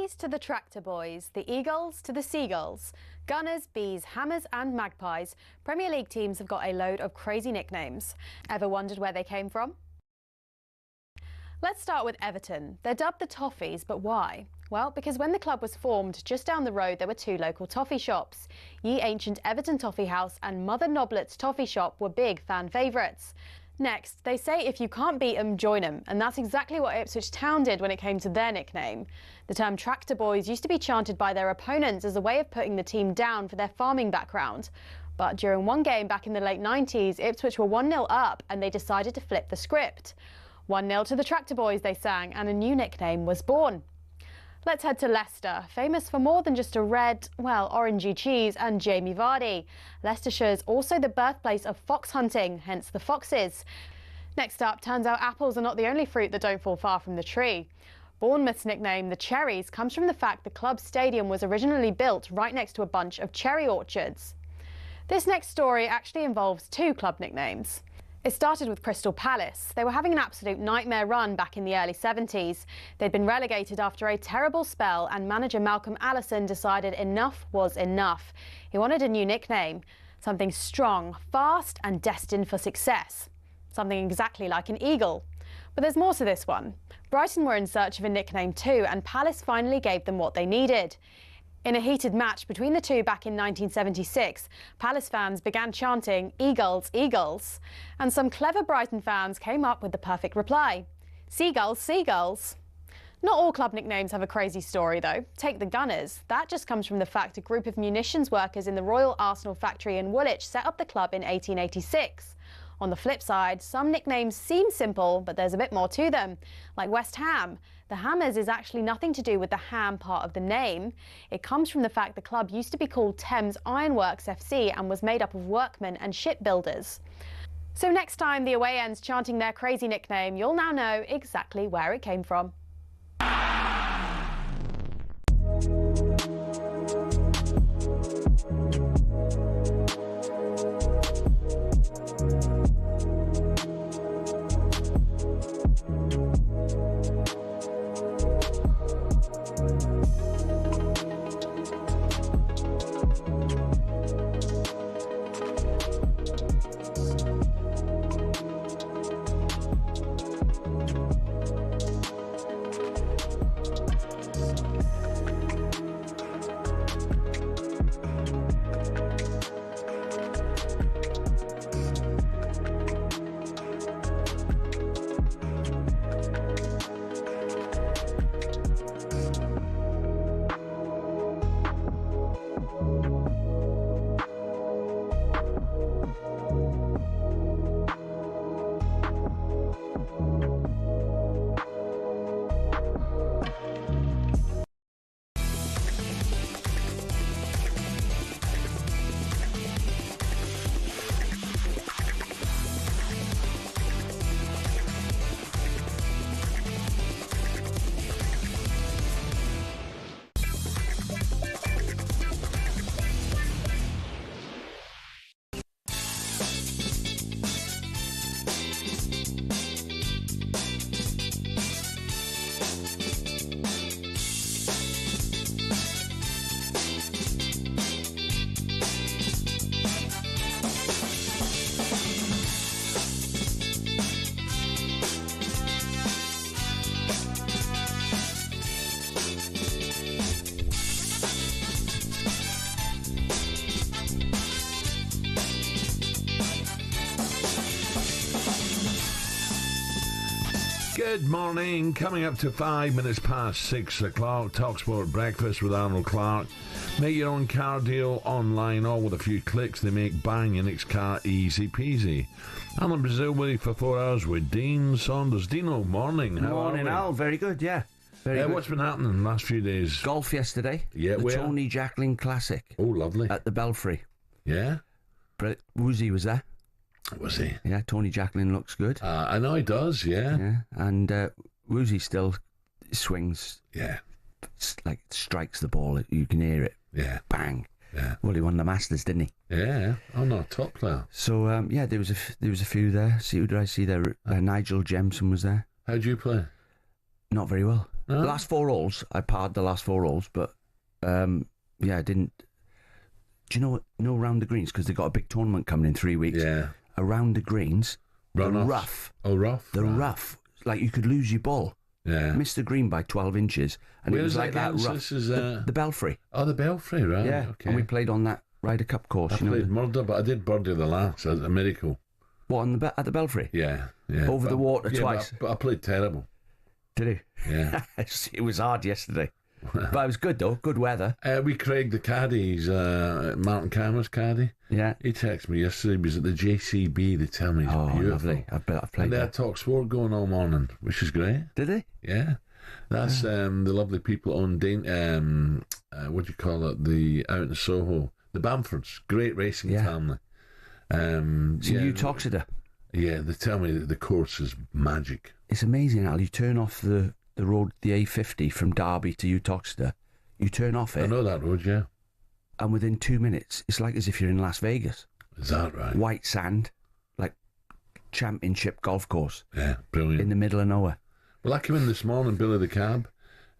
Toffees to the tractor boys, the eagles to the seagulls. Gunners, bees, hammers and magpies. Premier League teams have got a load of crazy nicknames. Ever wondered where they came from? Let's start with Everton. They're dubbed the Toffees, but why? Well, because when the club was formed, just down the road there were two local toffee shops. Ye Ancient Everton Toffee House and Mother Noblet's Toffee Shop were big fan favourites. Next, they say if you can't beat 'em, join 'em, and that's exactly what Ipswich Town did when it came to their nickname. The term tractor boys used to be chanted by their opponents as a way of putting the team down for their farming background. But during one game back in the late 90s, Ipswich were 1-0 up and they decided to flip the script. 1-0 to the tractor boys, they sang, and a new nickname was born. Let's head to Leicester, famous for more than just a red, well, orangey cheese and Jamie Vardy. Leicestershire's also the birthplace of fox hunting, hence the Foxes. Next up, turns out apples are not the only fruit that don't fall far from the tree. Bournemouth's nickname, the Cherries, comes from the fact the club's stadium was originally built right next to a bunch of cherry orchards. This next story actually involves two club nicknames. It started with Crystal Palace. They were having an absolute nightmare run back in the early 70s. They'd been relegated after a terrible spell and manager Malcolm Allison decided enough was enough. He wanted a new nickname, something strong, fast and destined for success. Something exactly like an eagle. But there's more to this one. Brighton were in search of a nickname too, and Palace finally gave them what they needed. In a heated match between the two back in 1976, Palace fans began chanting, "Eagles, Eagles," and some clever Brighton fans came up with the perfect reply, "Seagulls, Seagulls." Not all club nicknames have a crazy story though. Take the Gunners. That just comes from the fact a group of munitions workers in the Royal Arsenal factory in Woolwich set up the club in 1886. On the flip side, some nicknames seem simple, but there's a bit more to them, like West Ham. The Hammers is actually nothing to do with the ham part of the name. It comes from the fact the club used to be called Thames Ironworks FC and was made up of workmen and shipbuilders. So next time the away end's chanting their crazy nickname, you'll now know exactly where it came from. Good morning, coming up to 5 minutes past 6 o'clock, talkSPORT Breakfast with Arnold Clark. Make your own car deal online, all with a few clicks. They make buying your next car easy peasy. Alan Brazil with you for 4 hours with Dean Saunders. Dino, morning. How morning, are we? Al. Very good, yeah. Very good. What's been happening in the last few days? Golf yesterday. Yeah, the where? Tony Jacklin Classic. Oh, lovely. At the Belfry. Yeah? Woozy was there. Was he? Yeah, Tony Jacklin looks good. I know he does, yeah. Yeah, and Woozy still swings. Yeah. Like strikes the ball. You can hear it. Yeah. Bang. Yeah. Well, he won the Masters, didn't he? Yeah. Oh, no, top player. So, yeah, there was a few there. See, who did I see there? Nigel Jemson was there. How'd you play? Not very well. The last 4 holes, I parred the last 4 holes, but I didn't. Do you know around the greens, because they've got a big tournament coming in 3 weeks? Yeah. Around the greens, the rough. Oh, rough. The rough. Like you could lose your ball. Yeah. Missed the green by 12 inches. And Where it was is like that against? rough. This is, the Belfry. Oh, the Belfry, right? Yeah. Okay. And we played on that Ryder Cup course. I played murder, but I did birdie the last. A miracle. What, at the Belfry? Yeah. Over the water twice? But I played terrible. Did he? Yeah. It was hard yesterday. But it was good, though. Good weather. We Craig the caddy, he's Martin Cameron's caddy. Yeah. He texted me yesterday. He was at the JCB. They tell me he's beautiful. Lovely. I've played and they there. had talkSPORT going all morning, which is great. Did they? Yeah. That's the lovely people on what do you call it? The out in Soho, the Bamfords, great racing family. You Toxida. Yeah, they tell me that the course is magic. It's amazing how you turn off the road, the A50 from Derby to Utoxeter. You turn off it. I know that road, yeah. And within 2 minutes, it's like as if you're in Las Vegas. Is that right? White sand, like championship golf course. Yeah, brilliant. In the middle of nowhere. Well, I came in this morning, Billy the cab,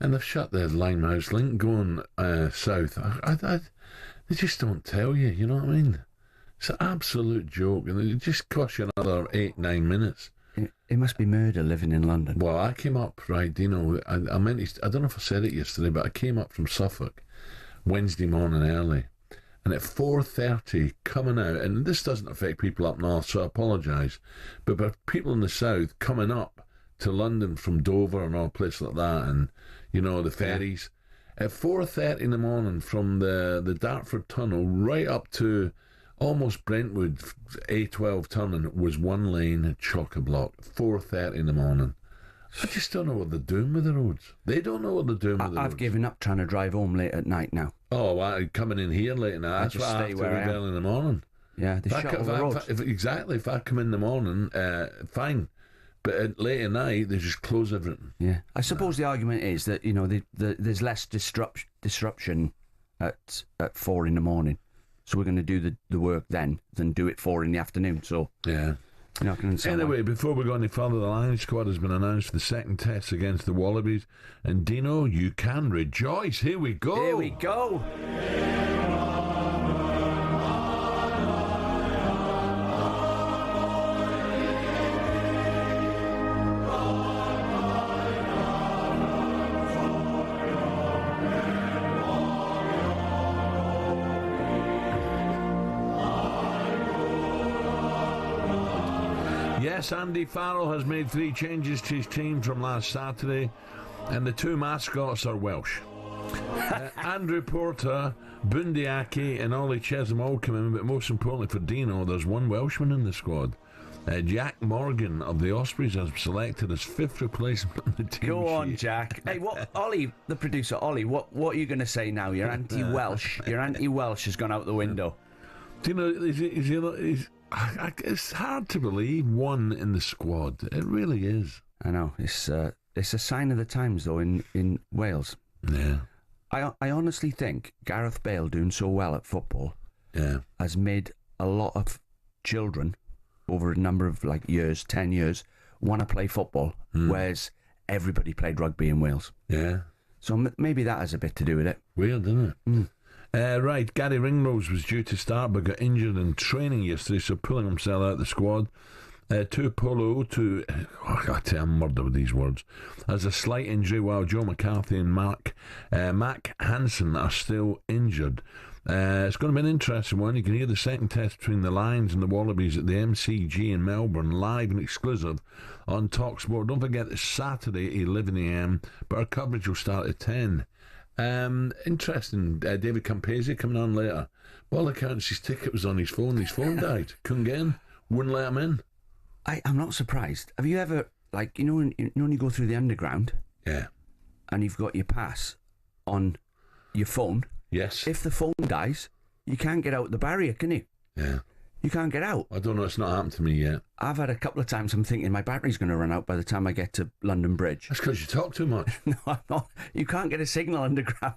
and they've shut their Limehouse link going south. They just don't tell you, you know what I mean? It's an absolute joke, and it just costs you another 8-9 minutes. It must be murder living in London. Well, I came up, right, I don't know if I said it yesterday, but I came up from Suffolk Wednesday morning early, and at 4:30 coming out, and this doesn't affect people up north, so I apologise, but people in the south coming up to London from Dover and all places like that, and, the ferries, at 4:30 in the morning from the Dartford Tunnel right up to almost Brentwood, A12 turning, was one lane, chock-a-block, 4:30 in the morning. I just don't know what they're doing with the roads. They don't know what they're doing with the roads. I've given up trying to drive home late at night now. Oh, well, coming in here late at night, that's what I have to do early in the morning. Yeah, they shut all the roads. If I come in the morning, fine. But late at night, they just close everything. Yeah. I suppose the argument is that, there's less disruption at 4 in the morning. So we're going to do the work then than do it 4 in the afternoon. So yeah. Anyway, before we go any further, the Lions squad has been announced for the second test against the Wallabies. And Dino, you can rejoice. Here we go. Here we go. Yes, Andy Farrell has made 3 changes to his team from last Saturday, and the 2 mascots are Welsh. Andrew Porter, Bundiaki and Ollie Chesham all come in, but most importantly for Dino, there's 1 Welshman in the squad. Jack Morgan of the Ospreys has selected as 5th replacement on the team Go on, sheet. Jack. Hey, Ollie, the producer, Ollie, what are you going to say now? You're anti-Welsh. Your anti-Welsh has gone out the window. Do you know, it's hard to believe 1 in the squad. It really is. I know. It's a sign of the times, though, in Wales. Yeah. I honestly think Gareth Bale doing so well at football has made a lot of children over a number of years, 10 years, want to play football, whereas everybody played rugby in Wales. Yeah. So maybe that has a bit to do with it. Weird, isn't it? Right, Gary Ringrose was due to start but got injured in training yesterday, so pulling himself out of the squad. I tell I'm murder with these words, has a slight injury, while Joe McCarthy and Mac Hansen are still injured. It's going to be an interesting one. You can hear the second test between the Lions and the Wallabies at the MCG in Melbourne, live and exclusive on talkSPORT. Don't forget it's Saturday 11 a.m, but our coverage will start at 10. Interesting, David Campese coming on later. By all accounts, his ticket was on his phone. His phone died. Couldn't get in. Wouldn't let him in. I'm not surprised. Have you ever, when you go through the underground? Yeah. And you've got your pass on your phone? Yes. If the phone dies, you can't get out the barrier, can you? Yeah. You can't get out. I don't know, it's not happened to me yet. I've had a couple of times I'm thinking my battery's going to run out by the time I get to London Bridge. That's because you talk too much. No, I'm not. You can't get a signal underground.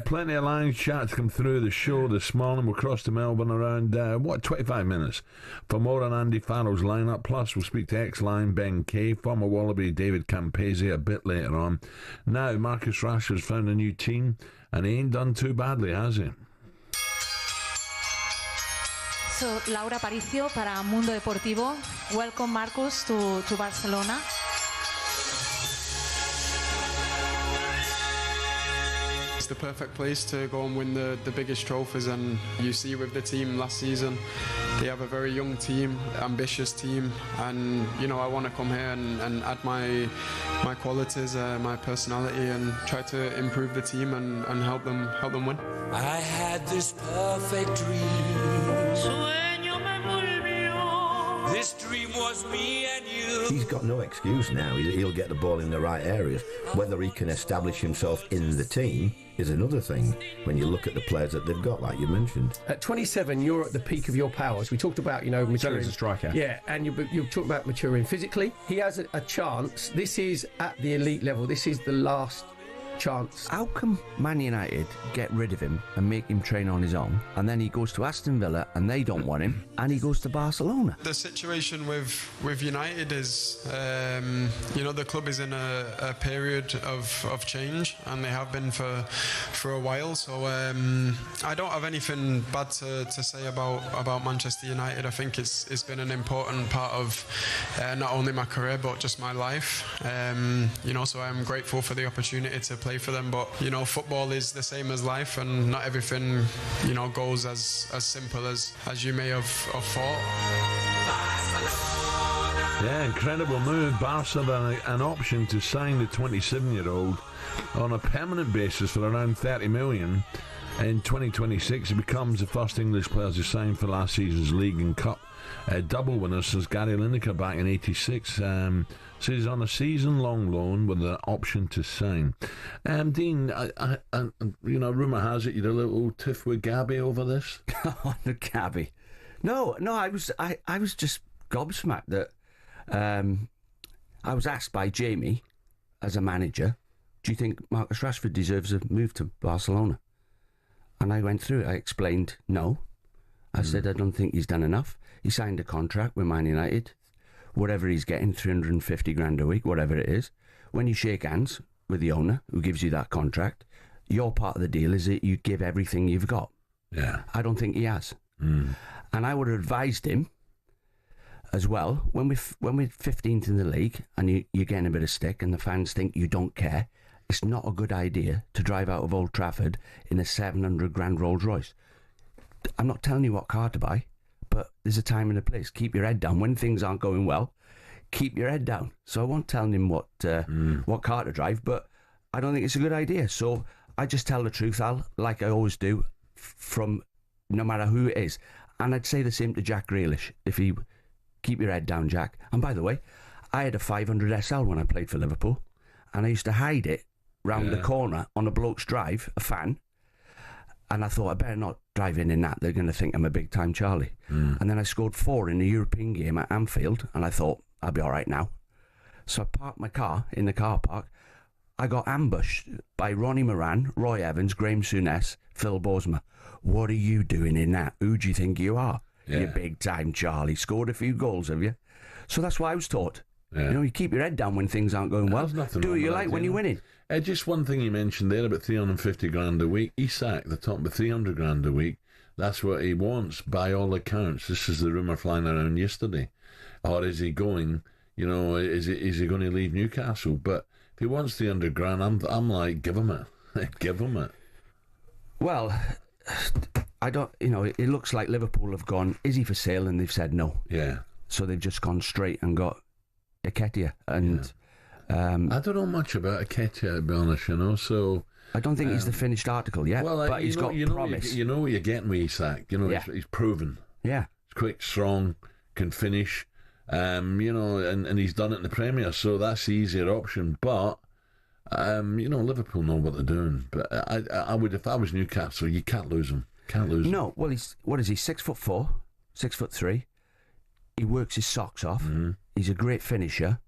Plenty of line chat to come through the show this morning. We'll cross to Melbourne around, 25 minutes for more on Andy Farrell's lineup. Plus, we'll speak to ex-line Ben Kay, former Wallaby David Campese a bit later on. Now, Marcus Rashford's found a new team, and he ain't done too badly, has he? So, Laura Aparicio para Mundo Deportivo. Welcome, Marcus, to Barcelona. It's the perfect place to go and win the biggest trophies, and you see with the team last season, they have a very young team, ambitious team, and I want to come here and add my qualities, my personality, and try to improve the team and help them win. I had this perfect dream. Sueño me envolvió. This dream was me and you. He's got no excuse now. He'll get the ball in the right areas. Whether he can establish himself in the team is another thing when you look at the players that they've got, like you mentioned. At 27, you're at the peak of your powers. We talked about, maturing as a striker. Yeah, and you talked about maturing physically. He has a chance. This is at the elite level. This is the last chance. How come Man United get rid of him and make him train on his own, and then he goes to Aston Villa and they don't want him, and he goes to Barcelona? The situation with United is, the club is in a period of change, and they have been for a while. So I don't have anything bad to say about Manchester United. I think it's been an important part of not only my career but just my life. So I'm grateful for the opportunity to play for them. But football is the same as life, and not everything goes as simple as you may have thought. Yeah, incredible move. Barca had an option to sign the 27-year-old on a permanent basis for around 30 million. In 2026, he becomes the first English player to sign for last season's League and Cup double winners since Gary Lineker back in '86. So he's on a season-long loan with an option to sign. Dean, rumour has it you're a little tiff with Gabby over this. Oh, the Gabby. No, I was just gobsmacked that I was asked by Jamie as a manager, do you think Marcus Rashford deserves a move to Barcelona? And I went through it. I explained no. I said I don't think he's done enough. He signed a contract with Man United. Whatever he's getting, 350 grand a week, whatever it is. When you shake hands with the owner who gives you that contract, your part of the deal is that you give everything you've got. Yeah. I don't think he has. And I would have advised him as well, when we're 15th in the league and you're getting a bit of stick and the fans think you don't care, it's not a good idea to drive out of Old Trafford in a 700 grand Rolls Royce. I'm not telling you what car to buy, but there's a time and a place. Keep your head down. When things aren't going well, keep your head down. So I won't tell him what car to drive, but I don't think it's a good idea. So I just tell the truth, Al, like I always do, from no matter who it is. And I'd say the same to Jack Grealish. If he keep your head down, Jack. And by the way, I had a 500 SL when I played for Liverpool, and I used to hide it round the corner on a bloke's drive, a fan. And I thought, I better not drive in that. They're going to think I'm a big-time Charlie. And then I scored 4 in a European game at Anfield, and I thought, I'll be all right now. So I parked my car in the car park. I got ambushed by Ronnie Moran, Roy Evans, Graham Souness, Phil Bosma. What are you doing in that? Who do you think you are? Yeah. You big-time Charlie. Scored a few goals, have you? So that's what I was taught. Yeah. You keep your head down when things aren't going well. Do what you like when you're winning. Just one thing you mentioned there about 350 grand a week. Isak, the top of 300 grand a week, that's what he wants by all accounts. This is the rumour flying around yesterday. Or is he going, is he going to leave Newcastle? But if he wants 300 grand, I'm like, give him it. Give him it. Well, I don't, it looks like Liverpool have gone, is he for sale? And they've said no. Yeah. So they've just gone straight and got Nketiah. And I don't know much about Nketiah, to be honest, so... I don't think he's the finished article yet, but he's got promise. You know what you're getting with Isak. He's proven. Yeah. He's quick, strong, can finish, and he's done it in the Premier, so that's the easier option. But, Liverpool know what they're doing. But I would, if I was Newcastle, you can't lose him. Can't lose him. No, well, what is he, 6'4", 6'3"? He works his socks off. He's a great finisher.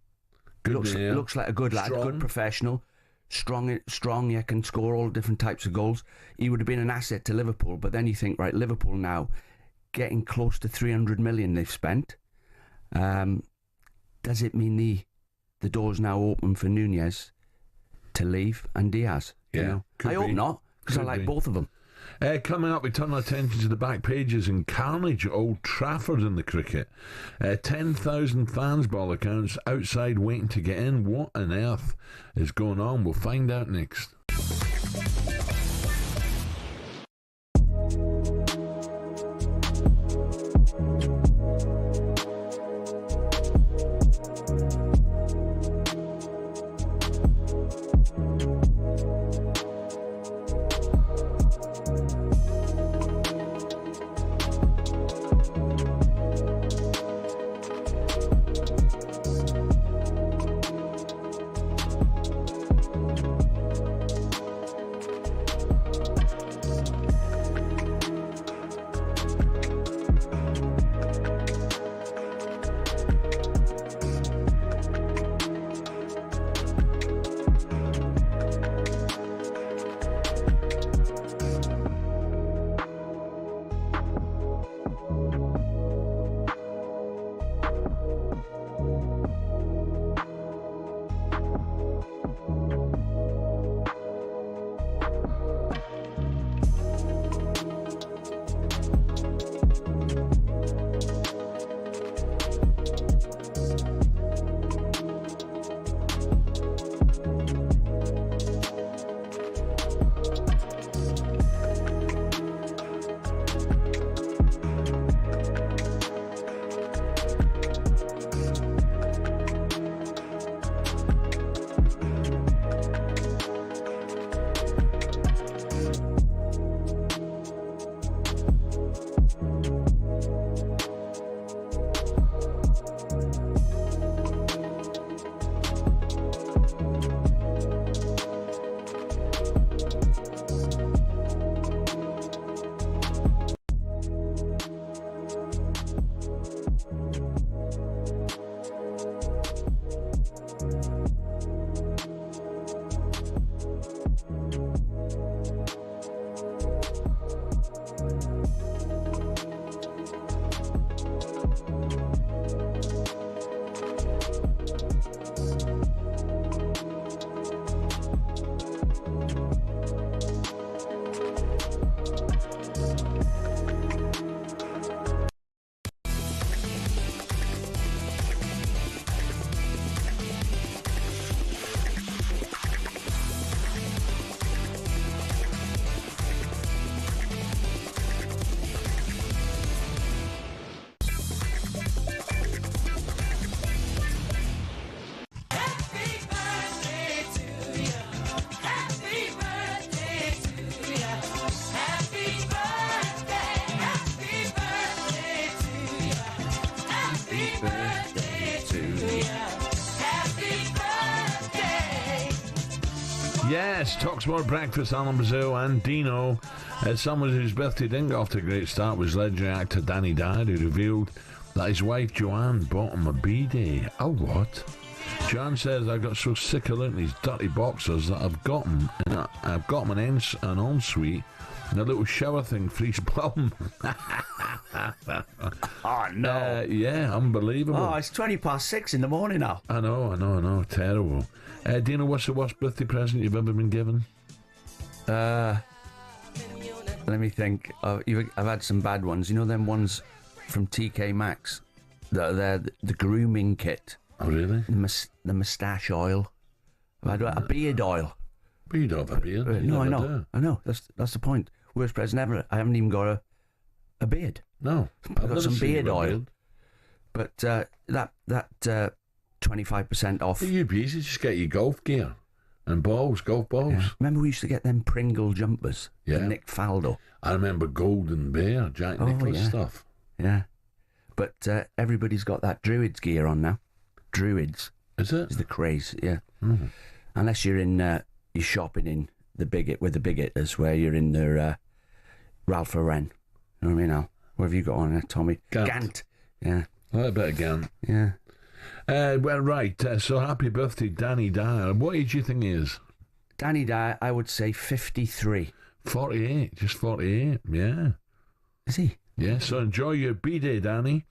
Looks like a good lad, good professional. strong, can score all different types of goals. He would have been an asset to Liverpool. But then you think, right, Liverpool now getting close to 300 million they've spent. Does it mean the door's now open for Nunez to leave and Diaz? Yeah, you know? I hope not, because I like both of them. Coming up, we turn our attention to the back pages and carnage at Old Trafford in the cricket. 10,000 fans, by all accounts, outside waiting to get in. What on earth is going on? We'll find out next. Yes, talkSPORT Breakfast, Alan Brazil and Dino. Someone whose birthday didn't get off to a great start was legendary actor Danny Dyer, who revealed that his wife Joanne bought him a B-Day. Oh, what? Joanne says, I got so sick of looking at these dirty boxers that I've got him an ensuite and a little shower thing for each plum. Oh, no. Yeah, unbelievable. Oh, it's 6:20 in the morning now. I know. Terrible. Dino, what's the worst birthday present you've ever been given? Let me think. I've had some bad ones. You know them ones from TK Maxx? They're the grooming kit. Oh, really? The moustache oil. I've had a beard oil. But you don't have a beard. No, I know. That's the point. Worst present ever. I haven't even got a beard. No. I've got some beard oil. But that 25% off. You'd be easy to just get your golf gear and golf balls. Yeah. Remember we used to get them Pringle jumpers? Yeah. Nick Faldo. I remember Golden Bear, Jack Nicklaus stuff. Yeah. But everybody's got that Druids gear on now. Druids. Is it? Is the craze, yeah. Mm-hmm. Unless you're in, you're shopping in the bigot with the bigoters, where you're in their Ralph Lauren. You know what I mean now? What have you got on there, Tommy? Gant. Yeah. A little bit of Gant. Yeah. Well, right. So happy birthday, Danny Dyer. What age do you think he is? Danny Dyer, I would say 53. 48, just 48, yeah. Is he? Yeah, so enjoy your B-Day, Danny.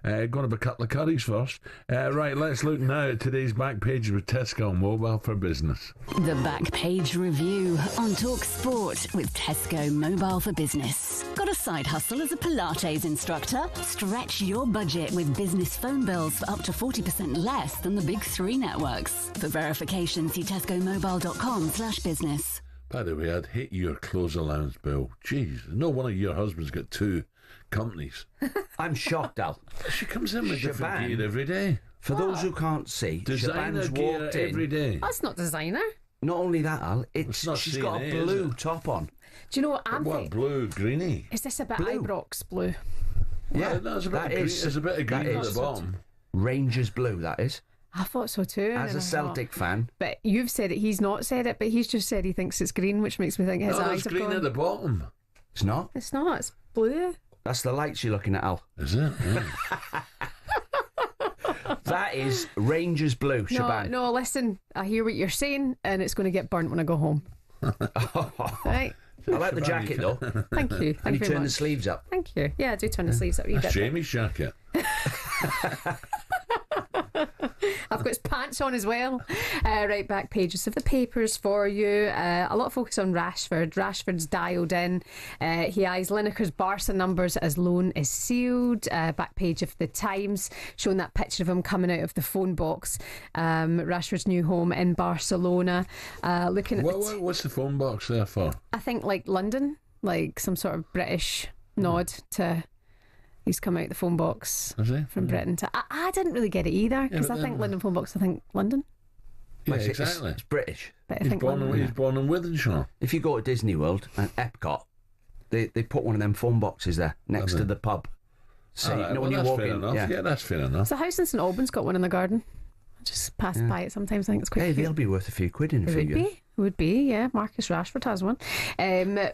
Going to have a couple of curries first. Right, let's look now at today's back page with Tesco Mobile for Business. The Back Page Review on talkSPORT with Tesco Mobile for Business. Got a side hustle as a Pilates instructor? Stretch your budget with business phone bills for up to 40% less than the big three networks. For verification, see tescomobile.com/business. By the way, I'd hate your clothes allowance bill. Jeez, no one of your husbands got two companies. I'm shocked, Al. She comes in with different Shaban. gear every day. For those who can't see, Designer Shaban's gear walked in. every day. That's not designer. Not only that, Al, It's not she's got a CNA, is blue it? top on. Do you know what I'm What, thinking? blue, greeny? Is this a bit Blue. Ibrox blue? Yeah, Well, there's a bit that of green, is- there's a bit of green that at is- the bottom. Rangers blue, that is. I thought so too. and As then a I thought- Celtic fan, But you've said it. He's not said it, but he's just said he thinks it's green, which makes me think his No, eyes there's have green gone. at the bottom. it's not. It's not. It's blue. That's the lights you're looking at, Al. Is it? Yeah. That is Rangers blue, No, Shaban. no. Listen, I hear what you're saying, and it's going to get burnt when I go home. Right. I like the jacket, though. Thank you. And Thank you you very turn the much. sleeves up. Thank you. Yeah, I do turn the sleeves up a wee That's bit. Jamie's jacket. I've got his pants on as well. Right, back pages of the papers for you. A lot of focus on Rashford. Rashford's dialed in. He eyes Lineker's Barca numbers as loan is sealed. Back page of the Times showing that picture of him coming out of the phone box. Rashford's new home in Barcelona. Looking at What's the phone box there for? I think like London, like some sort of British nod to... He's come out the phone box Has he? from Britain to... I didn't really get it either, because but I think then- London phone box, I think London. Yeah, Well, exactly. It's British. But I He's think born, London. he's born in Wythenshawe. If you go to Disney World and Epcot, they put one of them phone boxes there next to the pub. So All you right, know when you that's walk fair in, enough. Yeah, that's fair enough. The house in St Albans got one in the garden. I just pass by it sometimes. I think it's quite hey, cute. they'll be worth a few quid in a It few would years. be. Would be, yeah. Marcus Rashford has one.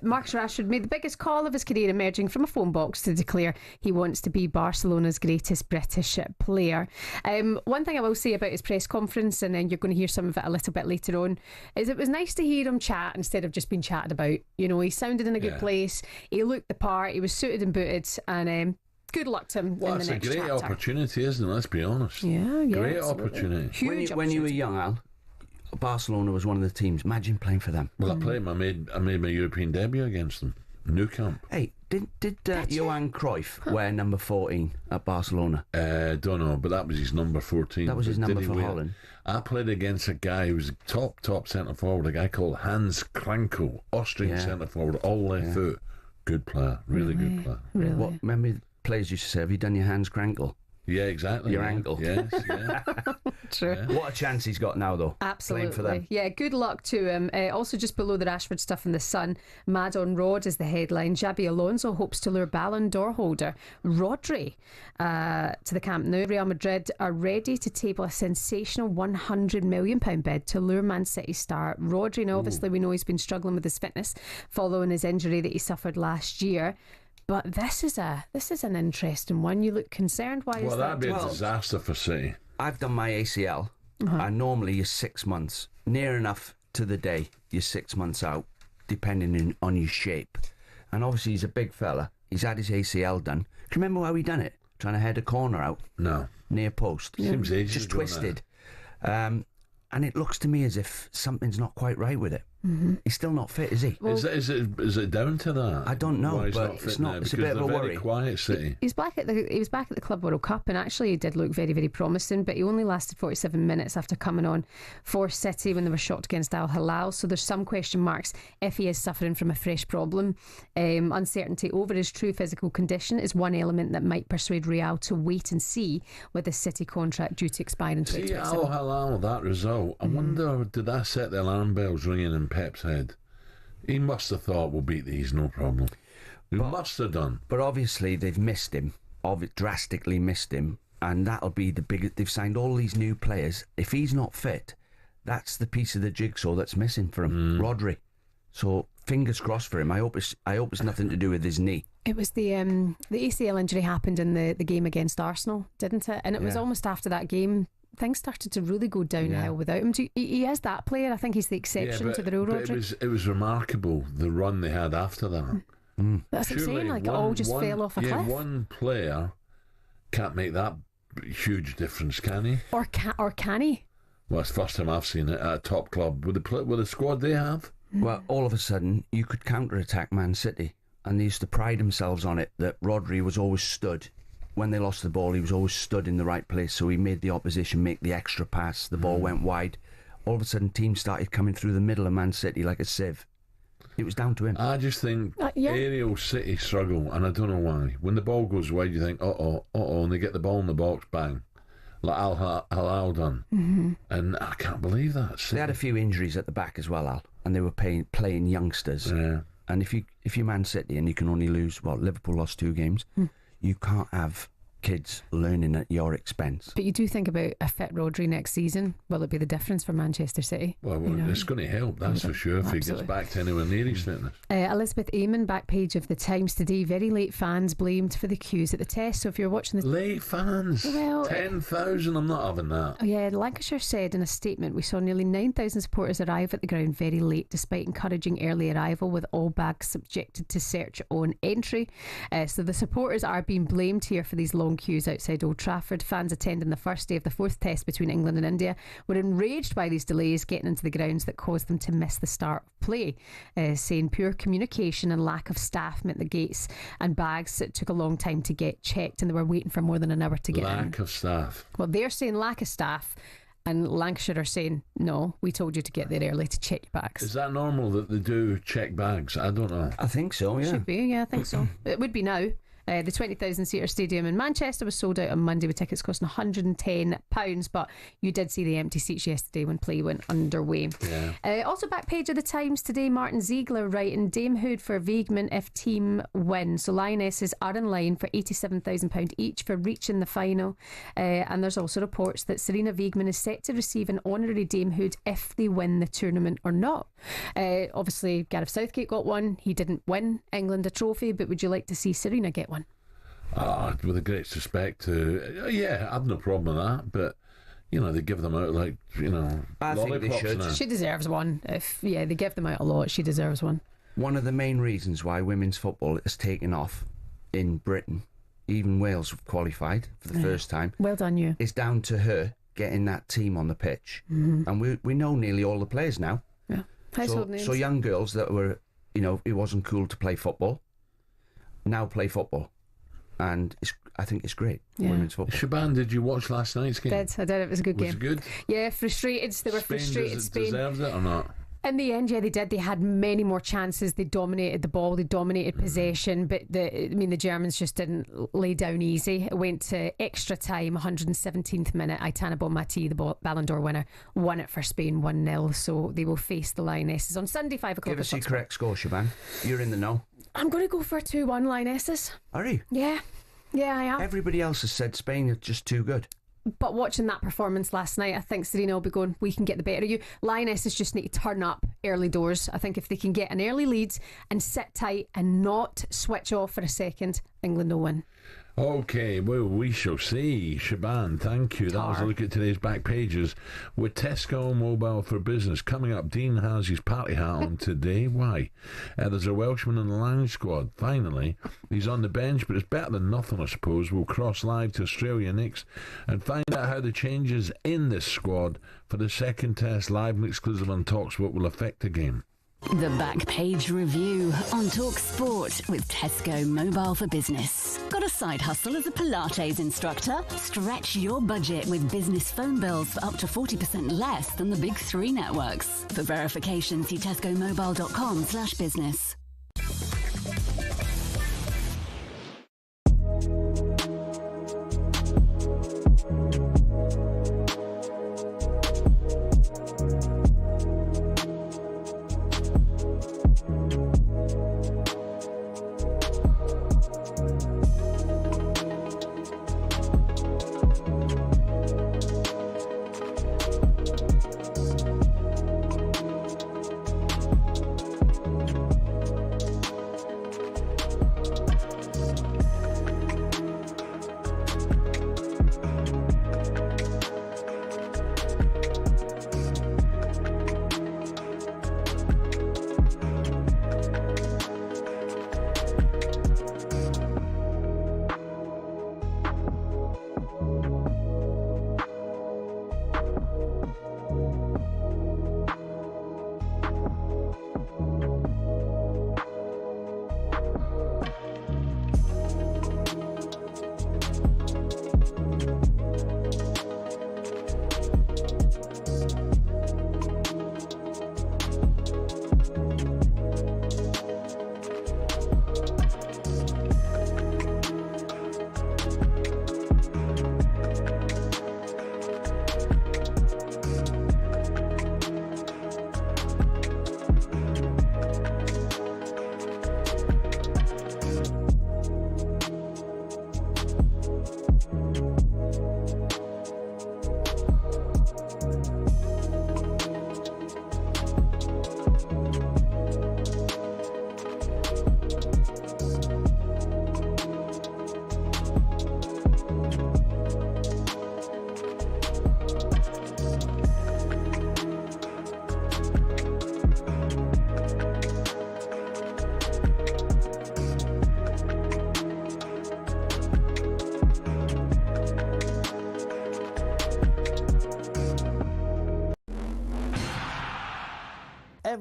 Marcus Rashford made the biggest call of his career, emerging from a phone box to declare he wants to be Barcelona's greatest British player. One thing I will say about his press conference, and then you're going to hear some of it a little bit later on, is it was nice to hear him chat instead of just being chatted about. You know, he sounded in a good place. He looked the part. He was suited and booted, and good luck to him Well, in it's the a next great chapter. opportunity, isn't it? Let's be honest. Yeah, Great absolutely. opportunity. Huge When you were opportunity. young, Al, Barcelona was one of the teams. Imagine playing for them. Well, I played. I made my European debut against them. Nou Camp. Hey, did Johan Cruyff wear number 14 at Barcelona? Don't know, but that was his number 14. That was his But number did he for wear- Holland. I played against a guy who was top centre forward, a guy called Hans Krankel, Austrian Yeah. centre forward, all left foot. Good player, really good player. Really? What remember players used to say, have you done your hands Krankel? Yeah, exactly. Your yeah. ankle. Yes, yeah. True. What a chance he's got now, though. Absolutely. Playing for them. Yeah, good luck to him. Also, just below the Rashford stuff in The Sun, Mad on Rod is the headline. Xabi Alonso hopes to lure Ballon d'Or holder Rodri to the Camp Nou. Real Madrid are ready to table a sensational £100 million bid to lure Man City star Rodri. Now, obviously, we know he's been struggling with his fitness following his injury that he suffered last year. But this is an interesting one. You look concerned. Why is Well, that? that'd be a disaster for City. I've done my ACL, and normally you're 6 months, near enough to the day, you're 6 months out, depending on your shape. And obviously he's a big fella. He's had his ACL done. Do you remember how he done it? Trying to head a corner out? No. Near post. Seems ages Just ago now. twisted. And it looks to me as if something's not quite right with it. He's still not fit, is he? Is it down to that? I don't know, Why he's but not fit it's not. now? It's a Because bit of a they're very worry. quiet City. He was back at the Club World Cup, and actually he did look very, very promising, but he only lasted 47 minutes after coming on for City when they were shocked against Al Hilal. So there's some question marks if he is suffering from a fresh problem. Uncertainty over his true physical condition is one element that might persuade Real to wait and see with the City contract due to expire in See 2027. Al Hilal, that result. I wonder, did that set the alarm bells ringing in Pep's head? He must have thought, we'll beat these, no problem. He must have done. But obviously they've missed him, drastically missed him, and that'll be the biggest. They've signed all these new players. If he's not fit, that's the piece of the jigsaw that's missing for him, Rodri. So fingers crossed for him. I hope it's nothing to do with his knee. It was the ACL injury happened in the game against Arsenal, didn't it? And it was Yeah. almost after that game things started to really go downhill without him. He is that player. I think he's the exception to the rule, Rodri. It was remarkable, the run they had after that. That's what I'm saying, like it all just fell off a cliff. One player can't make that huge difference, can he? Or can he? Well, it's the first time I've seen it at a top club with the squad they have. Well, all of a sudden, you could counter-attack Man City, and they used to pride themselves on it, that Rodri was always stood. When they lost the ball, he was always stood in the right place, so he made the opposition make the extra pass. The ball went wide. All of a sudden, teams started coming through the middle of Man City like a sieve. It was down to him. I just think aerial City struggle, and I don't know why. When the ball goes wide, you think, and they get the ball in the box, bang. Like Al done. And I can't believe that. They had a few injuries at the back as well, Al, and they were playing youngsters. Yeah. And if you're Man City and you can only lose, Liverpool lost 2 games, you can't have kids learning at your expense. But you do think about a fit Rodri next season. Will it be the difference for Manchester City? Well, it's going to help, that's for sure, if he gets back to anywhere near his fitness. Elizabeth Eamon, back page of the Times today. Very late fans blamed for the queues at the test. So if you're watching the late fans, 10,000, I'm not having that. Yeah, Lancashire said in a statement, we saw nearly 9,000 supporters arrive at the ground very late, despite encouraging early arrival, with all bags subjected to search on entry. So the supporters are being blamed here for these long queues outside Old Trafford. Fans attending the first day of the 4th test between England and India were enraged by these delays getting into the grounds that caused them to miss the start of play, saying poor communication and lack of staff meant the gates and bags took a long time to get checked, and they were waiting for more than an hour to get in. Lack of staff. Well, they're saying lack of staff, and Lancashire are saying, no, we told you to get there early to check your bags. Is that normal that they do check bags? I don't know. I think so, yeah. Should be, yeah, I think so. It would be now. The 20,000 seater stadium in Manchester was sold out on Monday with tickets costing £110, but you did see the empty seats yesterday when play went underway. Yeah. Also back page of the Times today, Martin Ziegler writing, damehood for Weigmann if team win. So Lionesses are in line for £87,000 each for reaching the final, and there's also reports that Serena Weigmann is set to receive an honorary damehood if they win the tournament or not. Obviously Gareth Southgate got one, he didn't win England a trophy, but would you like to see Serena get one? With a great respect to, I've no problem with that, but they give them out like, I think they should. She deserves one. If they give them out a lot, she deserves one. One of the main reasons why women's football has taken off in Britain, even Wales have qualified for the first time. Well done, you. Is down to her getting that team on the pitch, and we know nearly all the players now. Yeah, household names. So young girls that were, it wasn't cool to play football, now play football. And I think it's great, women's football. Shaban, did you watch last night's game? I did. It was a good game. Was it good? Yeah, frustrated. They were frustrated. Spain deserved it or not? In the end, they did. They had many more chances. They dominated the ball. They dominated possession. But the Germans just didn't lay down easy. It went to extra time, 117th minute. Aitana Bonmati, the Ballon d'Or winner, won it for Spain 1-0. So they will face the Lionesses on Sunday, 5 o'clock. Give us your correct score, Shaban. You're in the know. I'm going to go for 2-1 Lionesses. Are you? Yeah, I am. Everybody else has said Spain are just too good. But watching that performance last night, I think Serena will be going, we can get the better of you. Lionesses just need to turn up early doors. I think if they can get an early lead and sit tight and not switch off for a second, England will win. Okay, well, we shall see. Shaban, thank you. That was a look at today's back pages with Tesco Mobile for Business. Coming up, Dean has his party hat on today. Why? There's a Welshman in the line squad. Finally, he's on the bench, but it's better than nothing, I suppose. We'll cross live to Australia next and find out how the changes in this squad for the second test, live and exclusive on talkSPORT, will affect the game. The Back Page Review on talkSPORT with Tesco Mobile for Business. Got a side hustle as a Pilates instructor? Stretch your budget with business phone bills for up to 40% less than the big 3 networks. For verification, see tescomobile.com/business.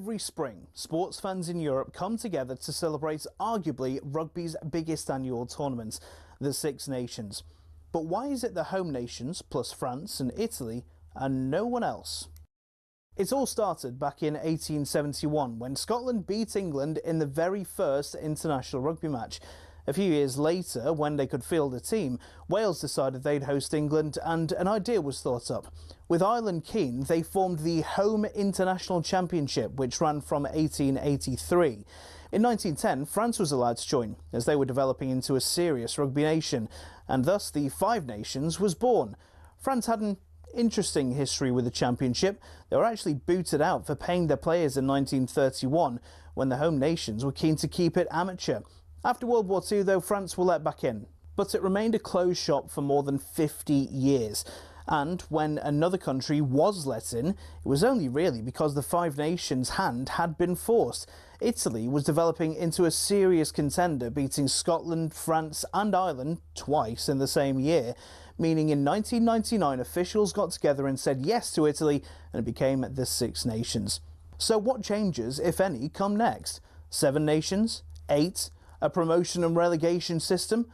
Every spring, sports fans in Europe come together to celebrate arguably rugby's biggest annual tournament, the Six Nations. But why is it the home nations, plus France and Italy, and no one else? It all started back in 1871 when Scotland beat England in the very first international rugby match. A few years later, when they could field a team, Wales decided they'd host England and an idea was thought up. With Ireland keen, they formed the Home International Championship, which ran from 1883. In 1910, France was allowed to join, as they were developing into a serious rugby nation, and thus the Five Nations was born. France had an interesting history with the championship. They were actually booted out for paying their players in 1931, when the home nations were keen to keep it amateur. After World War II, though, France were let back in, but it remained a closed shop for more than 50 years. And when another country was let in, it was only really because the Five Nations hand had been forced. Italy was developing into a serious contender, beating Scotland, France and Ireland twice in the same year, meaning in 1999 officials got together and said yes to Italy, and it became the Six Nations. So what changes, if any, come next? 7 nations? 8? A promotion and relegation system?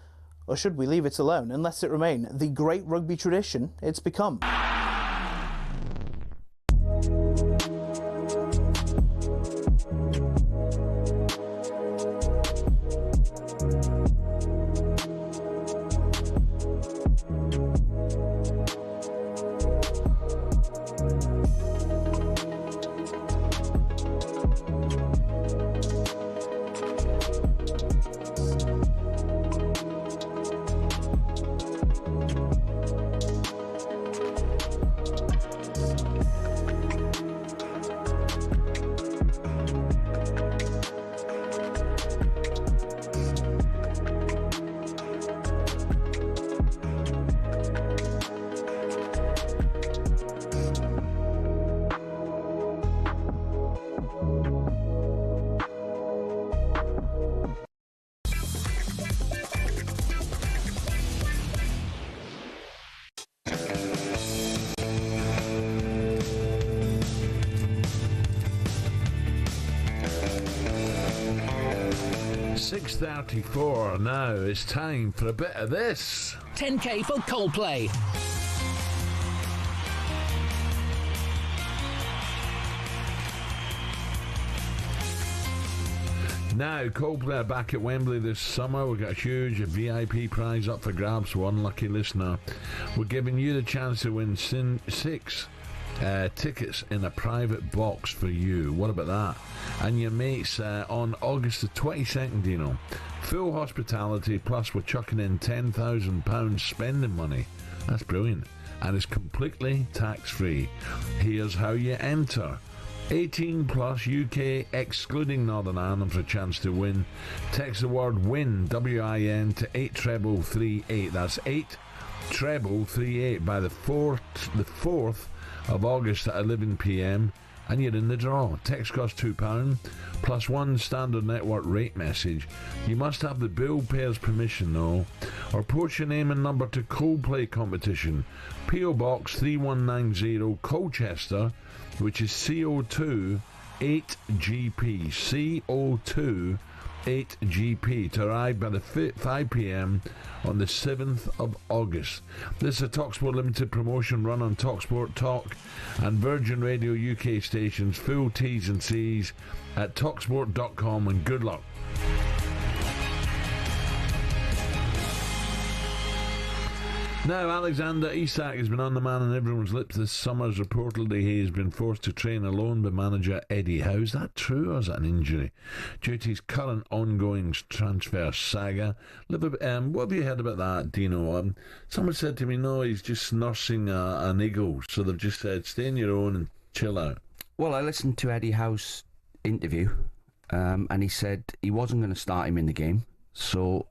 Or should we leave it alone and let it remain the great rugby tradition it's become? .34 now. It's time for a bit of this. 10k for Coldplay. Now, Coldplay are back at Wembley this summer. We've got a huge VIP prize up for grabs for one lucky listener. We're giving you the chance to win 6 tickets in a private box for you. What about that? And your mates on August the 22nd, Dino. Full hospitality, plus we're chucking in £10,000 spending money. That's brilliant. And it's completely tax-free. Here's how you enter. 18 plus UK excluding Northern Ireland for a chance to win. Text the word WIN, W-I-N, to 83338. That's 83338 by the 4th of August at 11 p.m. and you're in the draw. Text costs £2 plus one standard network rate message. You must have the bill payer's permission though, or post your name and number to Coldplay competition, PO Box 3190 Colchester, which is CO2 8GP, CO2 8GP, to arrive by the 5 p.m. on the 7th of August. This is a talkSPORT limited promotion run on talkSPORT Talk and Virgin Radio UK stations. Full T's and C's at talksport.com, and good luck. Now, Alexander Isak has been on the man on everyone's lips this summer. Reportedly, he has been forced to train alone by manager Eddie Howe. Is that true, or is that an injury? Due to his current ongoing transfer saga. What have you heard about that, Dino? Someone said to me, no, he's just nursing an eagle. So they've just said, stay on your own and chill out. Well, I listened to Eddie Howe's interview, and he said he wasn't going to start him in the game. So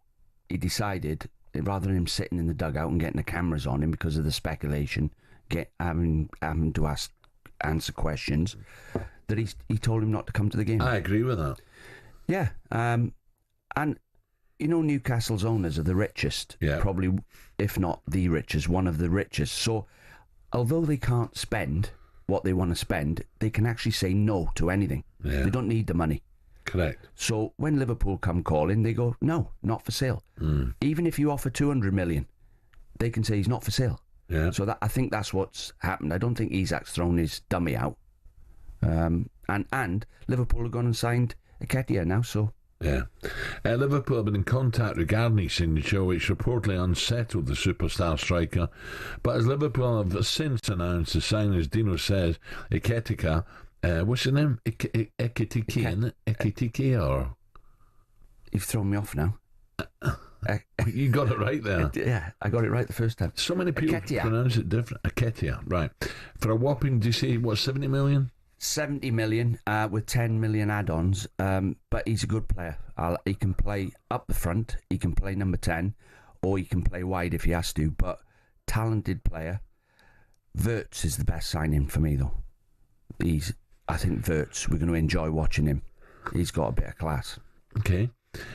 he decided, rather than him sitting in the dugout and getting the cameras on him because of the speculation, having to answer questions, that he told him not to come to the game. I agree with that. Yeah, and you know, Newcastle's owners are the richest, probably, if not the richest, one of the richest. So although they can't spend what they want to spend, they can actually say no to anything. Yeah. They don't need the money. Correct. So when Liverpool come calling, they go, no, not for sale. Even if you offer 200 million, they can say he's not for sale. Yeah. So I think that's what's happened. I don't think Isak's thrown his dummy out. And Liverpool have gone and signed Nketiah now, so... Yeah. Liverpool have been in contact regarding his signature, which reportedly unsettled the superstar striker. But as Liverpool have since announced the signing, as Dino says, Nketiah, what's his name? Nketiah, or... You've thrown me off now. You got it right there. Yeah, I got it right the first time. So many people Nketiah. pronounce it different. Nketiah, right. For a whopping, do you say, what, 70 million? 70 million with 10 million add-ons, but he's a good player. He can play up the front, he can play number 10, or he can play wide if he has to, but talented player. Wirtz is the best signing for me, though. I think Wirtz, we're going to enjoy watching him. He's got a bit of class. Okay.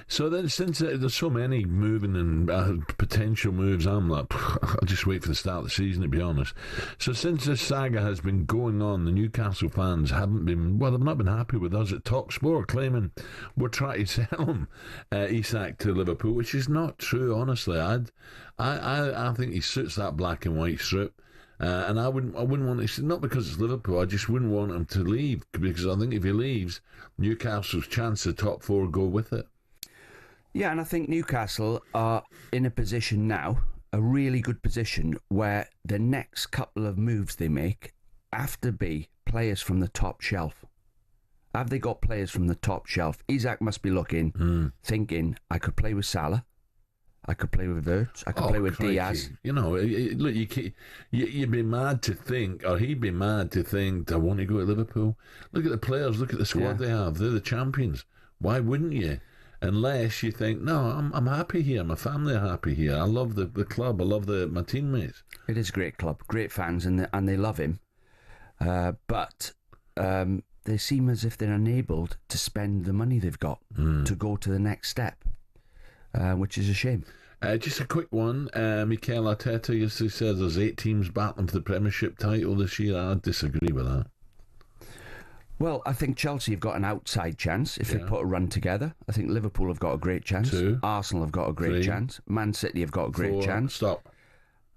So then, since there's so many moving and potential moves, I'm like, I'll just wait for the start of the season, to be honest. So since this saga has been going on, the Newcastle fans haven't been, well, they've not been happy with us at talkSPORT, claiming we're trying to sell him, Isak, to Liverpool, which is not true, honestly. I think he suits that black and white strip. And I wouldn't want to, not because it's Liverpool, I just wouldn't want him to leave, because I think if he leaves, Newcastle's chance of top four go with it. Yeah, and I think Newcastle are in a position now, a really good position, where the next couple of moves they make have to be players from the top shelf. Have they got players from the top shelf? Isak must be looking, thinking, I could play with Salah, I could play with Wirtz, I could play with Diaz. You know, look, you'd be mad to think, or he'd be mad to think, I want to go to Liverpool. Look at the players, look at the squad they have. They're the champions. Why wouldn't you? Unless you think, no, I'm happy here. My family are happy here. I love the club. I love my teammates. It is a great club, great fans, and they love him. But they seem as if they're enabled to spend the money they've got to go to the next step, which is a shame. Just a quick one. Mikel Arteta yesterday said there's 8 teams battling for the Premiership title this year. I disagree with that. Well, I think Chelsea have got an outside chance if they put a run together. I think Liverpool have got a great chance. 2. Arsenal have got a great chance. Man City have got a great 4. chance. Stop.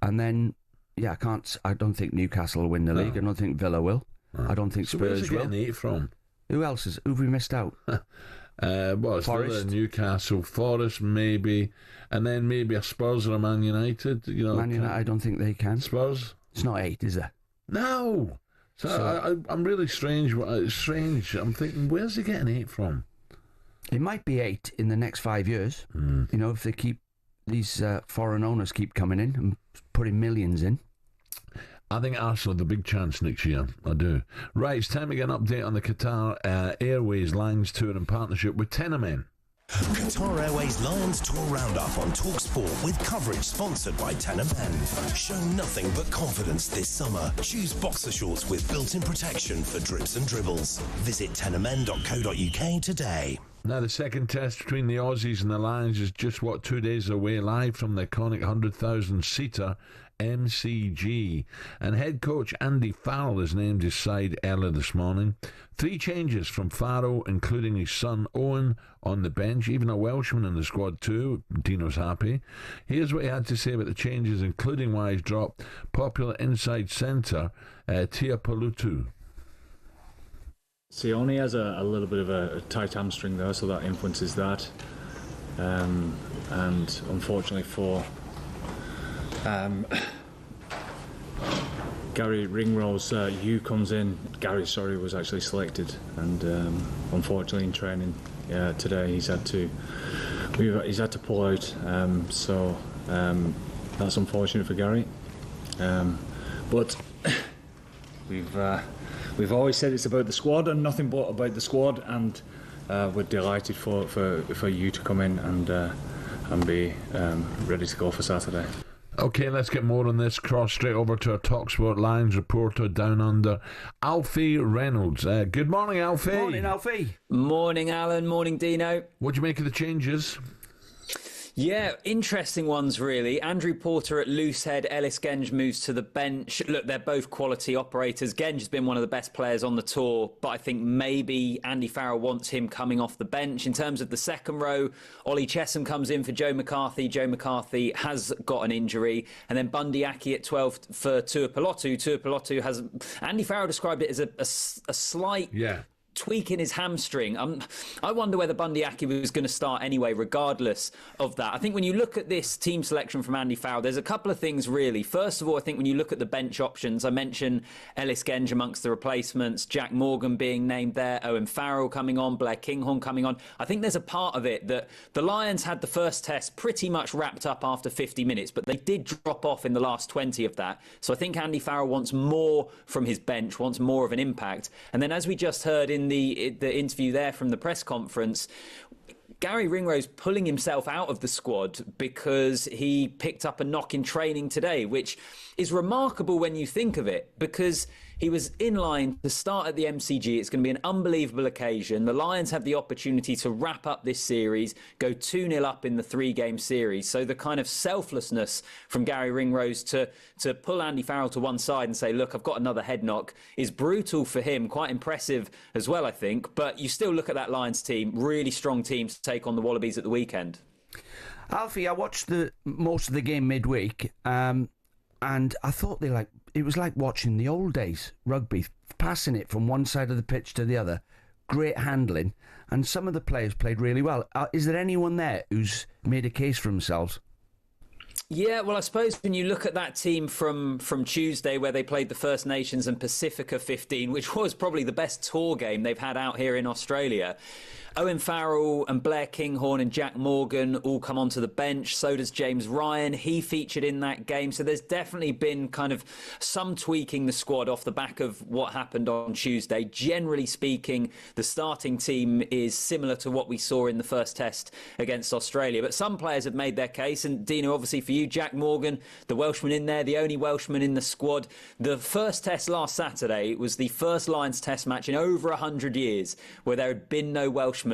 And then, I don't think Newcastle will win the league. I don't think Villa will. I don't think Spurs where's he will. getting 8 from? Who else is? Who've we missed out? It's Villa, Newcastle, Forest, maybe, and then maybe a Spurs or a Man United. You know, Man United, I don't think they can. Spurs? It's not 8, is it? No. So I'm really strange. I'm thinking, where's he getting 8 from? It might be 8 in the next 5 years. You know, if they keep these foreign owners keep coming in and putting millions in. I think Arsenal have the big chance next year. I do. Right, it's time to get an update on the Qatar Airways Lions Tour in partnership with Tenement. Qatar Airways Lions Tour Roundup on talkSPORT with coverage sponsored by Tenement. Show nothing but confidence this summer. Choose boxer shorts with built-in protection for drips and dribbles. Visit tenement.co.uk today. Now, the second test between the Aussies and the Lions is just, 2 days away, live from the iconic 100,000-seater MCG. And head coach Andy Farrell has named his side earlier this morning. 3 changes from Farrell, including his son Owen on the bench, even a Welshman in the squad too. Dino's happy. Here's what he had to say about the changes, including why he's dropped popular inside centre Tia Palutu. Sione has a little bit of a tight hamstring there, so that influences that. And unfortunately for Gary Ringrose, Hugh comes in. Gary, was actually selected, and unfortunately in training today he's had to pull out. So that's unfortunate for Gary. But we've always said it's about the squad and nothing but about the squad, and we're delighted for you to come in and be ready to go for Saturday. Okay, let's get more on this. Cross straight over to our talkSPORT Lions reporter down under, Alfie Reynolds. Good morning, Alfie. Morning, Alfie. Morning, Alan. Morning, Dino. What do you make of the changes? Yeah, interesting ones, really. Andrew Porter at loosehead, Ellis Genge moves to the bench. Look, they're both quality operators. Genge has been one of the best players on the tour, but I think maybe Andy Farrell wants him coming off the bench. In terms of the second row, Ollie Chesham comes in for Joe McCarthy. Joe McCarthy has got an injury. And then Bundy Aki at 12 for Tuipulotu. Tuipulotu has... Andy Farrell described it as a slight... tweak in his hamstring. I wonder whether Bundy Aki was going to start anyway, regardless of that. I think when you look at this team selection from Andy Farrell, there's a couple of things really. First of all, I think when you look at the bench options, I mentioned Ellis Genge amongst the replacements, Jack Morgan being named there, Owen Farrell coming on, Blair Kinghorn coming on. I think there's a part of it that the Lions had the first test pretty much wrapped up after 50 minutes, but they did drop off in the last 20 of that. So I think Andy Farrell wants more from his bench, wants more of an impact. And then as we just heard in the interview there from the press conference, Gary Ringrose pulling himself out of the squad because he picked up a knock in training today, which is remarkable when you think of it, because he was in line to start at the MCG. It's going to be an unbelievable occasion. The Lions have the opportunity to wrap up this series, go 2-0 up in the 3-game series. So the kind of selflessness from Gary Ringrose to pull Andy Farrell to one side and say, look, I've got another head knock, is brutal for him. Quite impressive as well, I think. But you still look at that Lions team, really strong team to take on the Wallabies at the weekend. Alfie, I watched most of the game midweek, and I thought it was like watching the old days rugby, passing it from one side of the pitch to the other. Great handling, and some of the players played really well. Is there anyone there who's made a case for themselves? Yeah, well, I suppose when you look at that team from Tuesday, where they played the First Nations and Pacifica 15, which was probably the best tour game they've had out here in Australia, Owen Farrell and Blair Kinghorn and Jack Morgan all come onto the bench. So does James Ryan. He featured in that game. So there's definitely been kind of some tweaking the squad off the back of what happened on Tuesday. Generally speaking, the starting team is similar to what we saw in the first test against Australia. But some players have made their case. And Dino, obviously for you, Jack Morgan, the Welshman in there, the only Welshman in the squad. The first test last Saturday was the first Lions test match in over 100 years where there had been no Welshman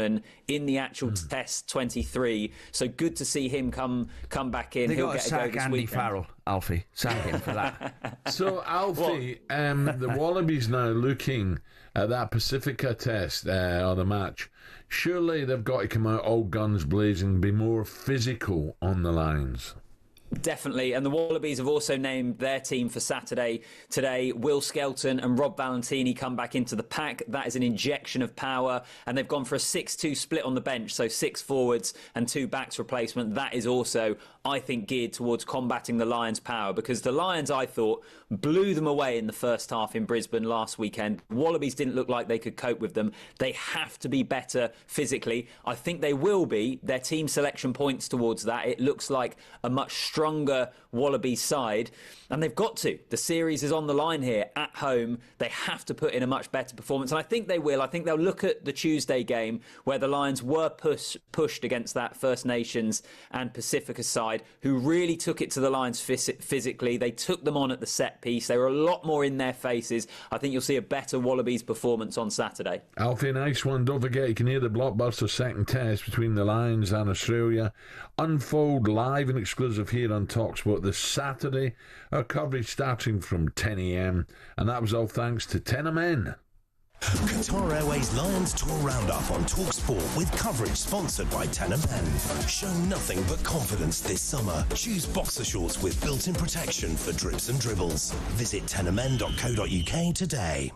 in the actual test 23. So good to see him come back in. He'll get a go this Andy weekend. Farrell, Alfie. Sack him for that. So, Alfie, the Wallabies now looking at that Pacifica test or the match. Surely they've got to come out all guns blazing, be more physical on the lines. Definitely, and the Wallabies have also named their team for Saturday today. Will Skelton and Rob Valentini come back into the pack. That is an injection of power, and they've gone for a 6-2 split on the bench, so 6 forwards and 2 backs replacement. That is also, I think, geared towards combating the Lions' power, because the Lions, I thought, blew them away in the first half in Brisbane last weekend. Wallabies didn't look like they could cope with them. They have to be better physically. I think they will be. Their team selection points towards that. It looks like a much stronger Wallabies side, and they've got to. The series is on the line here at home. They have to put in a much better performance, and I think they will. I think they'll look at the Tuesday game where the Lions were pushed against that First Nations and Pacifica side, who really took it to the Lions physically. They took them on at the set piece. They were a lot more in their faces. I think you'll see a better Wallabies performance on Saturday. Alfie, nice one. Don't forget, you can hear the blockbuster second test between the Lions and Australia unfold live and exclusive here on talkSPORT this Saturday. Our coverage starting from 10 a.m, and that was all thanks to Tenor Men. Qatar Airways Lions Tour Roundup on talkSPORT with coverage sponsored by Tenor Men. Show nothing but confidence this summer. Choose boxer shorts with built-in protection for drips and dribbles. Visit tenormen.co.uk today.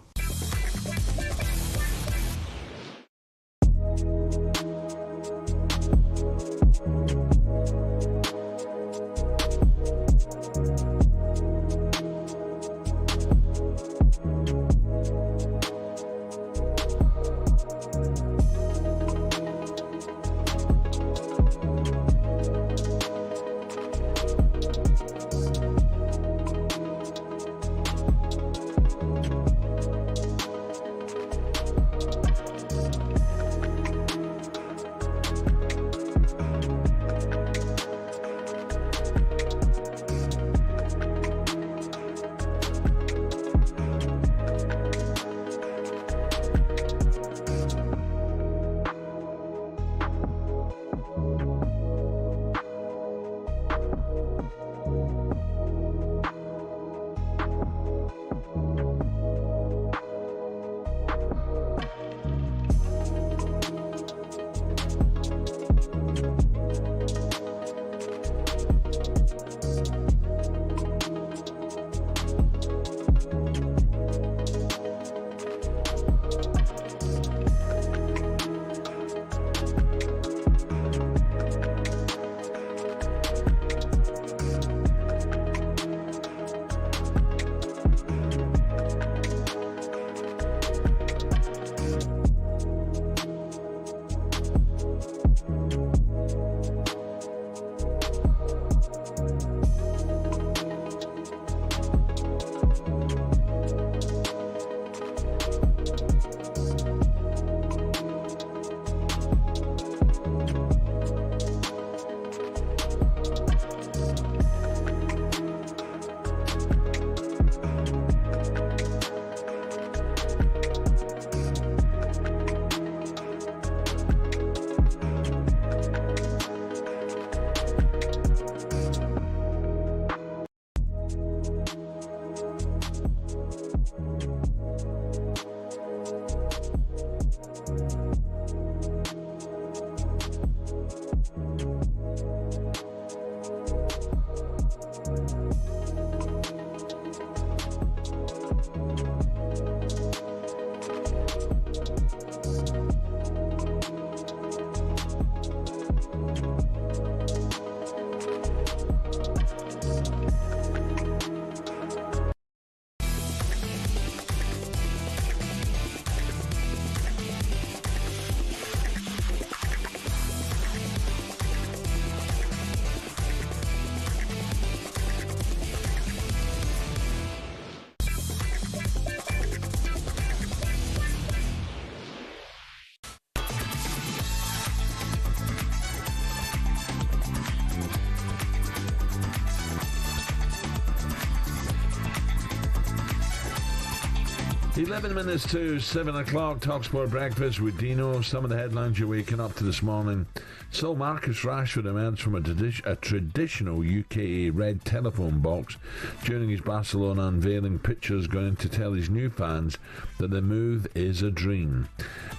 11 minutes to 7 o'clock, talkSPORT Breakfast with Dino. Some of the headlines you're waking up to this morning. So Marcus Rashford emerged from a traditional UKA red telephone box during his Barcelona unveiling, pictures going to tell his new fans that the move is a dream.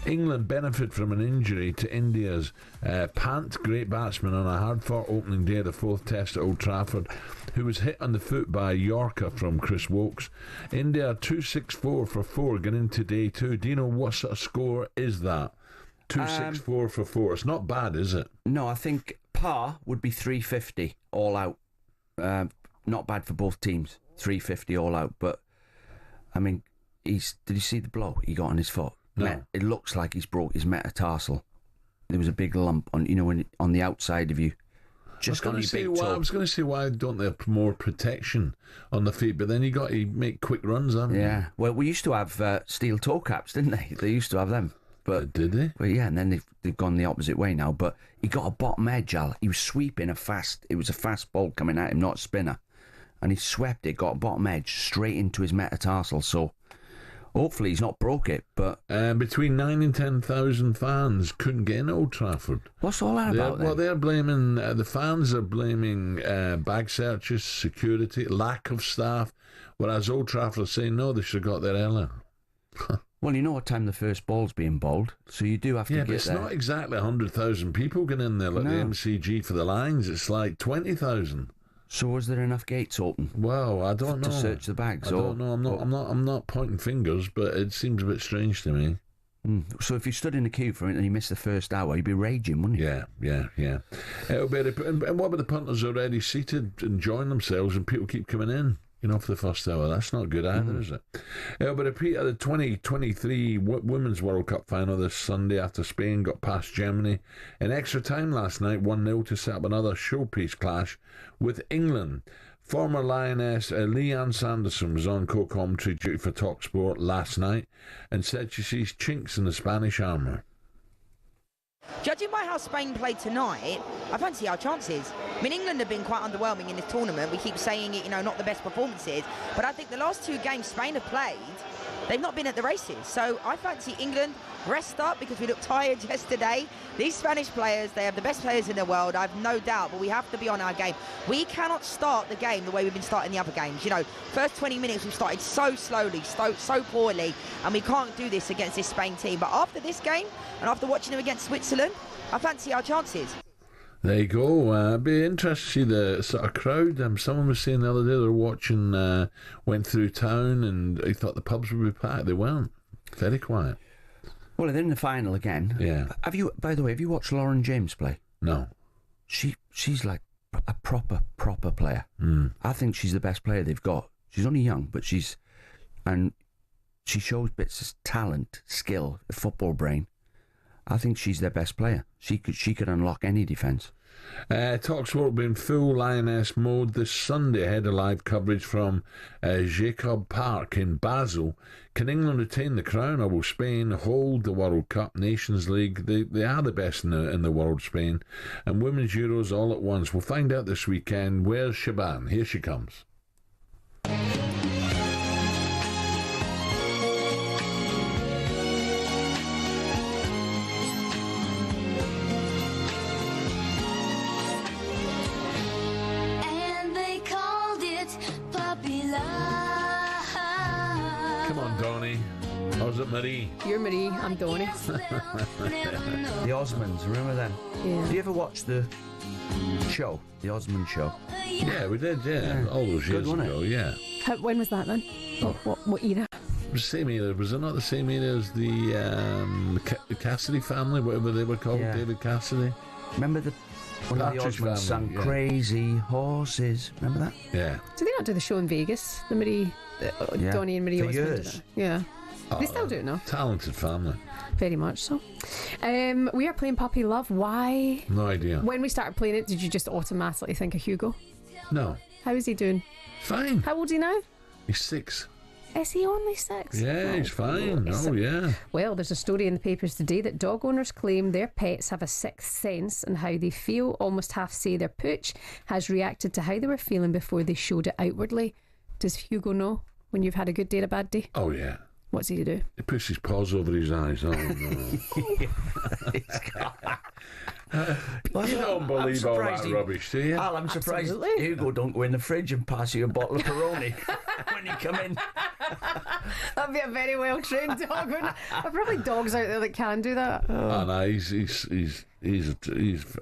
England benefit from an injury to India's Pant, great batsman, on a hard-fought opening day of the fourth test at Old Trafford, who was hit on the foot by a Yorker from Chris Wokes. India 264 for 4 going into day 2. Do you know what sort of score is that? 264 for 4. It's not bad, is it? No, I think par would be 350 all out. Not bad for both teams. 350 all out. But, I mean, did you see the blow he got on his foot? No. It looks like he's broke his metatarsal. There was a big lump on the outside of you. Just on your big toe. I was going to say, why don't they have more protection on the feet? But then you got to make quick runs, haven't you? Yeah. Well, we used to have steel toe caps, didn't they? They used to have them. But did they? Well, yeah, and then they've gone the opposite way now. But he got a bottom edge, Al. He was sweeping it was a fast ball coming at him, not a spinner. And he swept it, got a bottom edge straight into his metatarsal. So hopefully he's not broke it. But between 9,000 and 10,000 fans couldn't get in Old Trafford. What's all that about then? Well, they're blaming, the fans are blaming bag searches, security, lack of staff, whereas Old Trafford are saying, no, they should have got there earlier. Well, you know what time the first ball's being bowled, so you do have to get there. Yeah, but it's not exactly 100,000 people going in there like the MCG for the lines. It's like 20,000. So was there enough gates open? Well, I don't know. To search the bags? I don't know. I'm not pointing fingers, but it seems a bit strange to me. So if you stood in the queue for it and you missed the first hour, you'd be raging, wouldn't you? Yeah. It'll be, and what about the punters already seated, enjoying themselves, and people keep coming in? For the first hour. That's not good either, is it? It'll be a repeat of the 2023 Women's World Cup final this Sunday after Spain got past Germany in extra time last night, 1-0 to set up another showpiece clash with England. Former Lioness Leanne Sanderson was on co-commentary duty for talkSPORT last night and said she sees chinks in the Spanish armour. Judging by how Spain played tonight, I fancy our chances. I mean, England have been quite underwhelming in this tournament. We keep saying it, not the best performances. But I think the last 2 games Spain have played, they've not been at the races. So I fancy England rest up because we looked tired yesterday. These Spanish players, they have the best players in the world, I have no doubt, but we have to be on our game. We cannot start the game the way we've been starting the other games. First 20 minutes we've started so slowly, so poorly, and we can't do this against this Spain team. But after this game, and after watching them against Switzerland, I fancy our chances. There you go. It'd be interesting to see the sort of crowd. Someone was saying the other day they were watching, went through town, and they thought the pubs would be packed. They weren't. Very quiet. Well, they're in the final again. Yeah. By the way, have you watched Lauren James play? No. She's like a proper player. I think she's the best player they've got. She's only young, but she shows bits of talent, skill, a football brain. I think she's their best player. She could unlock any defence. talkSPORT will be in full Lioness mode this Sunday ahead of live coverage from Jacob Park in Basel. Can England retain the crown, or will Spain hold the World Cup? Nations League, they are the best in the world, Spain. And Women's Euros all at once. We'll find out this weekend. Where's Shaban? Here she comes. How's it, Marie? You're Marie, I'm Donny. The Osmonds, remember them? Yeah. Did you ever watch the show, the Osmond show? Yeah, we did, yeah. All those years ago, yeah. When was that then? What era? The same era. Was it not the same era as the Cassidy family, whatever they were called, Yeah. David Cassidy? Remember one of the Osmonds sang Crazy Horses? Remember that? Yeah. Did they not do the show in Vegas? The Marie, Donny and Marie For Osmond years. did it? Yeah. They still do it now. Talented family. Very much so. We are playing Puppy Love. Why? No idea. When we started playing it, did you just automatically think of Hugo? No. How is he doing? Fine. How old is he now? He's 6. Is he only 6? Yeah, he's fine. Oh, yeah. Well, there's a story in the papers today that dog owners claim their pets have a sixth sense and how they feel. Almost half say their pooch has reacted to how they were feeling before they showed it outwardly. Does Hugo know when you've had a good day or a bad day? Oh, yeah. What's he do? He puts his paws over his eyes. Oh, no. You don't believe all that rubbish, do you? Al, I'm surprised Absolutely. Hugo don't go in the fridge and pass you a bottle of Peroni when you come in. That'd be a very well trained dog. There are probably dogs out there that can do that. Oh, no, he's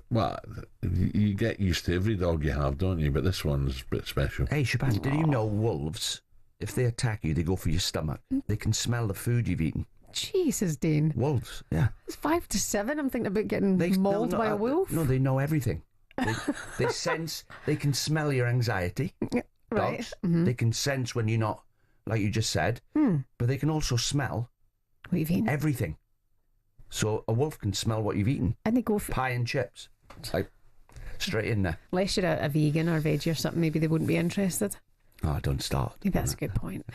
well, you get used to every dog you have, don't you? But this one's a bit special. Hey, Shaban, did you know wolves, if they attack you, they go for your stomach? They can smell the food you've eaten. Jesus, Dean. Wolves, yeah. It's 5 to 7. I'm thinking about getting mauled by a wolf. No, they know everything. They sense, they can smell your anxiety. Right. Dogs. Mm-hmm. They can sense when you're not, like you just said, but they can also smell what you've eaten. Everything. So a wolf can smell what you've eaten. And they go for pie and chips. Like, straight in there. Unless you're a vegan or veggie or something, maybe they wouldn't be interested. Oh, don't start. Maybe that's a good point.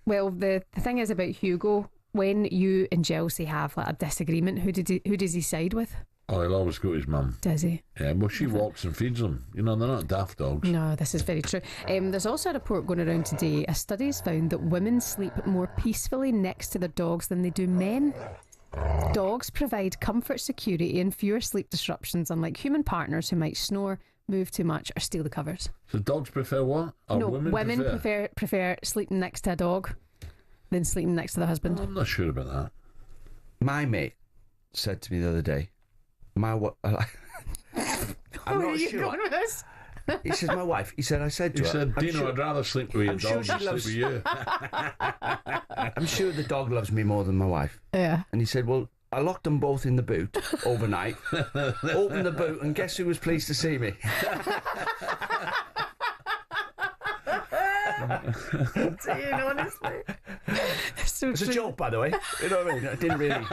Well, the thing is about Hugo, when you and Chelsea have like a disagreement, who does he side with? Oh, he'll always go to his mum. Does he? Yeah, well, she walks and feeds them. You know, they're not daft dogs. No, this is very true. There's also a report going around today. A study's found that women sleep more peacefully next to their dogs than they do men. Dogs provide comfort, security and fewer sleep disruptions, unlike human partners who might snore, move too much or steal the covers. So dogs prefer what? Or no, women prefer sleeping next to a dog than sleeping next to the husband. I'm not sure about that. My mate said to me the other day, I'm Where are you sure. going with this? He said, my wife, I said to her, Dino, I'd rather sleep with your dog than sleep with you. I'm sure the dog loves me more than my wife. Yeah. And he said, well, I locked them both in the boot overnight, opened the boot, and guess who was pleased to see me? Dean, honestly. It's a joke, by the way. You know what I mean? I didn't really.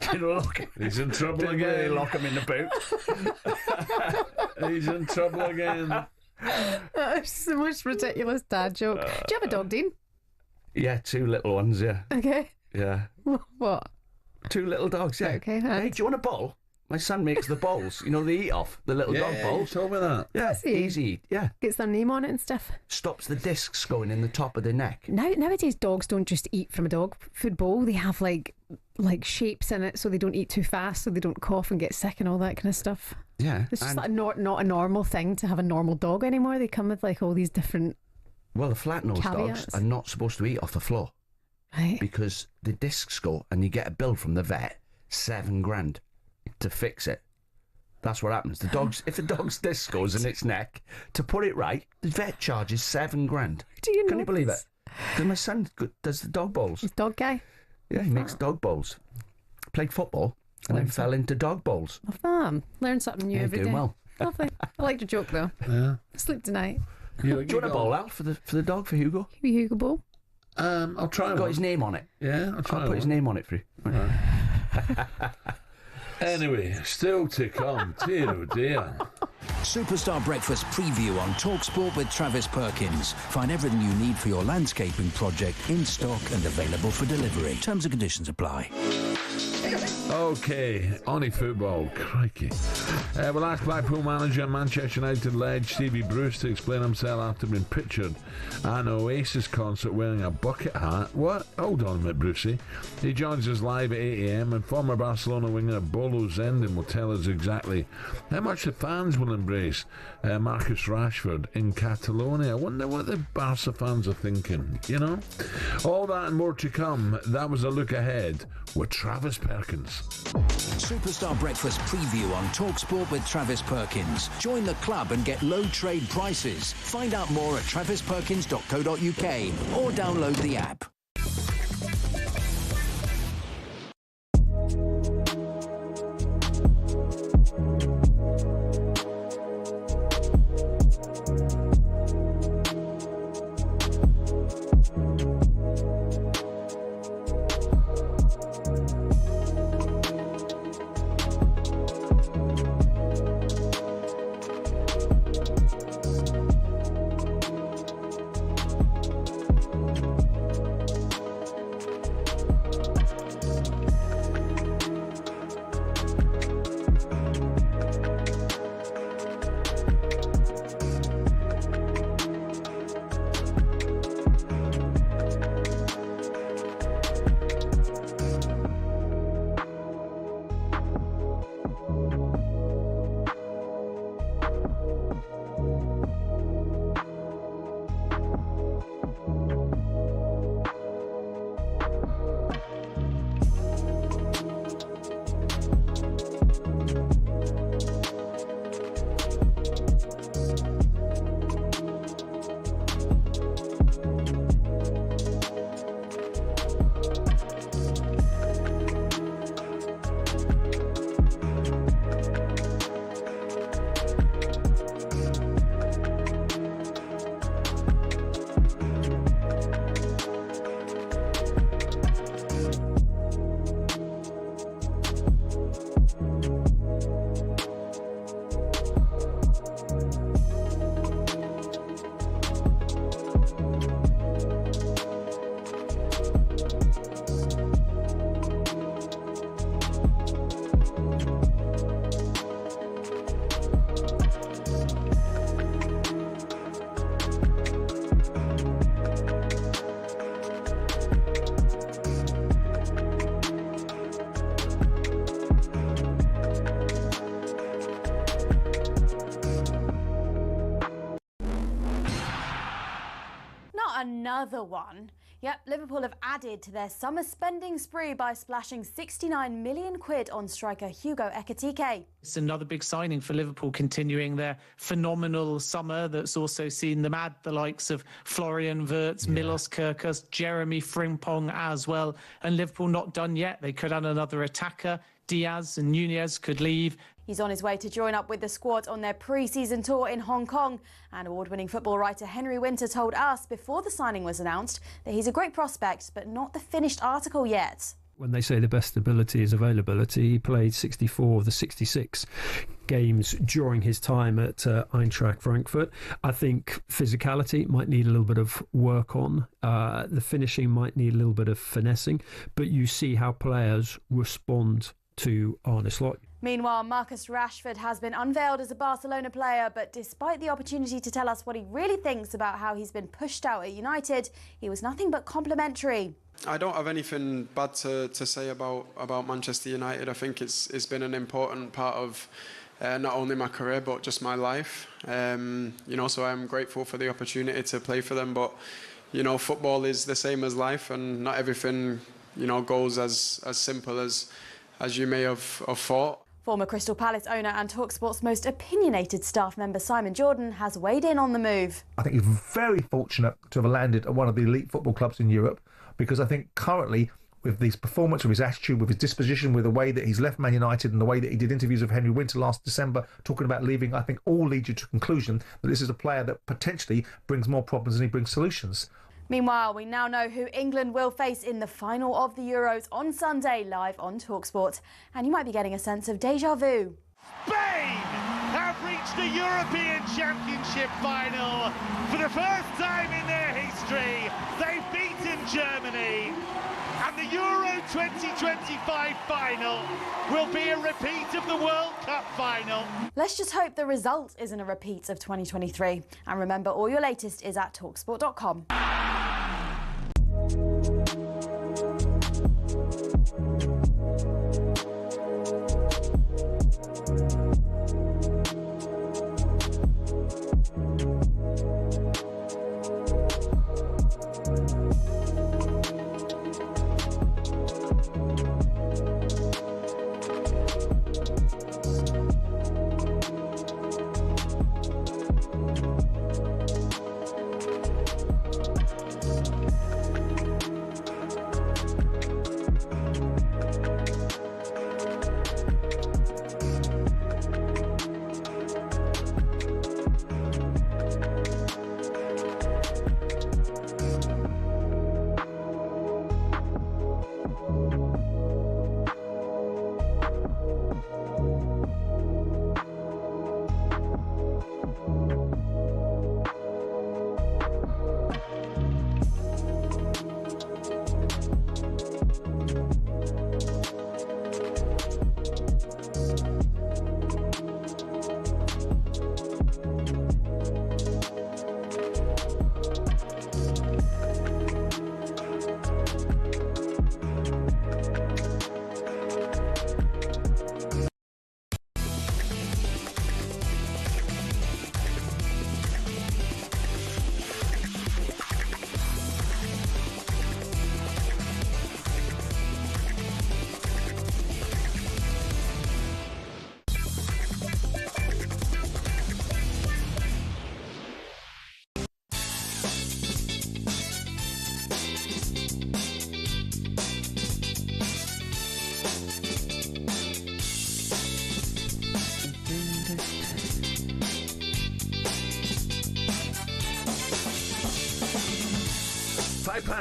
Didn't lock him. He's in trouble Didn't again. really lock him in the boot. He's in trouble again. That's the most ridiculous dad joke. Do you have a dog, Dean? Yeah, 2 little ones, yeah. Okay. Yeah. What? 2 little dogs, yeah. Okay. Hey, do you want a bowl? My son makes the bowls. You know, they eat off the little dog bowls. Told me that. Yeah, Does he? easy. Yeah. Gets their name on it and stuff. Stops the discs going in the top of their neck. Nowadays, dogs don't just eat from a dog food bowl. They have like shapes in it, so they don't eat too fast, so they don't cough and get sick and all that kind of stuff. Yeah. It's just like not a normal thing to have a normal dog anymore. They come with like all these different. Well, the flat-nosed dogs caveats. are not supposed to eat off the floor. Right. Because the discs go and you get a bill from the vet, $7,000 to fix it. That's what happens. The dogs, if the dog's disc goes in its neck, to put it right, the vet charges $7,000. Do you know? Can you believe it? Because my son does the dog bowls. He's dog guy. Yeah, he makes dog bowls. Played football and then fell into dog bowls. Love that. Learn something new every day. doing well. Lovely. I liked your joke though. Yeah. Sleep tonight. Do you want a bowl out for the dog for Hugo? Give me Hugo bowl. I'll try. Got his name on it. Yeah, I'll try. I'll put his name on it for you. Right. Anyway, still to come. Dear, oh dear. Superstar Breakfast preview on talkSPORT with Travis Perkins. Find everything you need for your landscaping project in stock and available for delivery. Terms and conditions apply. Okay, on football, crikey. We'll ask Blackpool manager and Manchester United ledge Stevie Bruce to explain himself after being pictured at an Oasis concert wearing a bucket hat. What? Hold on a minute, Brucey. He joins us live at 8 a.m. and former Barcelona winger Bolo Zenden will tell us exactly how much the fans will embrace Marcus Rashford in Catalonia. I wonder what the Barca fans are thinking, you know? All that and more to come. That was a look ahead with Travis Perkins. Superstar Breakfast preview on talkSPORT with Travis Perkins. Join the club and get low trade prices. Find out more at travisperkins.co.uk or download the app. another one. Yep, Liverpool have added to their summer spending spree by splashing 69 million quid on striker Hugo Ekitike. It's another big signing for Liverpool, continuing their phenomenal summer that's also seen them add the likes of Florian Wirtz, Milos Kerkez, Jeremy Frimpong as well. And Liverpool not done yet. They could add another attacker. Diaz and Nunez could leave. He's on his way to join up with the squad on their pre-season tour in Hong Kong. And award-winning football writer Henry Winter told us before the signing was announced that he's a great prospect, but not the finished article yet. When they say the best ability is availability, he played 64 of the 66 games during his time at Eintracht Frankfurt. I think physicality might need a little bit of work on. The finishing might need a little bit of finessing. But you see how players respond to Arne Slot. Meanwhile, Marcus Rashford has been unveiled as a Barcelona player, but despite the opportunity to tell us what he really thinks about how he's been pushed out at United, he was nothing but complimentary. I don't have anything bad to say about Manchester United. I think it's been an important part of not only my career but just my life. So I'm grateful for the opportunity to play for them. But football is the same as life, and not everything goes as simple as you may have thought. Former Crystal Palace owner and talkSPORT's most opinionated staff member Simon Jordan has weighed in on the move. I think he's very fortunate to have landed at one of the elite football clubs in Europe, because I think currently, with his performance, with his attitude, with his disposition, with the way that he's left Man United and the way that he did interviews with Henry Winter last December talking about leaving, I think all lead you to the conclusion that this is a player that potentially brings more problems than he brings solutions. Meanwhile, we now know who England will face in the final of the Euros on Sunday, live on talkSPORT. And you might be getting a sense of déjà vu. Spain have reached the European Championship final. For the first time in their history, they've beaten Germany. And the Euro 2025 final will be a repeat of the World Cup final. Let's just hope the result isn't a repeat of 2023. And remember, all your latest is at talksport.com.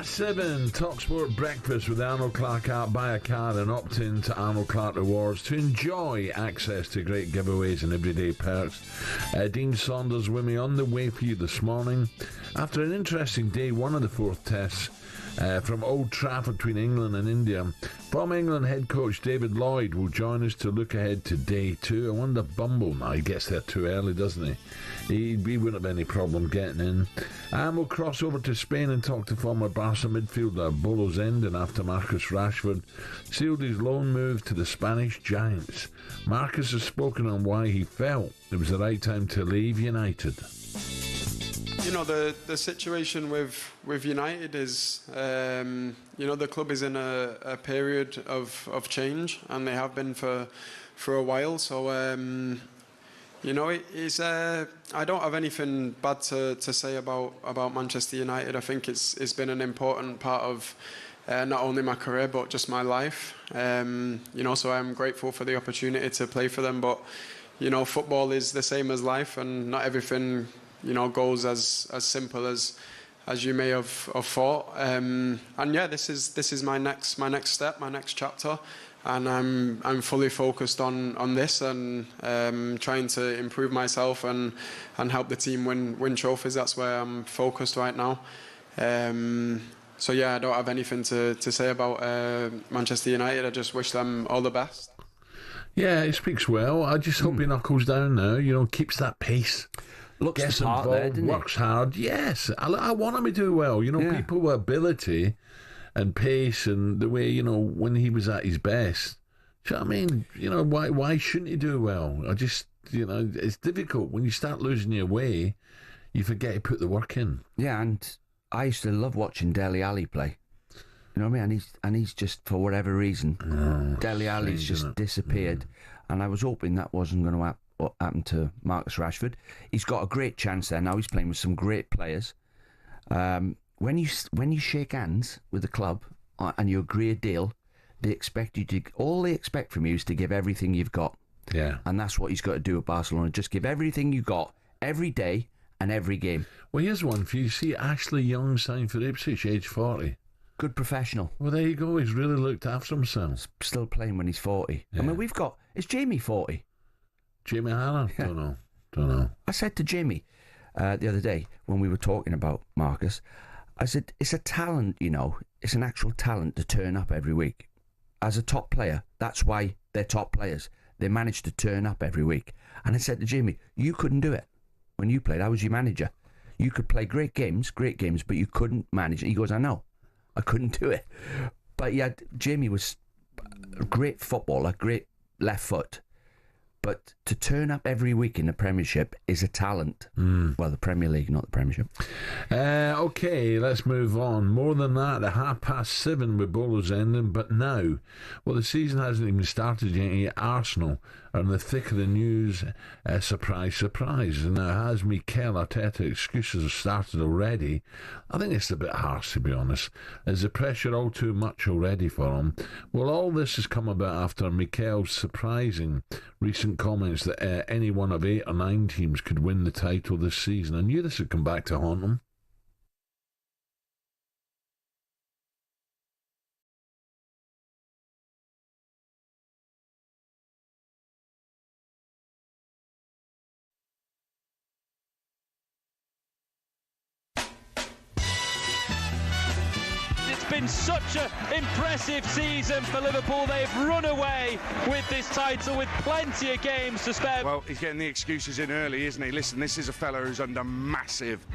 @7 talkSPORT breakfast with Arnold Clark Art. Buy a card and opt in to Arnold Clark Rewards to enjoy access to great giveaways and everyday perks. Dean Saunders with me on the way for you this morning. After an interesting day one of the fourth tests from Old Trafford between England and India, former England head coach David Lloyd will join us to look ahead to day two. I wonder Bumble now, he gets there too early, doesn't he? He wouldn't have any problem getting in. And we'll cross over to Spain and talk to former Barca midfielder Bolo Zenden after Marcus Rashford sealed his loan move to the Spanish Giants. Marcus has spoken on why he felt it was the right time to leave United. You know, the situation with United is, you know, the club is in a period of change, and they have been for a while. So, you know, I don't have anything bad to say about Manchester United. I think it's been an important part of not only my career but just my life. You know, so I'm grateful for the opportunity to play for them. But you know, football is the same as life, and not everything, you know, goes as simple as you may have thought. And yeah, this is my next step, my next chapter, and I'm fully focused on this, and trying to improve myself and help the team win trophies. That's where I'm focused right now. So yeah, I don't have anything to say about Manchester United. I just wish them all the best. Yeah, he speaks well. I just hope he knuckles down now, you know, keeps that pace. Gets involved, works hard. Yes, I want him to do well. You know, people with ability and pace, and the way, you know, when he was at his best. Do you know what I mean? You know, why shouldn't he do well? I just, you know, it's difficult. When you start losing your way, you forget to put the work in. Yeah, and I used to love watching Dele Alli play. You know what I mean? And he's just, for whatever reason, Dele Alli's just disappeared. And I was hoping that wasn't going to happen to Marcus Rashford. He's got a great chance there now. He's playing with some great players. When you shake hands with the club and you agree a deal, they expect you to. All they expect from you is to give everything you've got. Yeah, and that's what he's got to do at Barcelona. Just give everything you got every day and every game. Well, here's one for you. See, Ashley Young signed for Ipswich, age 40. Good professional. Well, there you go. He's really looked after himself. Still playing when he's 40. Yeah. I mean, is Jamie 40? Jamie Hanna? Yeah. Don't know. I said to Jamie the other day when we were talking about Marcus, I said, it's a talent, you know. It's an actual talent to turn up every week. As a top player, that's why they're top players. They manage to turn up every week. And I said to Jamie, you couldn't do it when you played. I was your manager. You could play great games, but you couldn't manage it. He goes, I know. I couldn't do it. But yeah, Jamie was a great footballer, great left foot. But to turn up every week in the Premiership is a talent. Well, the Premier League, not the Premiership. Okay, let's move on. More than that, at 7:30 with Bolo's ending. But now, well, the season hasn't even started yet. Arsenal are in the thick of the news. Surprise, surprise. Now, has Mikel Arteta excuses have started already? I think it's a bit harsh, to be honest. Is the pressure all too much already for him? Well, all this has come about after Mikel's surprising recent comments that any one of 8 or 9 teams could win the title this season. I knew this would come back to haunt him. Been such an impressive season for Liverpool. They've run away with this title with plenty of games to spare. Well, he's getting the excuses in early, isn't he? Listen, this is a fella who's under massive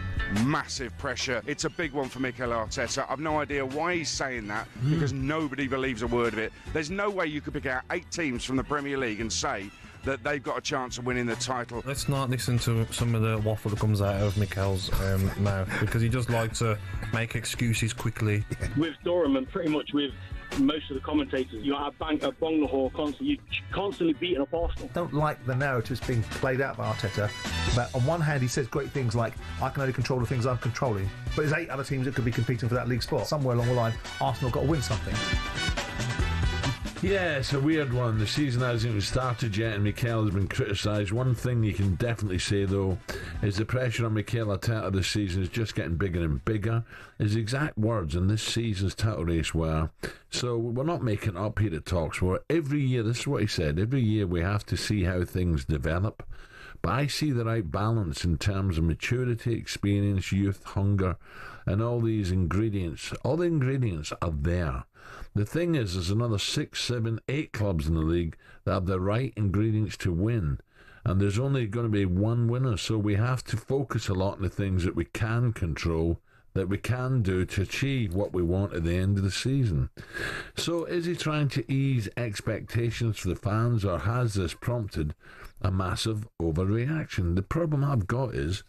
pressure. It's a big one for Mikel Arteta. I've no idea why he's saying that, because nobody believes a word of it. There's no way you could pick out 8 teams from the Premier League and say that they've got a chance of winning the title. Let's not listen to some of the waffle that comes out of Mikel's mouth, because he just likes to make excuses quickly. With Durham and pretty much with most of the commentators, you have banter, bong the hall, constantly beating up Arsenal. Don't like the narratives being played out by Arteta. But on one hand, he says great things like, I can only control the things I'm controlling. But there's 8 other teams that could be competing for that league spot. Somewhere along the line, Arsenal got to win something. Yeah, it's a weird one. The season hasn't even started yet, and Mikel has been criticised. One thing you can definitely say, though, is the pressure on Mikel Arteta this season is just getting bigger and bigger. His exact words in this season's title race were, so we're not making it up here at talkSPORT. Every year, this is what he said, every year we have to see how things develop. But I see the right balance in terms of maturity, experience, youth, hunger, and all these ingredients. All the ingredients are there. The thing is, there's another 6, 7, 8 clubs in the league that have the right ingredients to win. And there's only going to be one winner, so we have to focus a lot on the things that we can control, that we can do to achieve what we want at the end of the season. So is he trying to ease expectations for the fans, or has this prompted a massive overreaction? The problem I've got is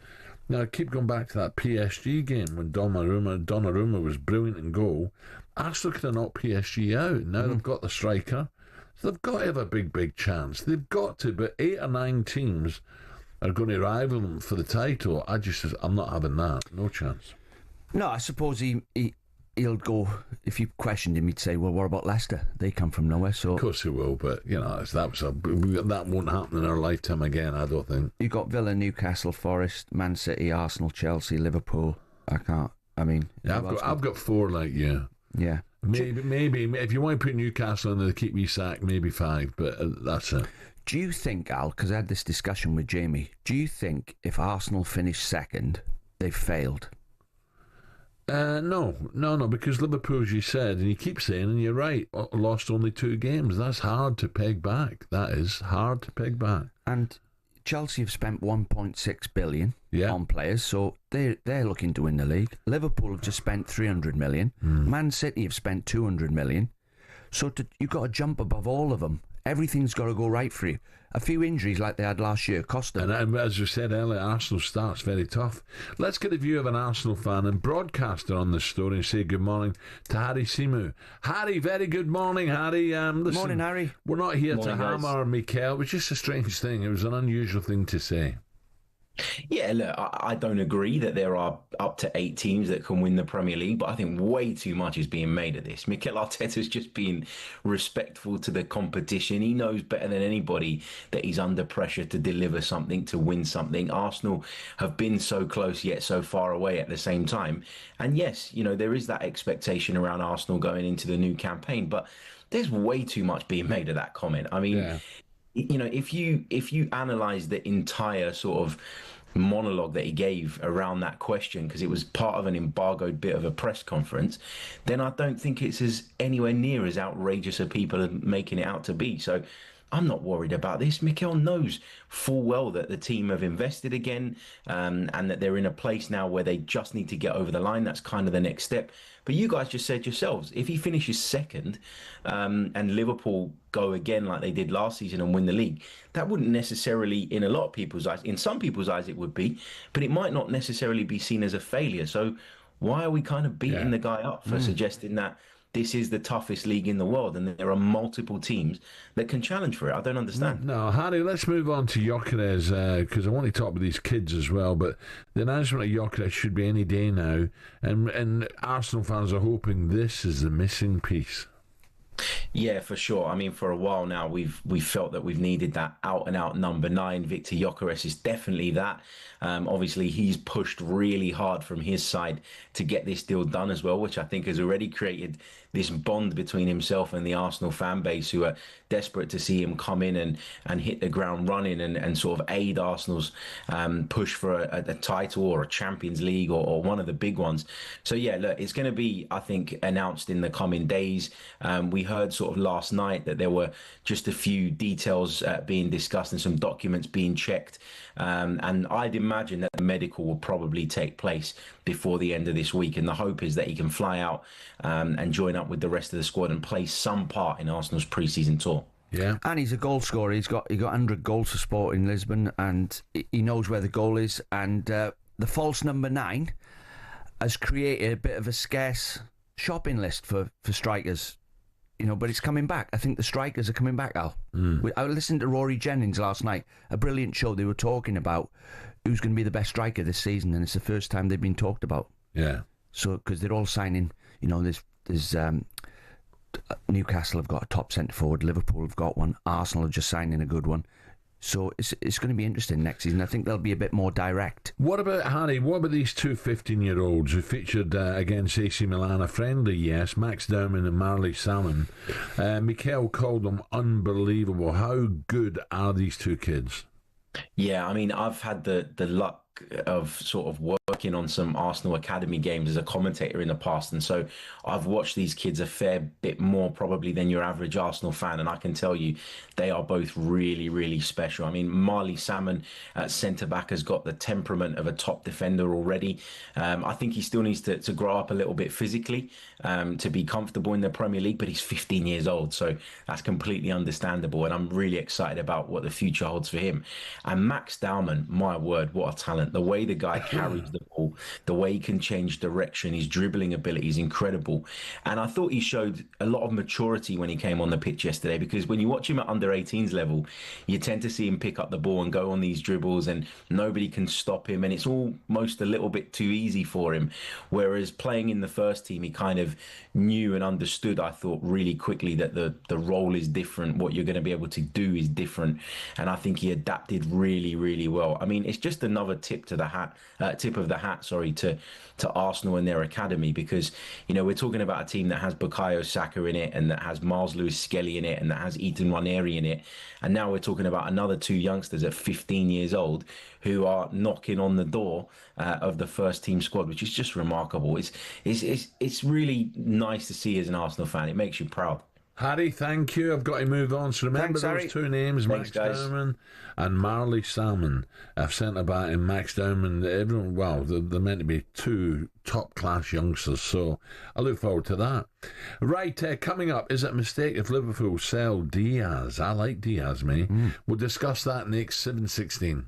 Now, I keep going back to that PSG game when Donnarumma was brilliant in goal. Arsenal could have knocked PSG out. Now they've got the striker. So they've got to have a big chance. They've got to, but 8 or 9 teams are going to rival them for the title. I'm not having that. No chance. No, I suppose he'll go. If you questioned him, he'd say, "Well, what about Leicester? They come from nowhere." So of course he will, but that won't happen in our lifetime again. I don't think. You got Villa, Newcastle, Forest, Man City, Arsenal, Chelsea, Liverpool. I've got 4 like you. Yeah. Maybe if you want to put Newcastle in, they keep me sacked. Maybe 5, but that's it. Do you think, Al? Because I had this discussion with Jamie. Do you think if Arsenal finish second, they've failed? No, because Liverpool, as you said, and you keep saying, and you're right, lost only 2 games. That's hard to peg back. That is hard to peg back. And Chelsea have spent 1.6 billion on players, so they're looking to win the league. Liverpool have just spent 300 million. Man City have spent 200 million. So you've got to jump above all of them. Everything's got to go right for you. A few injuries like they had last year cost them. And as you said earlier, Arsenal starts very tough. Let's get a view of an Arsenal fan and broadcaster on this story and say good morning to Harry Simu. Harry, very good morning, Harry. Good morning, Harry. We're not here morning, to hammer Mikel. It was just a strange thing. It was an unusual thing to say. Yeah, look, I don't agree that there are up to 8 teams that can win the Premier League, but I think way too much is being made of this. Mikel Arteta's just being respectful to the competition. He knows better than anybody that he's under pressure to deliver something, to win something. Arsenal have been so close yet so far away at the same time. And yes, there is that expectation around Arsenal going into the new campaign, but there's way too much being made of that comment. I mean, if you analyze the entire sort of monologue that he gave around that question, because it was part of an embargoed bit of a press conference, then I don't think it's anywhere near as outrageous as people are making it out to be. So I'm not worried about this. Mikel knows full well that the team have invested again, and that they're in a place now where they just need to get over the line. That's kind of the next step. But you guys just said yourselves, if he finishes second and Liverpool go again like they did last season and win the league, that wouldn't necessarily, in a lot of people's eyes, in some people's eyes it would be, but it might not necessarily be seen as a failure. So why are we kind of beating the guy up for suggesting that this is the toughest league in the world and there are multiple teams that can challenge for it? I don't understand. No, Harry, let's move on to Gyökeres, because I want to talk about these kids as well, but the announcement of Gyökeres should be any day now, and Arsenal fans are hoping this is the missing piece. Yeah, for sure. I mean, for a while now, we've felt that we've needed that out-and-out number 9. Victor Gyökeres is definitely that. Obviously, he's pushed really hard from his side to get this deal done as well, which I think has already created this bond between himself and the Arsenal fan base, who are desperate to see him come in and hit the ground running and sort of aid Arsenal's push for a title or a Champions League or one of the big ones. So yeah, look, it's going to be, I think, announced in the coming days. We heard sort of last night that there were just a few details being discussed and some documents being checked. And I'd imagine that the medical will probably take place before the end of this week. And the hope is that he can fly out and join up with the rest of the squad and play some part in Arsenal's pre-season tour. Yeah, and he's a goal scorer. He got 100 goals for Sport in Lisbon, and he knows where the goal is. And the false number 9 has created a bit of a scarce shopping list for strikers. But it's coming back. I think the strikers are coming back, Al. I listened to Rory Jennings last night, a brilliant show. They were talking about who's going to be the best striker this season, and it's the first time they've been talked about. Yeah. So, because they're all signing, there's Newcastle have got a top centre forward, Liverpool have got one, Arsenal are just signing a good one. So it's going to be interesting next season. I think they'll be a bit more direct. What about, Harry, what about these 2 15-year-olds who featured against AC Milan? A friendly, yes, Max Dowman and Marley Salmon. Mikel called them unbelievable. How good are these 2 kids? Yeah, I mean, I've had the luck of sort of working on some Arsenal Academy games as a commentator in the past, and so I've watched these kids a fair bit more probably than your average Arsenal fan, and I can tell you they are both really, really special. I mean, Marley Salmon at centre-back has got the temperament of a top defender already. I think he still needs to grow up a little bit physically to be comfortable in the Premier League, but he's 15 years old, so that's completely understandable, and I'm really excited about what the future holds for him. And Max Dowman, my word, what a talent talent. The way the guy carries the ball, the way he can change direction, his dribbling ability is incredible. And I thought he showed a lot of maturity when he came on the pitch yesterday, because when you watch him at under 18s level, you tend to see him pick up the ball and go on these dribbles and nobody can stop him, and it's almost a little bit too easy for him. Whereas playing in the first team, he kind of knew and understood, I thought, really quickly that the role is different, what you're going to be able to do is different, and I think he adapted really, really well. I mean, it's just another tip of the hat, to Arsenal and their academy, because, you know, we're talking about a team that has Bukayo Saka in it, and that has Miles Lewis-Skelly in it, and that has Ethan Nwaneri in it, and now we're talking about another two youngsters at 15 years old who are knocking on the door of the first team squad, which is just remarkable. It's really nice to see as an Arsenal fan. It makes you proud. Harry, thank you. I've got to move on. So remember those two names, Max Dowman and Marley Salmon. I've sent about in Max Dowman. Everyone, well, they're meant to be two top-class youngsters, so I look forward to that. Right, coming up, is it a mistake if Liverpool sell Diaz? I like Diaz, mate. We'll discuss that next 7:16.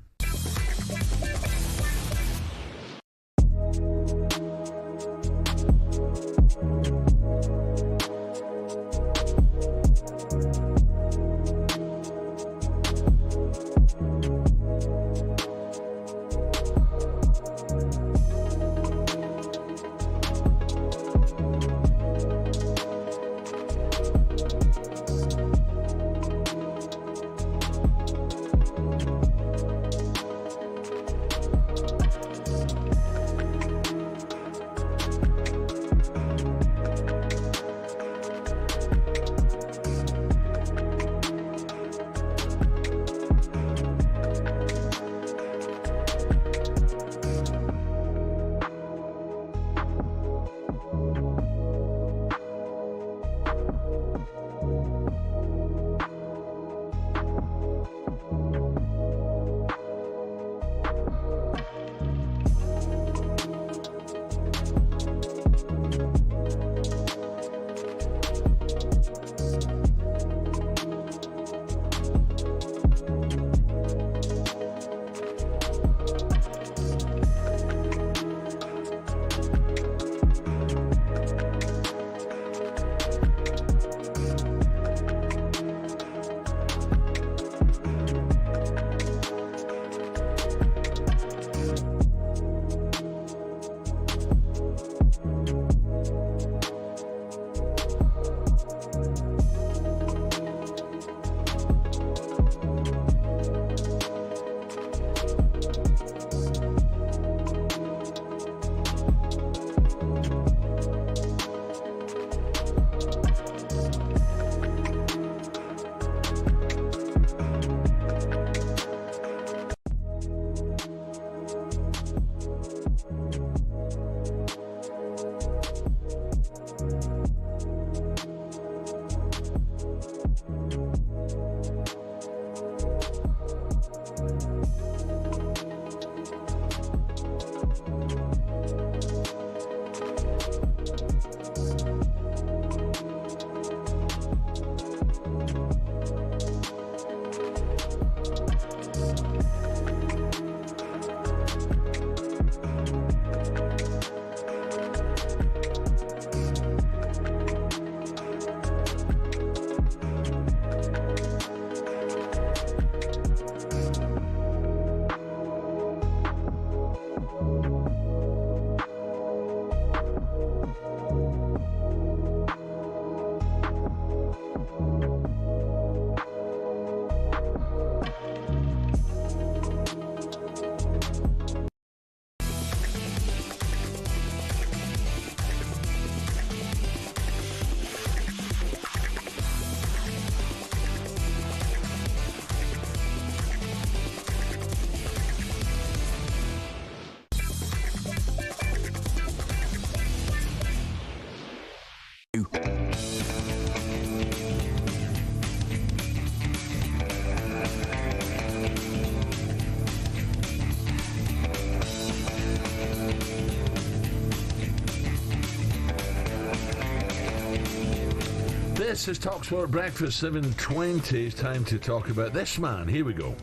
This is talkSPORT Breakfast 7:20. It's time to talk about this man. Here we go.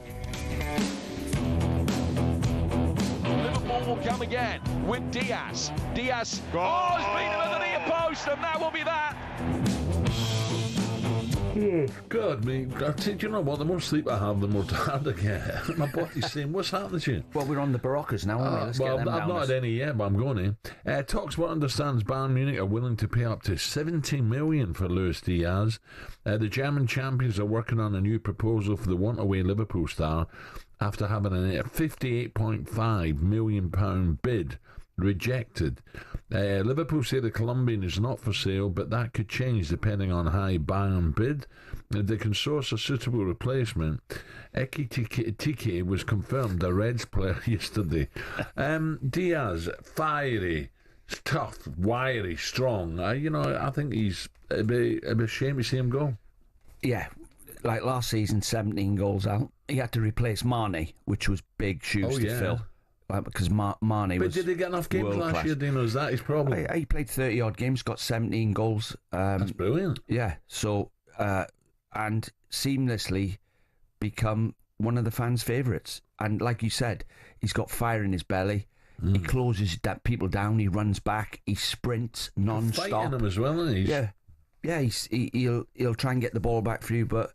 will come again with Diaz. Diaz, has beaten him at the near post, and that will be that. Oh, God, me. Do you know what? The more sleep I have, the more tired I get. My body's saying, what's happening to you? Well, we're on the Baroccas now, aren't we? Let's get them I've down. not had any yet, but I'm going to. talkSPORT understands Bayern Munich are willing to pay up to 70 million for Luis Diaz. The German champions are working on a new proposal for the want-away Liverpool star after having a £58.5 million bid rejected. Liverpool say the Colombian is not for sale, but that could change depending on high Bayern bid. They can source a suitable replacement. Ekitike was confirmed a Reds player yesterday. Diaz, fiery, tough, wiry, strong. I think it'd be a shame to see him go. Yeah, like last season, 17 goals out. He had to replace Mane, which was big shoes to fill. Because Mane was. But did he get enough games last year, Dino? Is that his problem? He played 30 odd games, got 17 goals. That's brilliant. Yeah, so and seamlessly become one of the fans' favourites. And like you said, he's got fire in his belly. He closes people down. He runs back. He sprints non-stop. Fighting him as well, isn't he? Yeah. He'll try and get the ball back for you, but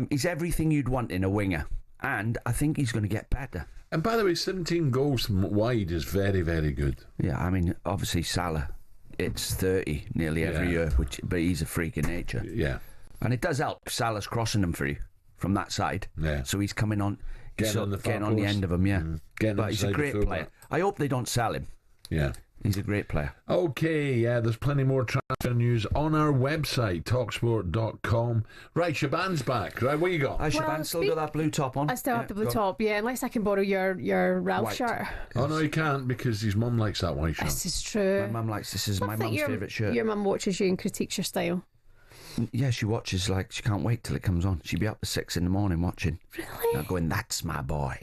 he's everything you'd want in a winger. And I think he's going to get better. And by the way, 17 goals from wide is very, very good. Yeah, I mean, obviously Salah, it's 30 nearly every year, but he's a freak of nature. Yeah. And it does help. Salah's crossing them for you from that side. Yeah. So he's coming on, getting on the end of them, yeah. But he's a great player. I hope they don't sell him. Yeah. He's a great player. Okay, there's plenty more transfer news on our website, talksport.com. Right, Shaban's back. Right, what you got? Shaban still got that blue top on. I still have the blue top, unless I can borrow your Ralph White. shirt. Oh, no, you can't, because his mum likes that white shirt. This is true. My mum likes this. Is my mum's favourite shirt. Your mum watches you and critiques your style. Yeah, she watches, she can't wait till it comes on. She'd be up at 6 in the morning watching. Really? Now going, that's my boy.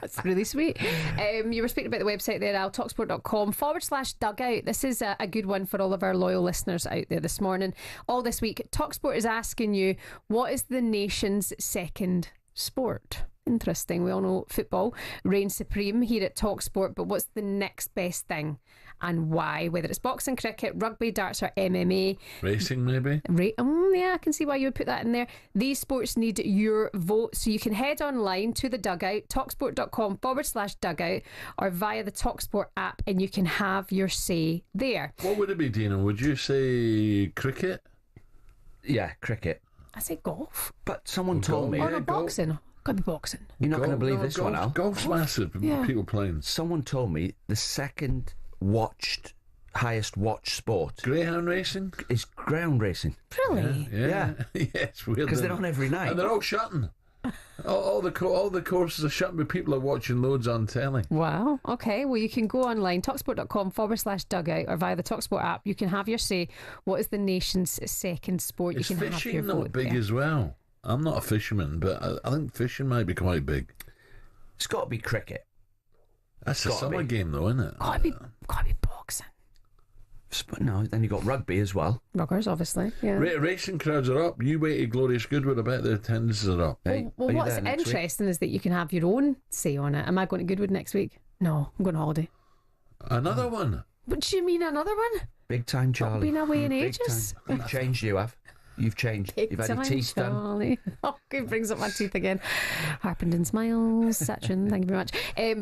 That's really sweet. You were speaking about the website there, Al, talksport.com/dugout. This is a good one for all of our loyal listeners out there this morning. All this week, TalkSport is asking you, what is the nation's second sport? Interesting. We all know football reigns supreme here at TalkSport, but what's the next best thing and why? Whether it's boxing, cricket, rugby, darts or MMA. Racing maybe? Yeah, I can see why you would put that in there. These sports need your vote, so you can head online to the dugout, talksport.com/dugout, or via the TalkSport app, and you can have your say there. What would it be, Dino? Would you say cricket? Yeah, cricket. I say golf. But someone told me... Or no, boxing. Could be boxing. You're not going to believe this one, Al. Golf's massive. Yeah. People playing. Someone told me the second highest watched sport. Greyhound racing? Is greyhound racing. Really? Yeah. It's weird. Because they're on every night. And they're all shutting. all the courses are shutting, but people are watching loads on telly. Wow. Okay. Well, you can go online, talksport.com/dugout, or via the TalkSport app. You can have your say. What is the nation's second sport? Is you can fishing have your not vote big there. as well? I'm not a fisherman, but I think fishing might be quite big. It's got to be cricket. That's a summer game, though, isn't it? Got to be boxing. But no, then you got rugby as well. Ruggers, obviously. Yeah. Racing crowds are up. You waited, Glorious Goodwood. I bet the attendances are up. Well, what's interesting is that you can have your own say on it. Am I going to Goodwood next week? No, I'm going on holiday. Another one? What do you mean, another one? Big time, Charlie. I've been away in Big ages. time. You've changed, you have. You've changed. Big You've had your teeth done. Charlie. Oh, it brings up my teeth again. Harpenden smiles. Sachin, thank you very much.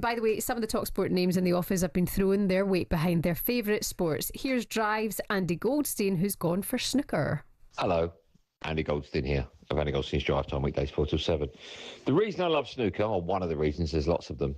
By the way, some of the TalkSport names in the office have been throwing their weight behind their favourite sports. Here's Drive's Andy Goldstein, who's gone for snooker. Hello, Andy Goldstein here. I've only got since Drive Time weekdays 4 till 7. The reason I love snooker, or one of the reasons, there's lots of them,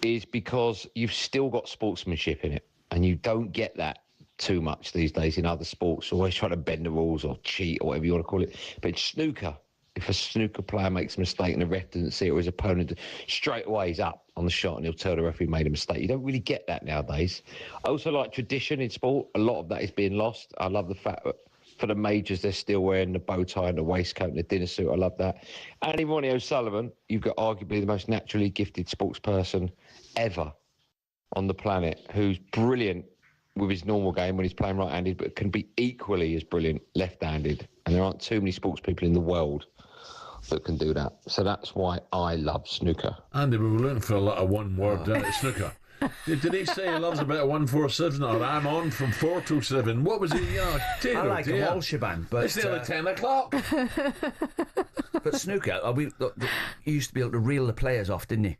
is because you've still got sportsmanship in it, and you don't get that too much these days in other sports, always trying to bend the rules or cheat or whatever you want to call it. But snooker, if a snooker player makes a mistake and the ref doesn't see it, or his opponent, straight away he's up on the shot and he'll tell the referee he made a mistake. You don't really get that nowadays. I also like tradition in sport. A lot of that is being lost. I love the fact that for the majors, they're still wearing the bow tie and the waistcoat and the dinner suit. I love that. And in Ronnie O'Sullivan, you've got arguably the most naturally gifted sports person ever on the planet, who's brilliant with his normal game when he's playing right-handed, but can be equally as brilliant left-handed. And there aren't too many sports people in the world that can do that. So that's why I love snooker. Andy, we were looking for a lot of one word snooker. Did he say he loves a bit of 147 or I'm on from 4 to 7? What was he? I like a whole shebang, but it's nearly 10 o'clock. But snooker, you used to be able to reel the players off, didn't you?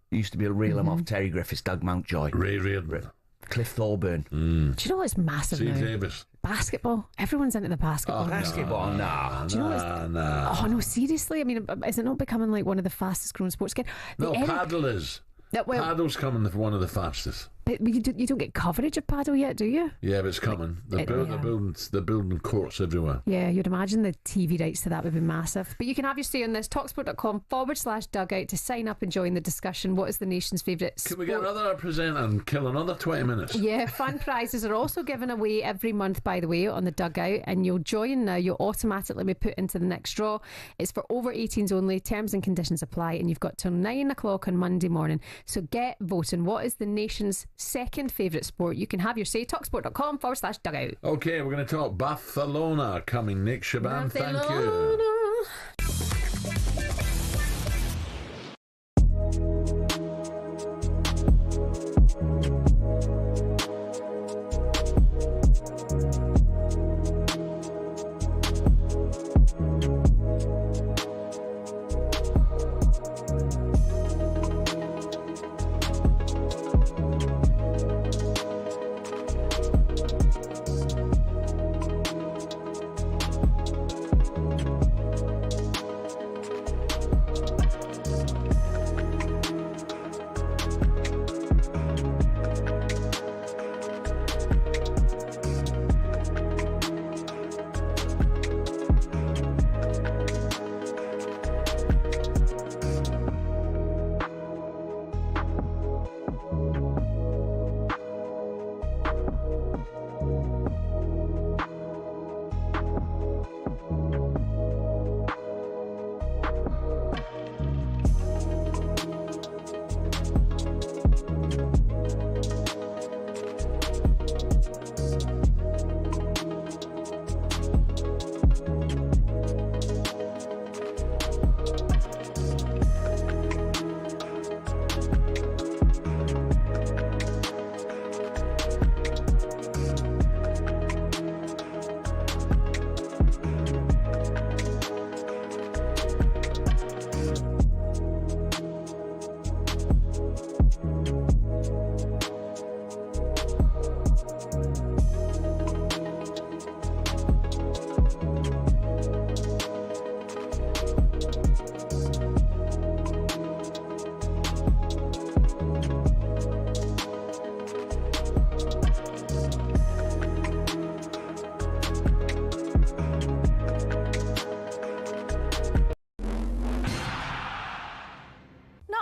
You used to be able to reel them off. Terry Griffiths, Doug Mountjoy, Ray Reardon, Cliff Thorburn. Do you know what's massive now? Davis. Basketball. Everyone's into the basketball. Basketball, nah. Do you know oh no, seriously. I mean, is it not becoming like one of the fastest growing sports again? Paddle is. Paddle's coming for one of the fastest. But you don't get coverage of paddle yet, do you? Yeah, but it's coming. They're building courts everywhere. Yeah, you'd imagine the TV rights to that would be massive. But you can have your say on this, talksport.com/dugout to sign up and join the discussion. What is the nation's favourite sport? Can we get another presenter and kill another 20 minutes? Yeah, fun prizes are also given away every month, by the way, on the dugout. And you'll join now. You'll automatically be put into the next draw. It's for over 18s only. Terms and conditions apply. And you've got till 9 o'clock on Monday morning. So get voting. What is the nation's second favourite sport? You can have your say. talksport.com/dugout. Okay, we're going to talk Barcelona coming. Nick Shaban, thank you.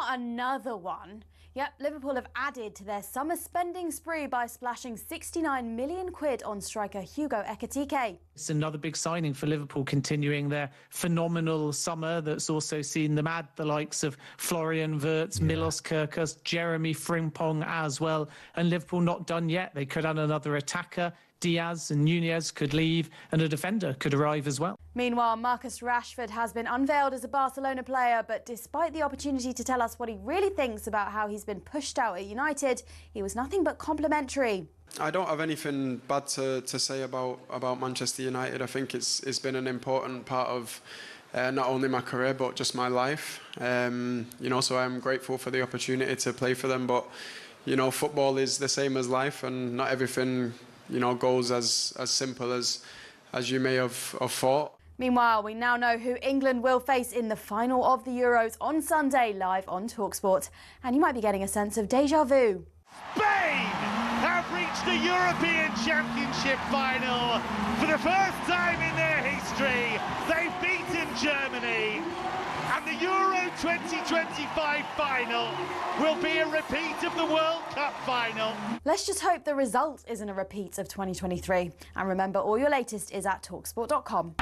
Another one. Yep, Liverpool have added to their summer spending spree by splashing 69 million quid on striker Hugo Ekitike. It's another big signing for Liverpool, continuing their phenomenal summer that's also seen them add the likes of Florian Wirtz, Milos Kerkez, Jeremy Frimpong as well. And Liverpool not done yet. They could add another attacker. Diaz and Nunez could leave and a defender could arrive as well. Meanwhile, Marcus Rashford has been unveiled as a Barcelona player, but despite the opportunity to tell us what he really thinks about how he's been pushed out at United, he was nothing but complimentary. I don't have anything bad to say about Manchester United. I think it's been an important part of not only my career but just my life. So I'm grateful for the opportunity to play for them. But football is the same as life, and not everything goes as simple as you may have thought. Meanwhile, we now know who England will face in the final of the Euros on Sunday, live on talkSPORT. And you might be getting a sense of déjà vu. Spain have reached the European Championship final. For the first time in their history, they've beaten Germany. And the Euro 2025 final will be a repeat of the World Cup final. Let's just hope the result isn't a repeat of 2023. And remember, all your latest is at talksport.com.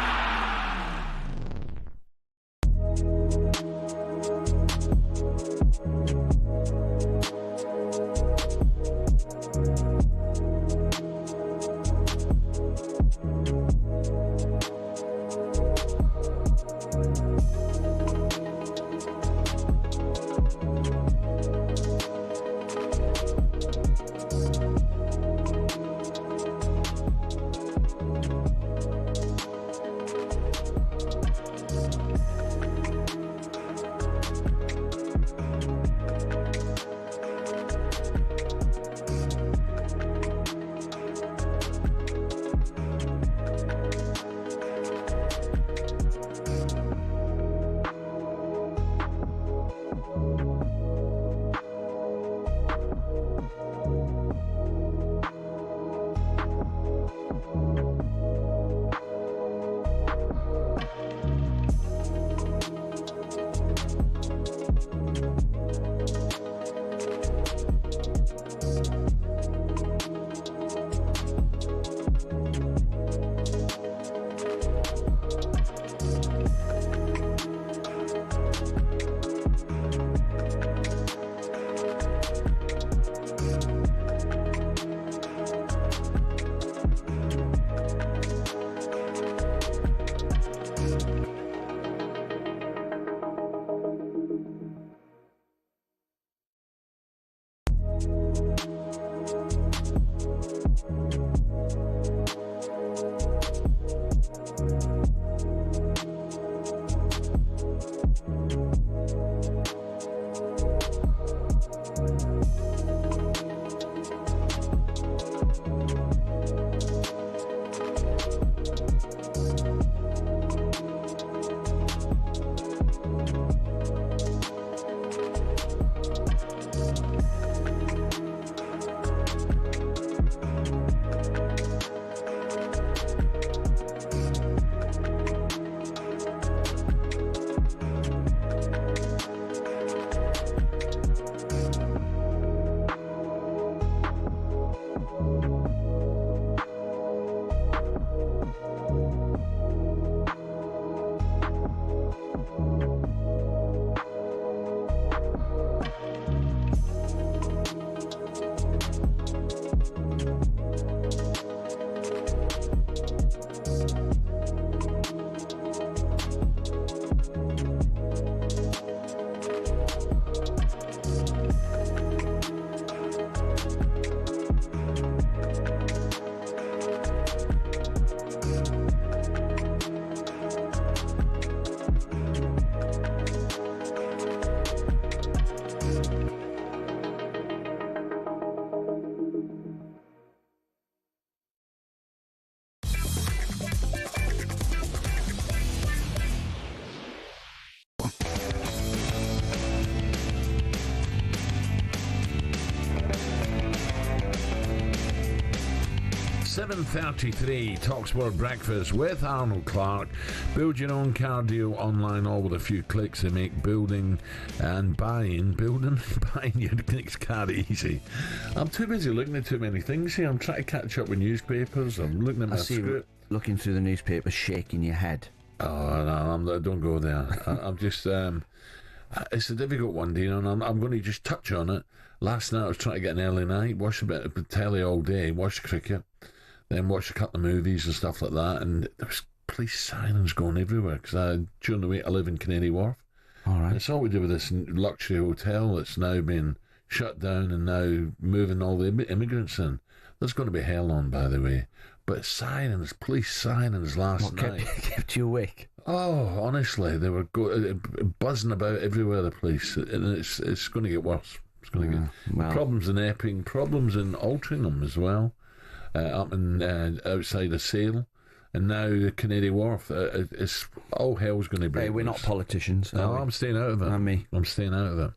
7:33 talkSPORT breakfast with Arnold Clark. Build your own car deal online, all with a few clicks. They make building and buying your next car easy. I'm too busy looking at too many things here. I'm trying to catch up with newspapers. I'm looking at my script. Looking through the newspaper, shaking your head. Oh no, don't go there. I'm just it's a difficult one, Dino, and I'm going to just touch on it. Last night I was trying to get an early night, watch a bit of telly all day, watch cricket, then watch a couple of movies and stuff like that, and there was police sirens going everywhere, because during the week I live in Canary Wharf. All right. It's all to do with this luxury hotel that's now been shut down and now moving all the immigrants in. There's going to be hell on, by the way. But sirens, police sirens last night. Kept you awake? Oh, honestly, they were buzzing about everywhere, the police, and it's going to get worse. It's going to get problems in Epping, problems in Altrincham as well, up in outside of Sale, and now Canary Wharf. It's all hell's going to break. Hey, we're not politicians. No, I'm staying out of it. Not me. I'm staying out of it.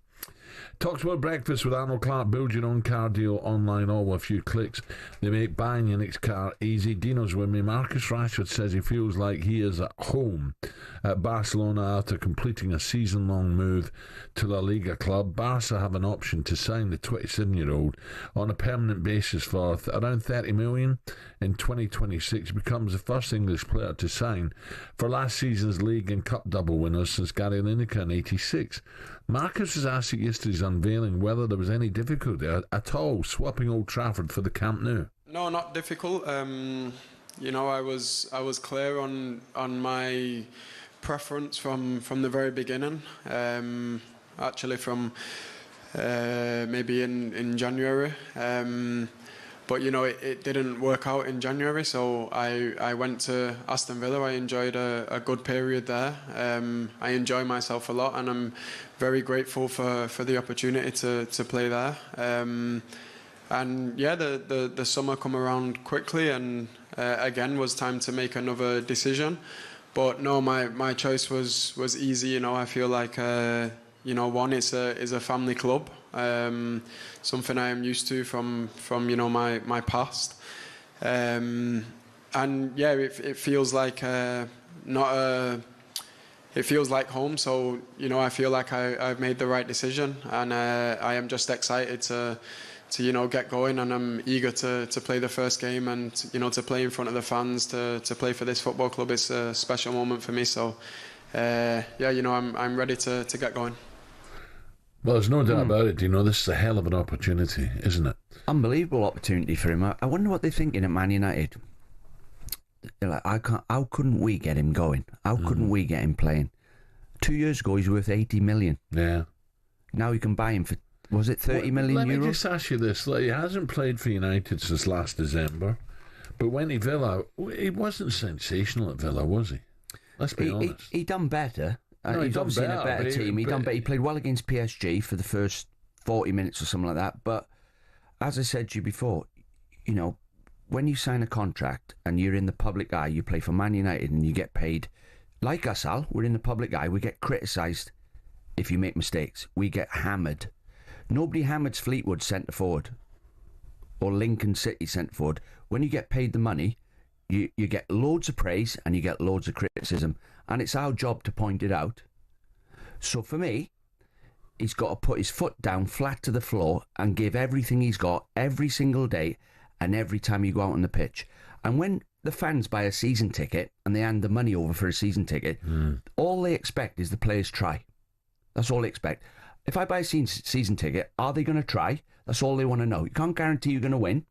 talkSPORT breakfast with Arnold Clark. Build your own car deal online, all with a few clicks. They make buying your next car easy. Dino's with me. Marcus Rashford says he feels like he is at home at Barcelona after completing a season-long move to La Liga club. Barca have an option to sign the 27-year-old on a permanent basis for around 30 million in 2026. Becomes the first English player to sign for last season's league and cup double winners since Gary Lineker in '86. Marcus was asked at yesterday's unveiling whether there was any difficulty at all swapping Old Trafford for the Camp Nou. No, not difficult. You know, I was clear on my preference from the very beginning. Actually, from maybe in January. But, you know, it didn't work out in January, so I went to Aston Villa. I enjoyed a good period there. I enjoy myself a lot, and I'm very grateful for the opportunity to play there. And, yeah, the summer come around quickly, and, again, was time to make another decision. But, no, my choice was easy. You know, I feel like, you know, one, it's a family club. Something I am used to from you know my past, and yeah, it feels like it feels like home. So you know, I feel like I've made the right decision, and I am just excited to you know get going, and I'm eager to play the first game, and you know to play in front of the fans, to play for this football club. It's a special moment for me. So yeah, you know I'm ready to get going. Well, there's no doubt about it, you know. This is a hell of an opportunity, isn't it? Unbelievable opportunity for him. I wonder what they're thinking at Man United. They're like, how couldn't we get him going? How couldn't we get him playing? 2 years ago, he's worth 80 million. Yeah. Now you can buy him for, was it 30 million euros? Let me just ask you this. Like, he hasn't played for United since last December, but when he Villa, he wasn't sensational at Villa, was he? Let's be honest. He done better. No, he's obviously in a better team. He played well against PSG for the first 40 minutes or something like that. But as I said to you before, you know, when you sign a contract and you're in the public eye, you play for Man United and you get paid, like us, Al, we're in the public eye. We get criticised if you make mistakes. We get hammered. Nobody hammers Fleetwood centre forward or Lincoln City centre forward. When you get paid the money, you get loads of praise and you get loads of criticism. And it's our job to point it out. So for me, he's got to put his foot down flat to the floor and give everything he's got every single day and every time you go out on the pitch. And when the fans buy a season ticket and they hand the money over for a season ticket, all they expect is the players try. That's all they expect. If I buy a season ticket, are they going to try? That's all they want to know. You can't guarantee you're going to win,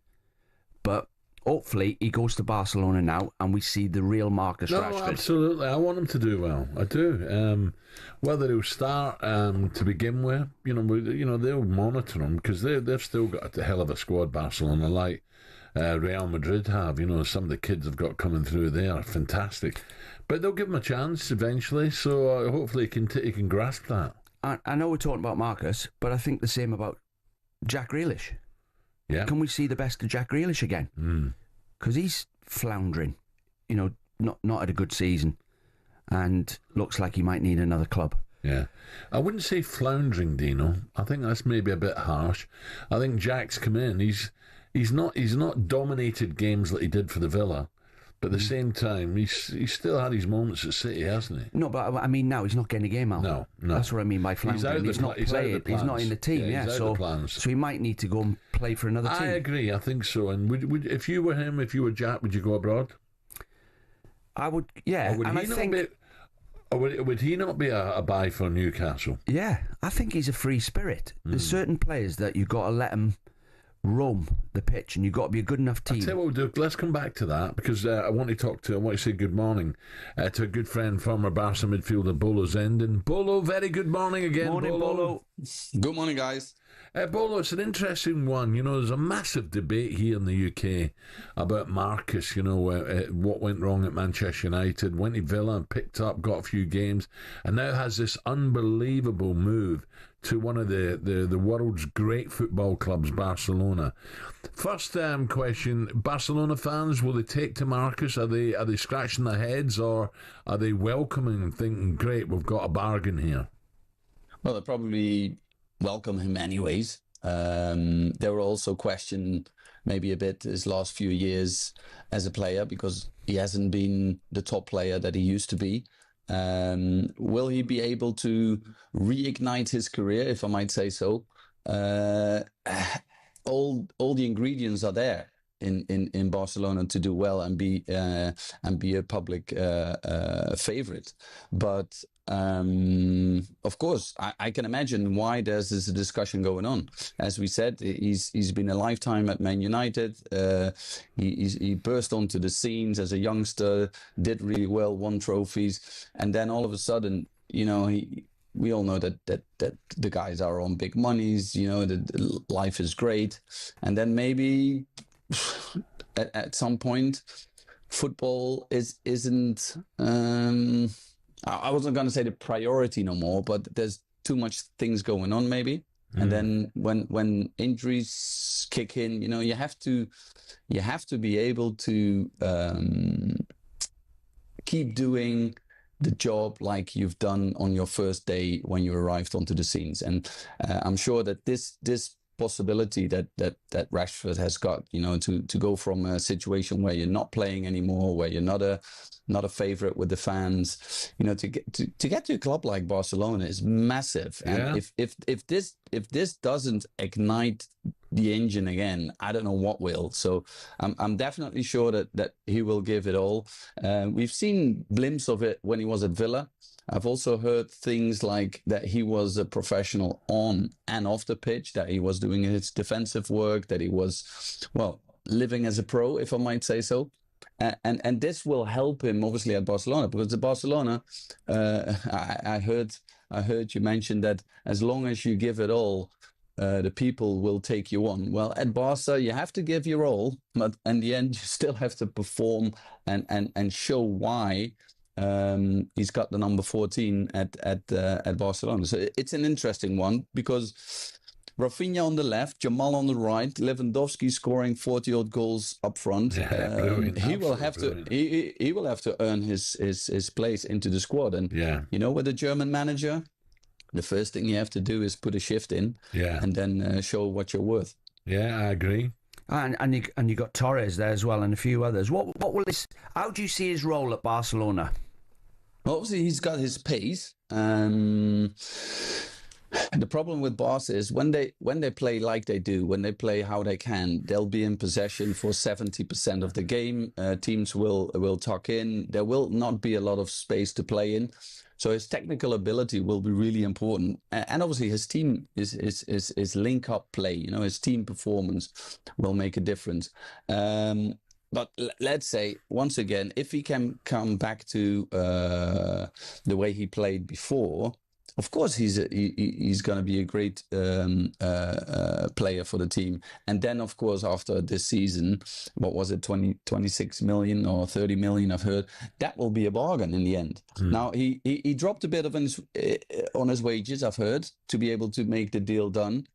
but hopefully he goes to Barcelona now and we see the real Marcus Rashford. No, absolutely. I want him to do well. I do. Whether he'll start to begin with, you know, they'll monitor him because they've still got a hell of a squad, Barcelona, like Real Madrid have. You know, some of the kids have got coming through there, fantastic. But they'll give him a chance eventually, so hopefully he can grasp that. I know we're talking about Marcus, but I think the same about Jack Grealish. Yeah. Can we see the best of Jack Grealish again? Because he's floundering, you know, not had a good season and looks like he might need another club. Yeah. I wouldn't say floundering, Dino. I think that's maybe a bit harsh. I think Jack's come in. He's not dominated games like he did for the Villa. But at the same time, he's still had his moments at City, hasn't he? No, but I mean now he's not getting a game out. No. That's what I mean by floundering. He's not playing. He's not in the team. So he might need to go and play for another team. I agree. I think so. And would if you were him, if you were Jack, would you go abroad? I would. Yeah. Or would he not be a buy for Newcastle? Yeah, I think he's a free spirit. There's certain players that you've got to let them roam the pitch, and you've got to be a good enough team. I'll tell you what we'll do. Let's come back to that, because I want to say good morning to a good friend, former Barca midfielder Bolo Zenden. Bolo, very good morning again. Morning, Bolo. Good morning, guys. Bolo, it's an interesting one. You know, there's a massive debate here in the UK about Marcus, you know, what went wrong at Manchester United, went to Villa and picked up, got a few games, and now has this unbelievable move to one of the world's great football clubs, Barcelona. First question, Barcelona fans, will they take to Marcus? Are they scratching their heads, or are they welcoming and thinking, great, we've got a bargain here? Well, they probably welcome him anyways. There were also questioned maybe a bit his last few years as a player, because he hasn't been the top player that he used to be. Will he be able to reignite his career, if I might say so? All the ingredients are there in Barcelona to do well and be a public favorite. But of course, I can imagine why there's this discussion going on. As we said, he's been a lifetime at Man United. He burst onto the scenes as a youngster, did really well, won trophies, and then all of a sudden, you know, we all know that the guys are on big monies. You know, that life is great, and then maybe at some point, football isn't. I wasn't going to say the priority no more, but there's too much things going on maybe. And then when injuries kick in, you know, you have to be able to keep doing the job like you've done on your first day when you arrived onto the scenes. And I'm sure that this possibility that Rashford has got, you know, to go from a situation where you're not playing anymore, where you're not a favorite with the fans, you know, to get to a club like Barcelona is massive. And if this doesn't ignite the engine again, I don't know what will. So I'm definitely sure that he will give it all. We've seen glimpses of it when he was at Villa. I've also heard things like that he was a professional on and off the pitch, that he was doing his defensive work, that he was, well, living as a pro, if I might say so. And this will help him obviously at Barcelona, because at Barcelona, I heard you mention that as long as you give it all, the people will take you on. Well, at Barca, you have to give your all, but in the end, you still have to perform and show why. He's got the number 14 at Barcelona. So it's an interesting one, because Rafinha on the left, Jamal on the right, Lewandowski scoring 40-odd goals up front. He will have to earn his place into the squad. And you know, with a German manager, the first thing you have to do is put a shift in, and then show what you're worth. Yeah, I agree. And you got Torres there as well, and a few others. What will this? How do you see his role at Barcelona? Obviously, he's got his pace. The problem with Barca is when they play like they do, when they play how they can, they'll be in possession for 70% of the game. Teams will tuck in. There will not be a lot of space to play in. So his technical ability will be really important, and obviously his team is link up play. You know, his team performance will make a difference. But let's say, once again, if he can come back to the way he played before, of course he's going to be a great player for the team. And then, of course, after this season, what was it, 26 million or 30 million, I've heard, that will be a bargain in the end. Now, he dropped a bit on his wages, I've heard, to be able to make the deal done.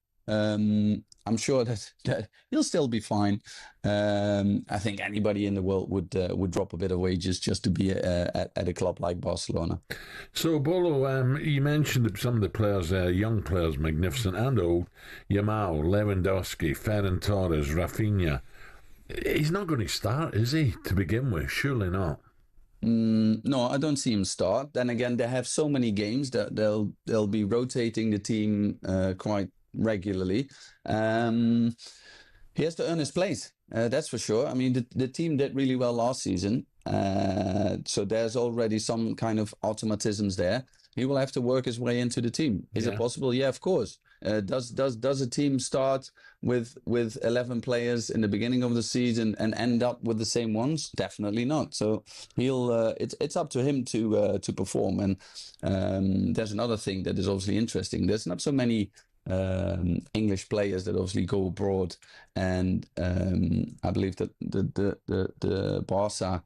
I'm sure that he'll still be fine. I think anybody in the world would drop a bit of wages just to be at a club like Barcelona. So, Bolo, you mentioned some of the players there, young players, magnificent and old. Yamal, Lewandowski, Ferran Torres, Rafinha. He's not going to start, is he, to begin with? Surely not. No, I don't see him start. Then again, they have so many games that they'll be rotating the team quite regularly. He has to earn his place, that's for sure. I mean, the team did really well last season, so there's already some kind of automatisms there. He will have to work his way into the team. Is it possible? Yeah, of course. Does a team start with 11 players in the beginning of the season and end up with the same ones? Definitely not. So it's up to him to perform. And there's another thing that is obviously interesting. There's not so many English players that obviously go abroad, and I believe that the Barca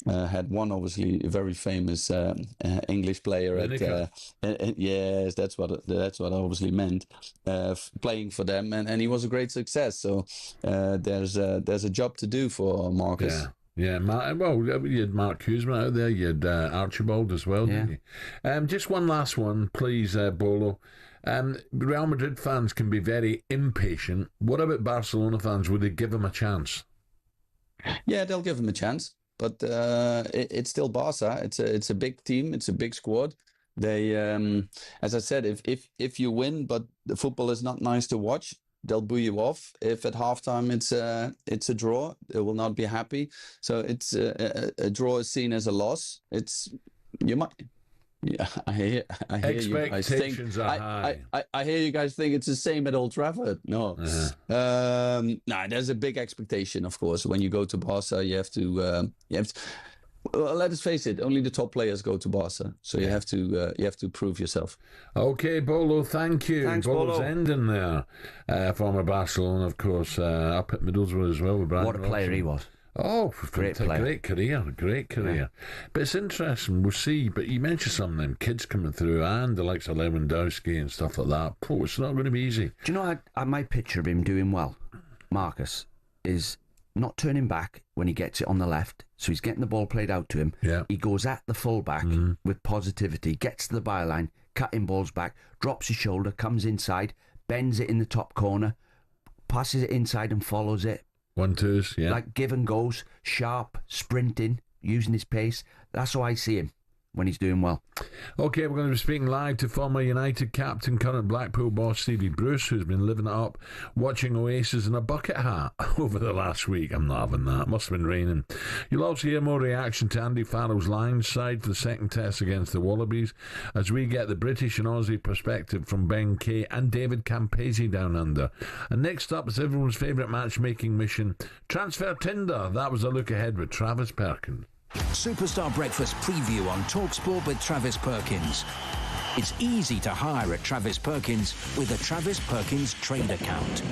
had one obviously very famous English player yes, that's what I obviously meant, playing for them, and he was a great success. So there's a job to do for Marcus. Yeah, you had Mark Hughesman out there, you had Archibald as well, didn't you? Just one last one, please, Bolo. Real Madrid fans can be very impatient. What about Barcelona fans? Would they give him a chance? Yeah, they'll give him a chance, but it's still Barca. It's a big team. It's a big squad. They, as I said, if you win, but the football is not nice to watch, they'll boo you off. If at halftime it's a draw, they will not be happy. So it's a draw is seen as a loss. Yeah, I hear expectations you guys think, are high. I hear you guys think it's the same at Old Trafford. No, there's a big expectation, of course. When you go to Barca, you have to. Well, let us face it. Only the top players go to Barca, so you have to prove yourself. Okay, Bolo, thank you. Thanks, Bolo's Bolo. ending there. Former Barcelona, of course, up at Middlesbrough as well with Brian. What a player Robson. he was. Oh, Great player. Great career. Yeah. But it's interesting, we'll see. But you mentioned some of them kids coming through and the likes of Lewandowski and stuff like that. Oh, it's not going to be easy. Do you know, my picture of him doing well, Marcus, is not turning back when he gets it on the left. So he's getting the ball played out to him. Yeah. He goes at the full-back with positivity, gets to the byline, cutting balls back, drops his shoulder, comes inside, bends it in the top corner, passes it inside and follows it. 1-2s, yeah. Like give and goes, sharp, sprinting, using his pace. That's how I see him when he's doing well. Okay, we're going to be speaking live to former United captain, current Blackpool boss Stevie Bruce, who's been living it up, watching Oasis in a bucket hat over the last week. I'm not having that. Must have been raining. You'll also hear more reaction to Andy Farrell's Lions side for the second test against the Wallabies, as we get the British and Aussie perspective from Ben Kay and David Campese down under. And next up is everyone's favourite matchmaking mission, Transfer Tinder. That was a look ahead with Travis Perkins. Superstar Breakfast preview on talkSPORT with Travis Perkins. It's easy to hire at Travis Perkins with a Travis Perkins trade account.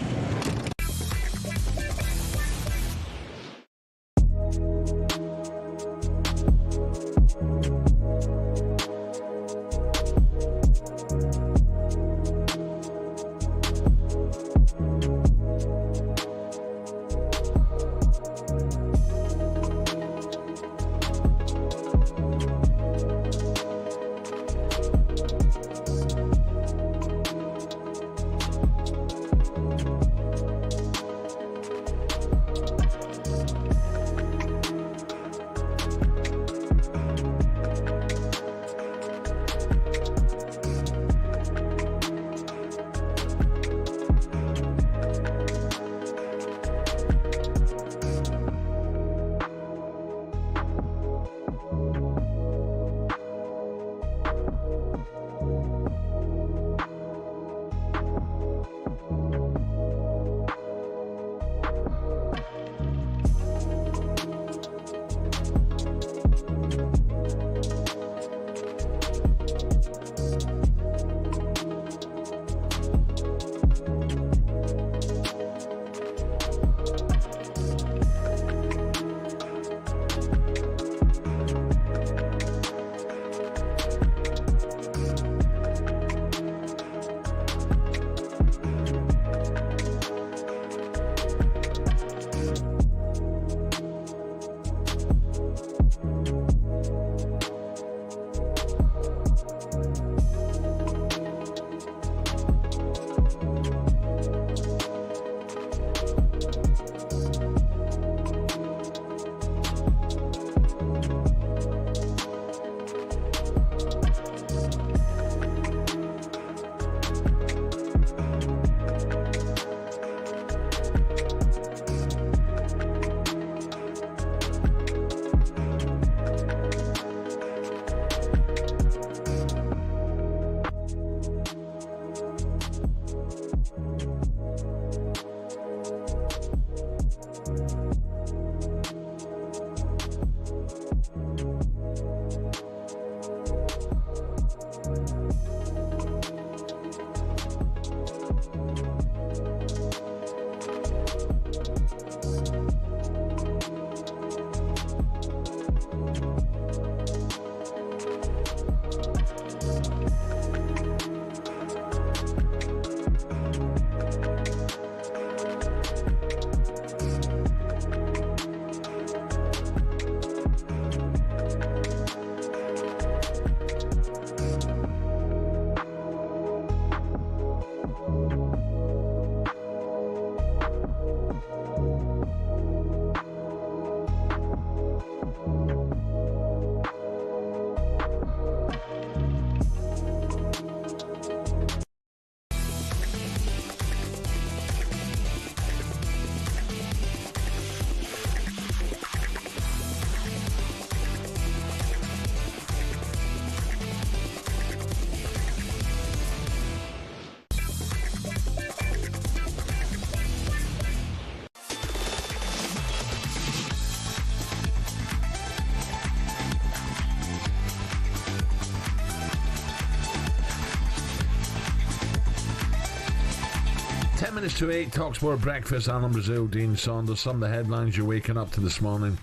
10 minutes to 8, talkSPORT breakfast. Alan Brazil, Dean Saunders. Some of the headlines you're waking up to this morning.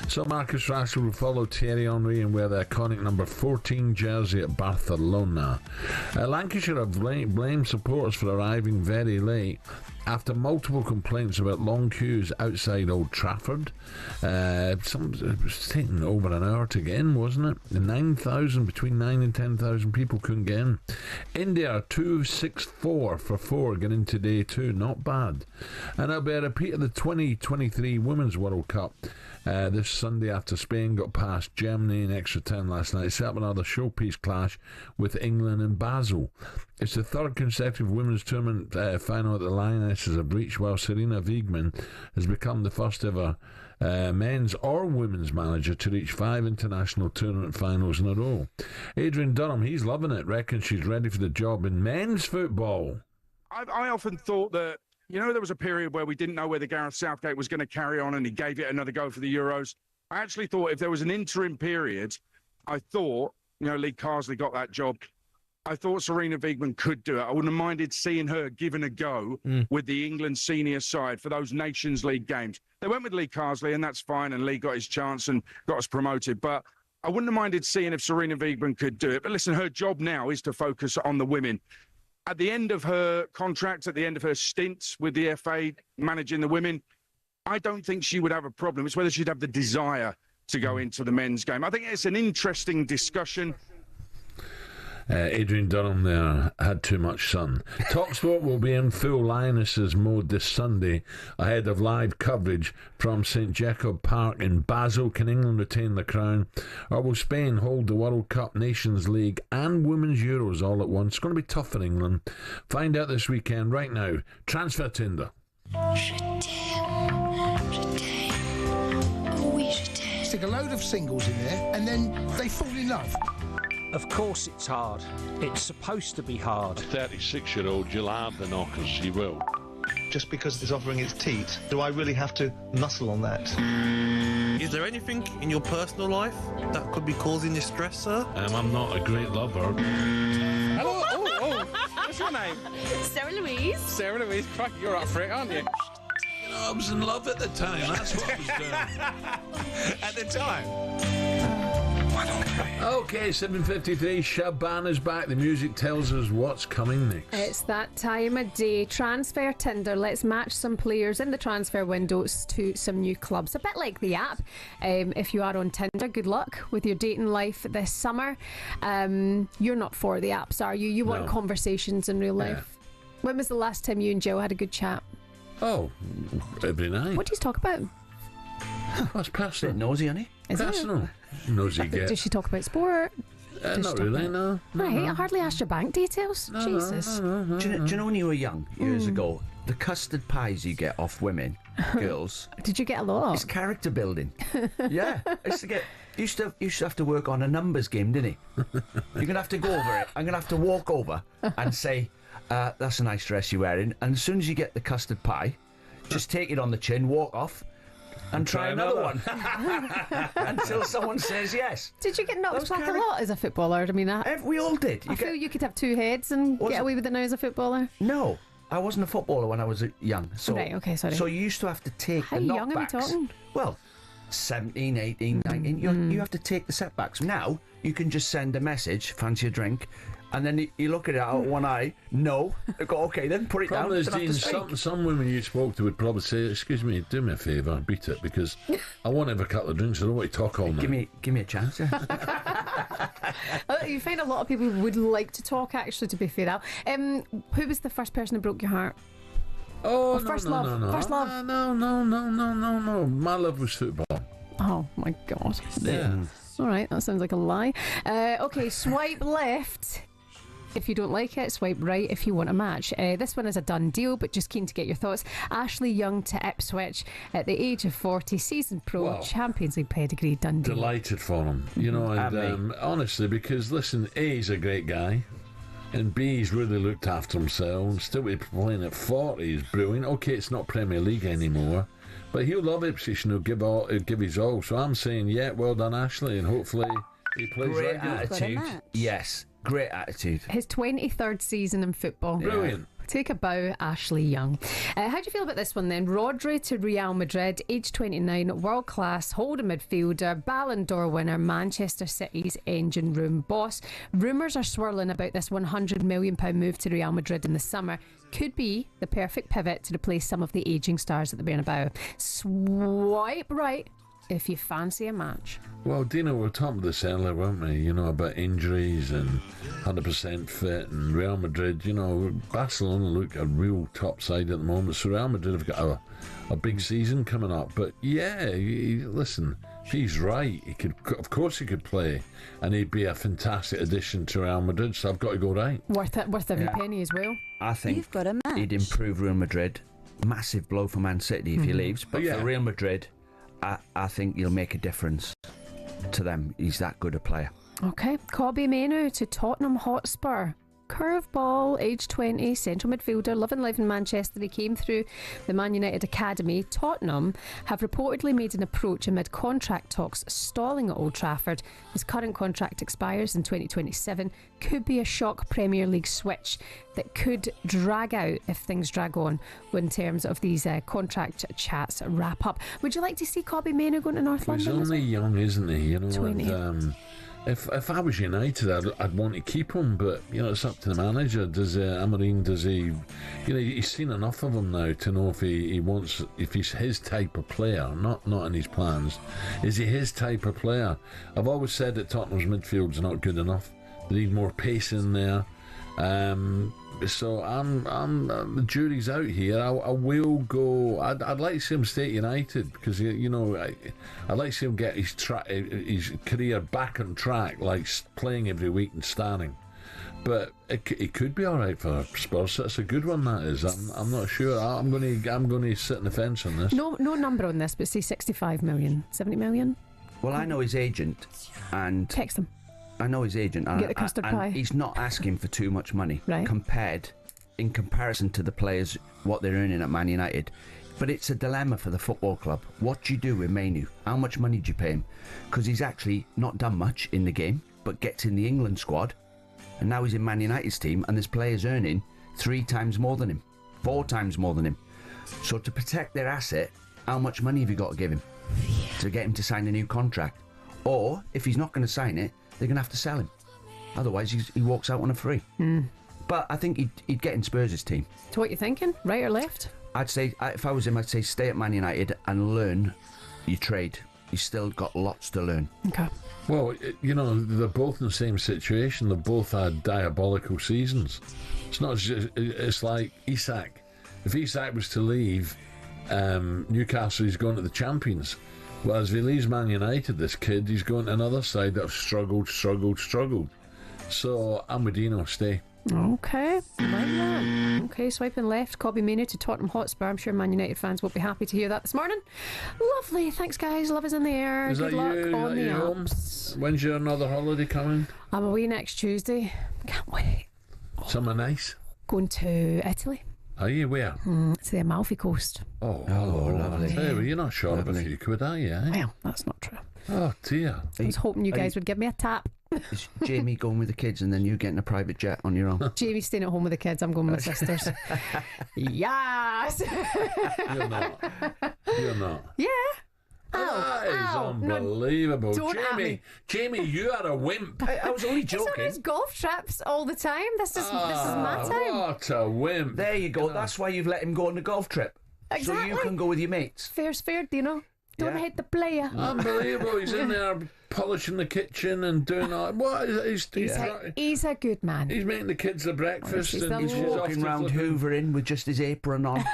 So Marcus Rashford will follow Thierry Henry and wear the iconic number 14 jersey at Barcelona. Lancashire have blamed supporters for arriving very late after multiple complaints about long queues outside Old Trafford. It was taking over an hour to get in, wasn't it? 9,000, between 9 and 10,000 people couldn't get in. India 264 for 4 getting into day 2, not bad. And it'll be a repeat of the 2023 Women's World Cup this Sunday after Spain got past Germany in extra time last night. Set up another showpiece clash with England and Basel. It's the third consecutive women's tournament final that the Lionesses have reached, while Serena Wiegmann has become the first ever men's or women's manager to reach 5 international tournament finals in a row. Adrian Durham, he's loving it, reckons she's ready for the job in men's football. I often thought that, there was a period where we didn't know whether Gareth Southgate was going to carry on, and he gave it another go for the Euros. I actually thought if there was an interim period, I thought, Lee Carsley got that job. I thought Serena Wiegmann could do it. I wouldn't have minded seeing her given a go with the England senior side for those Nations League games. They went with Lee Carsley, and that's fine, and Lee got his chance and got us promoted. But I wouldn't have minded seeing if Serena Wiegmann could do it. But listen, her job now is to focus on the women. At the end of her contract, at the end of her stint with the FA managing the women, I don't think she would have a problem. It's whether she'd have the desire to go into the men's game. I think it's an interesting discussion. Adrian Durham there had too much sun. talkSPORT will be in full Lionesses mode this Sunday ahead of live coverage from St Jacob Park in Basel. Can England retain the crown, or will Spain hold the World Cup, Nations League and Women's Euros all at once? It's going to be tough for England. Find out this weekend. Right now, transfer Tinder. Stick a load of singles in there and then they fall in love. Of course it's hard. It's supposed to be hard. A 36-year-old, you'll have the knockers, you will. Just because it's offering its teat, do I really have to muscle on that? Is there anything in your personal life that could be causing you stress, sir? I'm not a great lover. Hello, what's your name? Sarah Louise. Sarah Louise, fuck, you're up for it, aren't you? I was in love at the time, that's what I was doing. At the time? Okay, 7:53, Shaban is back. The music tells us what's coming next. It's that time of day. Transfer Tinder. Let's match some players in the transfer windows to some new clubs. A bit like the app. If you are on Tinder, good luck with your dating life this summer. You're not for the apps, are you? You want conversations in real life. When was the last time you and Jill had a good chat? Oh, every night. What do you talk about? That's personal. Bit nosy, honey. Is personal. it? Nosy get. Does she talk about sport? Not really, no. Right, I hardly asked your bank details. Jesus. Do you know when you were young, years ago, the custard pies you get off women, girls? Did you get a lot? It's character building. Yeah. Used to have to work on a numbers game, didn't he? You're going to have to go over it. I'm going to have to walk over and say, that's a nice dress you're wearing. And as soon as you get the custard pie, just take it on the chin, walk off, and try another one until someone says yes. Did you get knocked back a lot as a footballer? I mean, we all did. I feel you could have two heads and get away with it now as a footballer. No, I wasn't a footballer when I was young. So, right, okay, sorry. So you used to have to take How the knockbacks. young are we talking? Well, 17, 18, 19. You have to take the setbacks. Now you can just send a message, fancy a drink, and then you look at it out one eye. No, I go, okay, then put it down. Problem is, Dean, some women you spoke to would probably say, "Excuse me, do me a favour, beat it, because I want to have a couple of drinks. I don't want to talk all night." Give me a chance. You find a lot of people would like to talk. Actually, to be fair, Al. Who was the first person that broke your heart? Oh, first love. First love. No. My love was football. Oh my God. Yeah. All right, that sounds like a lie. Okay, swipe left if you don't like it, swipe right if you want a match. This one is a done deal, but just keen to get your thoughts. Ashley Young to Ipswich at the age of 40, season pro, Champions League pedigree, done deal. Delighted for him, and honestly, because listen, A, he's a great guy, and B, he's really looked after himself, and still be playing at 40 is brilliant. Okay, it's not Premier League anymore, but he'll love Ipswich and he'll give his all. So I'm saying, well done, Ashley, and hopefully he plays great regularly. attitude. Yes, great attitude. His 23rd season in football. Brilliant. Take a bow, Ashley Young. How do you feel about this one then? Rodri to Real Madrid, age 29, world class, holding midfielder, Ballon d'Or winner, Manchester City's engine room boss. Rumours are swirling about this £100 million move to Real Madrid in the summer. Could be the perfect pivot to replace some of the ageing stars at the Bernabeu. Swipe right if you fancy a match. Well, Dino, we were talking about this earlier, weren't we? You know, about injuries and 100% fit and Real Madrid. You know, Barcelona look a real top side at the moment, so Real Madrid have got a big season coming up. But yeah, listen, he's right. He could, of course, he could play, and he'd be a fantastic addition to Real Madrid. So I've got to go right. Worth every penny as well. I think You've got a match. He'd improve Real Madrid. Massive blow for Man City if he leaves, but for Real Madrid, I think he'll make a difference to them. He's that good a player. Okay, Kobbie Mainoo to Tottenham Hotspur. Curveball, age 20, central midfielder, living life in Manchester. He came through the Man United Academy. Tottenham have reportedly made an approach amid contract talks stalling at Old Trafford. His current contract expires in 2027. Could be a shock Premier League switch that could drag out if things drag on in terms of these contract chats wrap up. Would you like to see Kobbie Mainoo going to North London? He's only young, isn't he? You know, 20. And, if I was United, I'd want to keep him, but you know, it's up to the manager. Does Amorim? Does he? You know, he's seen enough of him now to know if he wants, if he's his type of player, not in his plans. Is he his type of player? I've always said that Tottenham's midfield's not good enough. They need more pace in there. So I'm the jury's out here. I will go. I'd like to see him stay at United because you know I'd like to see him get his career back on track, like playing every week and starting. But it could be all right for Spurs. That's a good one. That is. I'm not sure. I'm going to sit on the fence on this. No number on this, but say 65 million, 70 million. Well, I know his agent, and text him. I know his agent, and, get the custard pie. He's not asking for too much money right. in comparison to the players what they're earning at Man United. But it's a dilemma for the football club. What do you do with Mainoo? How much money do you pay him? Because he's actually not done much in the game, but gets in the England squad, and now he's in Man United's team, and this player's earning 3 times more than him, 4 times more than him. So to protect their asset, how much money have you got to give him to get him to sign a new contract? Or if he's not going to sign it, they're going to have to sell him. Otherwise, he walks out on a free. But I think he'd get in Spurs' team. So what you thinking? Right or left? I'd say, if I was him, I'd say stay at Man United and learn your trade. He's still got lots to learn. Okay. Well, you know, they're both in the same situation. They've both had diabolical seasons. It's not just, it's like Isak. If Isak was to leave Newcastle, he's going to the champions. Whereas if he leaves Man United, this kid, he's going to another side that have struggled. So I'm with Dino, stay. Okay, like that. Okay, swiping left, Kobbie Mainoo to Tottenham Hotspur. I'm sure Man United fans will be happy to hear that this morning. Lovely, thanks guys, love is in the air. Is Good that luck you? on the Home? ups. When's your another holiday coming? I'm away next Tuesday. Can't wait. Somewhere nice? Going to Italy. Are you where? It's the Amalfi Coast. Oh, lovely. Hey, well, you're not short of a few quid, are you? Eh? Well, that's not true. Oh dear. I was hoping you guys would give me a tap. Is Jamie going with the kids and then you getting a private jet on your own? Jamie's staying at home with the kids. I'm going with my sisters. Yes. You're not. Yeah. That is unbelievable. No, Jamie, you are a wimp. I was only joking. He's on his golf trips all the time. This is my time. What a wimp. There you go. That's why you've let him go on the golf trip. Exactly. So you can go with your mates. Fair's fair, Dino. Don't hate the player. Unbelievable. He's in there polishing the kitchen and doing all. What? He's a good man. He's making the kids the breakfast. And he's walking around hoovering with just his apron on.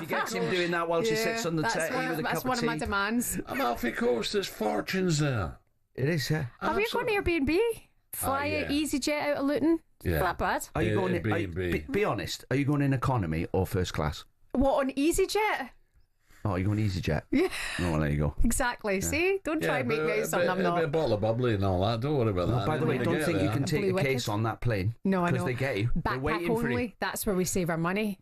She gets him doing that while she sits on the settee with a cup of tea. That's one of my demands. Amalfi Coast, there's fortunes there. It is, yeah. Have you got an Airbnb? Fly EasyJet out of Luton? Yeah. Not bad. Are you going in, be honest, are you going in economy or first class? What, on EasyJet? Oh, you're going EasyJet? Yeah. Oh, well, there you go. Exactly. Yeah. See? Don't try and make me out something I'm not. A bottle of bubbly and all that. Don't worry about that. By the way, don't think you can take a case on that plane. No, I know. Because they get you. They're waiting only. for you. That's where we save our money.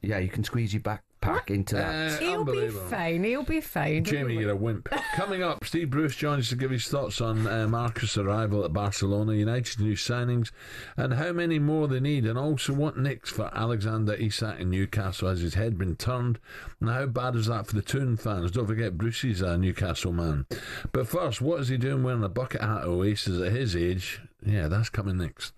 Yeah, you can squeeze your backpack pack into that. He'll be fine. He'll be fine. Jamie, you're a wimp. Coming up, Steve Bruce joins to give his thoughts on Marcus' arrival at Barcelona, United's new signings, and how many more they need, and also what next for Alexander Isak in Newcastle. Has his head been turned? And how bad is that for the Toon fans? Don't forget Brucey's a Newcastle man. But first, what is he doing wearing a bucket hat at Oasis at his age? Yeah, that's coming next.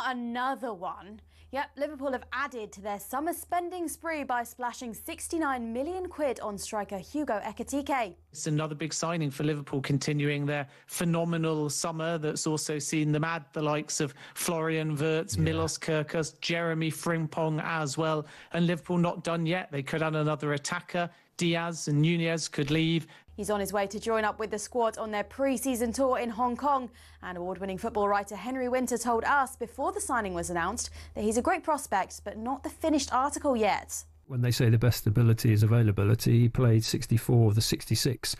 Another one. Yep, Liverpool have added to their summer spending spree by splashing 69 million quid on striker Hugo Ekitike. It's another big signing for Liverpool, continuing their phenomenal summer that's also seen them add the likes of Florian Wirtz, Milos Kerkez, Jeremy Frimpong as well. And Liverpool not done yet. They could add another attacker. Diaz and Nunez could leave. He's on his way to join up with the squad on their pre-season tour in Hong Kong. And award-winning football writer Henry Winter told us before the signing was announced that he's a great prospect, but not the finished article yet. When they say the best ability is availability, he played 64 of the 66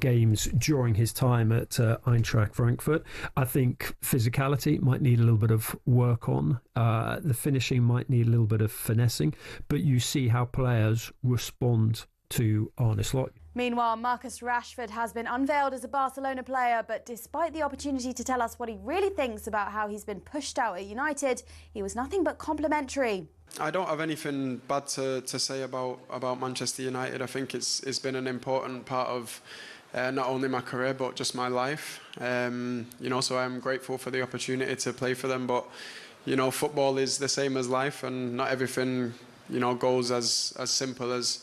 games during his time at Eintracht Frankfurt. I think physicality might need a little bit of work on. The finishing might need a little bit of finessing. But you see how players respond to Arne Slot. Meanwhile, Marcus Rashford has been unveiled as a Barcelona player, but despite the opportunity to tell us what he really thinks about how he's been pushed out at United, he was nothing but complimentary. I don't have anything bad to say about Manchester United. I think it's been an important part of not only my career but just my life. So I'm grateful for the opportunity to play for them. But football is the same as life, and not everything goes as simple as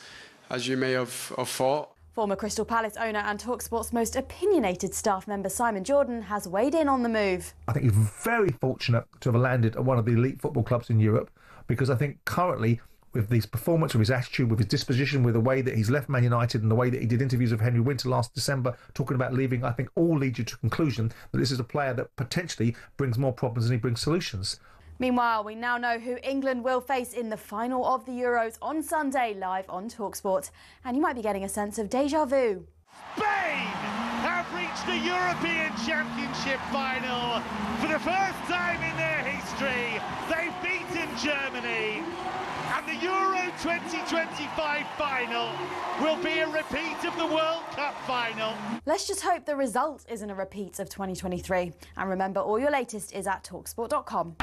you may have thought. Former Crystal Palace owner and talkSPORT's most opinionated staff member Simon Jordan has weighed in on the move. I think he's very fortunate to have landed at one of the elite football clubs in Europe, because I think currently, with his performance, with his attitude, with his disposition, with the way that he's left Man United and the way that he did interviews with Henry Winter last December talking about leaving, I think all lead you to the conclusion that this is a player that potentially brings more problems than he brings solutions. Meanwhile, we now know who England will face in the final of the Euros on Sunday, live on talkSPORT. And you might be getting a sense of déjà vu. Spain have reached the European Championship final. For the first time in their history, they've beaten Germany. And the Euro 2025 final will be a repeat of the World Cup final. Let's just hope the result isn't a repeat of 2023. And remember, all your latest is at talksport.com.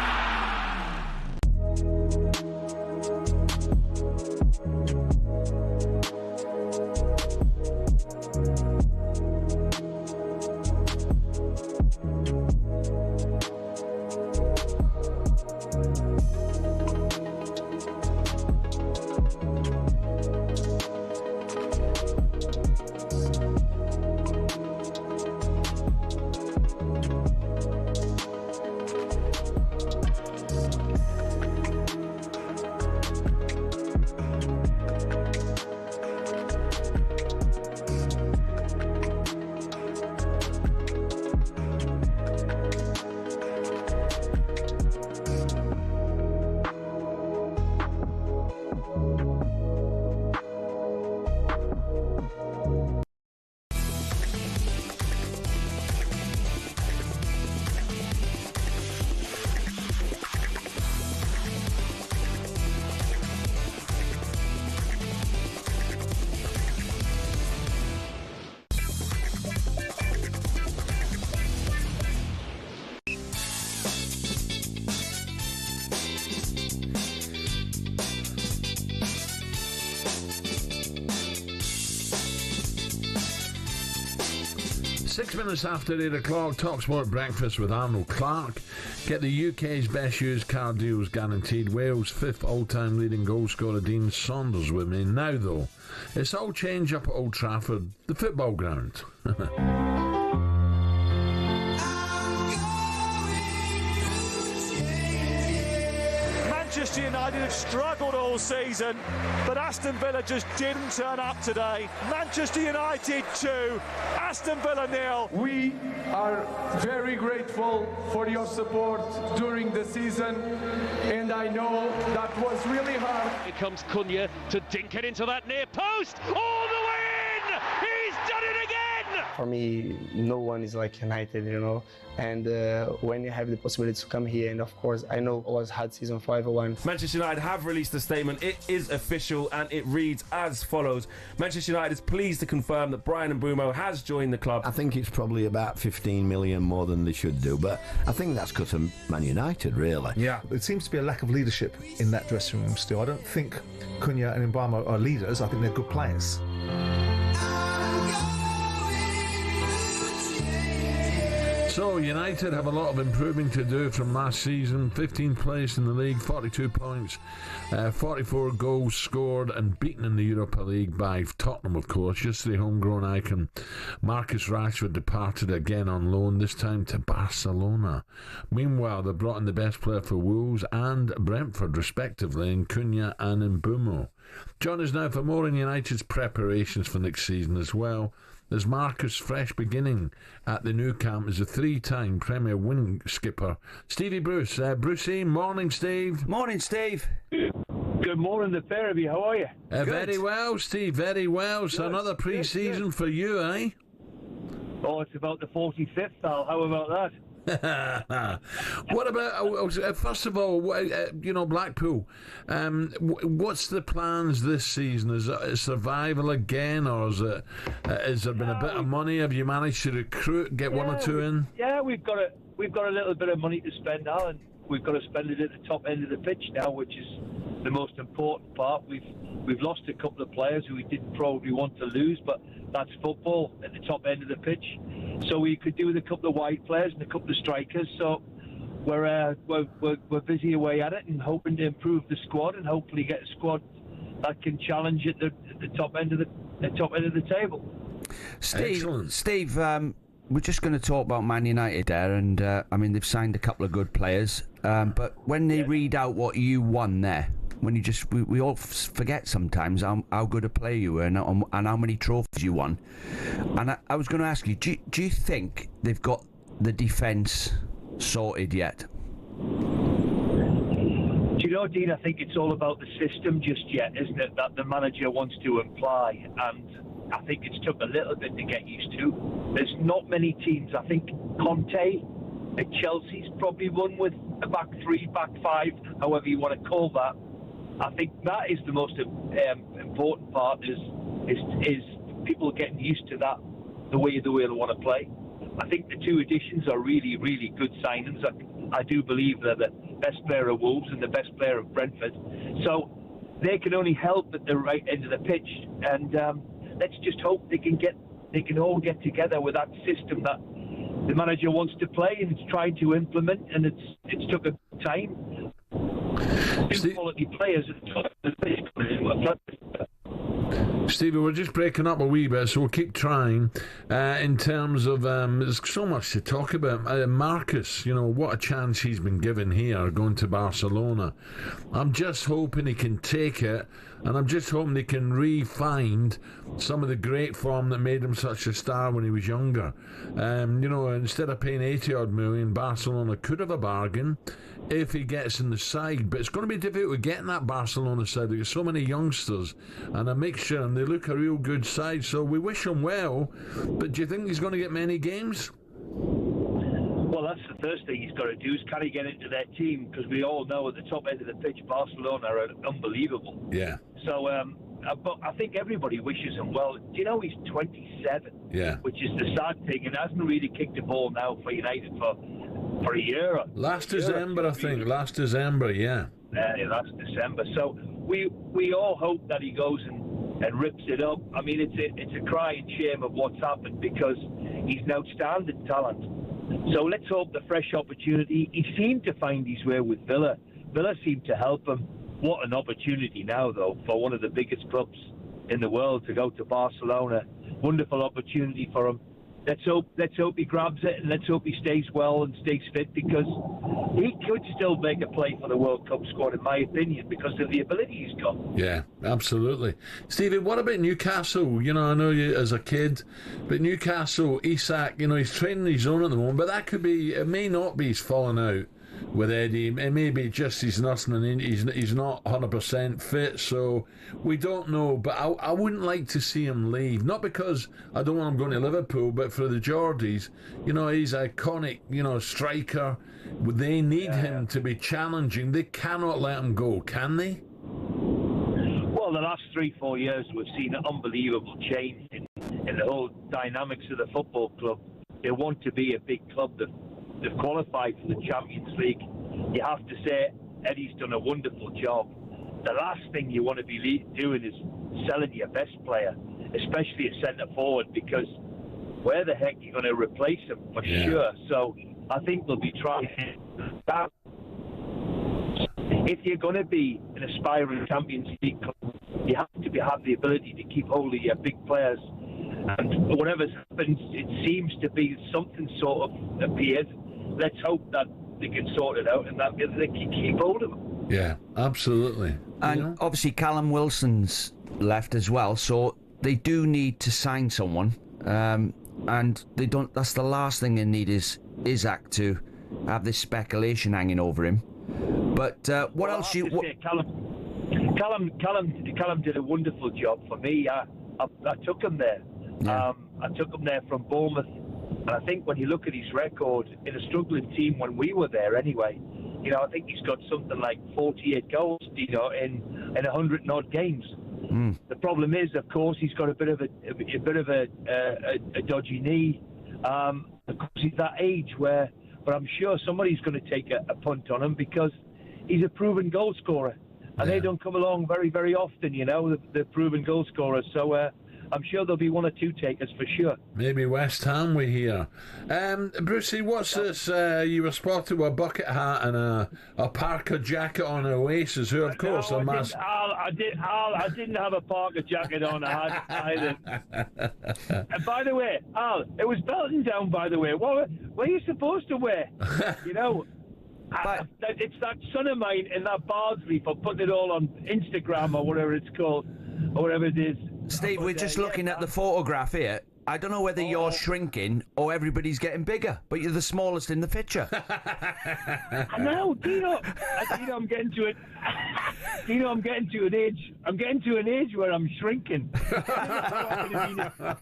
6 minutes after 8 o'clock, talkSPORT Breakfast with Arnold Clark. Get the UK's best used car deals guaranteed. Wales' 5th all-time leading goal scorer Dean Saunders with me. Now, though, it's all change up at Old Trafford, the football ground. Manchester United have struggled all season, but Aston Villa just didn't turn up today. Manchester United 2, Aston Villa 0. We are very grateful for your support during the season, and I know that was really hard. Here comes Cunha to dink it into that near post, all the way in! He's done it again! For me, no one is like United, you know, and when you have the possibility to come here, and of course I know it was a hard season for everyone. Manchester United have released a statement. It is official and it reads as follows. Manchester United is pleased to confirm that Bryan Mbeumo has joined the club. I think it's probably about 15 million more than they should do, but I think that's because of Man United, really. Yeah. It seems to be a lack of leadership in that dressing room still. I don't think Cunha and Mbeumo are leaders. I think they're good players. So, United have a lot of improving to do from last season. 15th place in the league, 42 points, 44 goals scored and beaten in the Europa League by Tottenham, of course. Yesterday, homegrown icon Marcus Rashford departed again on loan, this time to Barcelona. Meanwhile, they brought in the best player for Wolves and Brentford, respectively, in Cunha and Mbeumo. Join us now for more on United's preparations for next season as well. There's Marcus' fresh beginning at the new camp as a 3-time Premier winning skipper, Stevie Bruce. Brucey, morning, Steve. Morning, Steve. Good morning, the pair of you. How are you? Very well, Steve, very well. So another pre-season for you, eh? Oh, it's about the 45th, Al. How about that? What about, first of all, Blackpool, what's the plans this season? Is it survival again, or has there been a bit of money? Have you managed to recruit, get one or two in? Yeah, we've got a little bit of money to spend, Al, and we've got to spend it at the top end of the pitch now, which is the most important part. We've lost a couple of players who we didn't probably want to lose, but that's football at the top end of the pitch. So we could do with a couple of wide players and a couple of strikers. So we're busy away at it and hoping to improve the squad and hopefully get a squad that can challenge at the top end of the table. Steve, we're just going to talk about Man United there, and they've signed a couple of good players, but when they read out what you won there, when you just we all forget sometimes how good a player you were and how many trophies you won. And I was going to ask you, do you think they've got the defence sorted yet? Do you know, Dean, I think it's all about the system just yet, isn't it, that the manager wants to imply, and I think it's took a little bit to get used to. There's not many teams. I think Conte at Chelsea's probably won with a back three, back five, however you want to call that. I think that is the most important part is people getting used to that, the way they want to play. I think the two additions are really, really good signings. I do believe they're the best player of Wolves and the best player of Brentford. So they can only help at the right end of the pitch. And let's just hope they can all get together with that system that the manager wants to play and is trying to implement. And it's took a time. Quality players. Stevie, we're just breaking up a wee bit, so we'll keep trying. In terms of, there's so much to talk about. Marcus, what a chance he's been given here, going to Barcelona. I'm just hoping he can take it, and I'm just hoping he can re-find some of the great form that made him such a star when he was younger. Instead of paying 80-odd million, Barcelona could have a bargain if he gets in the side, but it's going to be difficult getting that Barcelona side. There's so many youngsters and a mixture, and they look a real good side, so we wish him well. But do you think he's going to get many games? Well, that's the first thing he's got to do, is can he get into their team, because we all know at the top end of the pitch Barcelona are unbelievable. Yeah. So but I think everybody wishes him well. Do you know he's 27? Yeah. Which is the sad thing, and hasn't really kicked a ball now for United for a year. Last December, I think. Last December, yeah. Last December. So we all hope that he goes and rips it up. I mean, it's a crying shame of what's happened, because he's an outstanding talent. So let's hope the fresh opportunity. He seemed to find his way with Villa. Villa seemed to help him. What an opportunity now, though, for one of the biggest clubs in the world to go to Barcelona. Wonderful opportunity for him. Let's hope he grabs it, and let's hope he stays well and stays fit, because he could still make a play for the World Cup squad, in my opinion, because of the ability he's got. Yeah, absolutely. Stevie, what about Newcastle? You know, I know you as a kid, but Newcastle, Isak, you know, he's training his own at the moment, but that could be, it may not be he's falling out with Eddie. It may be just he's not 100% fit, so we don't know. But I wouldn't like to see him leave, not because I don't want him going to Liverpool, but for the Geordies, you know, he's an iconic, you know, striker. They need him to be challenging. They cannot let him go, can they? Well, the last 3-4 years we've seen an unbelievable change in the whole dynamics of the football club. They want to be a big club. They've qualified for the Champions League. You have to say Eddie's done a wonderful job. The last thing you want to be doing is selling your best player, especially a centre forward, because where the heck are you going to replace him for sure? So I think they'll be trying that. If you're going to be an aspiring Champions League club, you have to have the ability to keep hold of your big players. And whatever's happened, it seems to be something sort of appeared. Let's hope that they can sort it out and that they can keep hold of them. Yeah, absolutely. And obviously Callum Wilson's left as well, so they do need to sign someone. And they don't. That's the last thing they need is Isak to have this speculation hanging over him. But what else? Callum did a wonderful job for me. I took him there. Yeah. I took him there from Bournemouth, and I think when you look at his record in a struggling team when we were there, anyway, you know, I think he's got something like 48 goals, you know, in 100 and odd games. The problem is, of course, he's got a bit of a dodgy knee. Of course, he's that age where, but I'm sure somebody's going to take a punt on him because he's a proven goal scorer, and they don't come along very, very often, you know, the proven goal scorers. So I'm sure there'll be one or two takers for sure. Maybe West Ham we hear. Brucey, what's this? You were spotted with a bucket hat and a parka jacket on Oasis, who of course are massive. I didn't have a parka jacket on. I had and by the way, Al, it was Belton down. By the way, what are you supposed to wear? You know. It's that son of mine in that Bardsley for putting it all on Instagram or whatever it's called, or whatever it is. Steve, we're just looking at the photograph here. I don't know whether you're shrinking or everybody's getting bigger, but you're the smallest in the picture. I know, Dino, I'm getting to it. Dino, I'm getting to an age. I'm getting to an age where I'm shrinking. I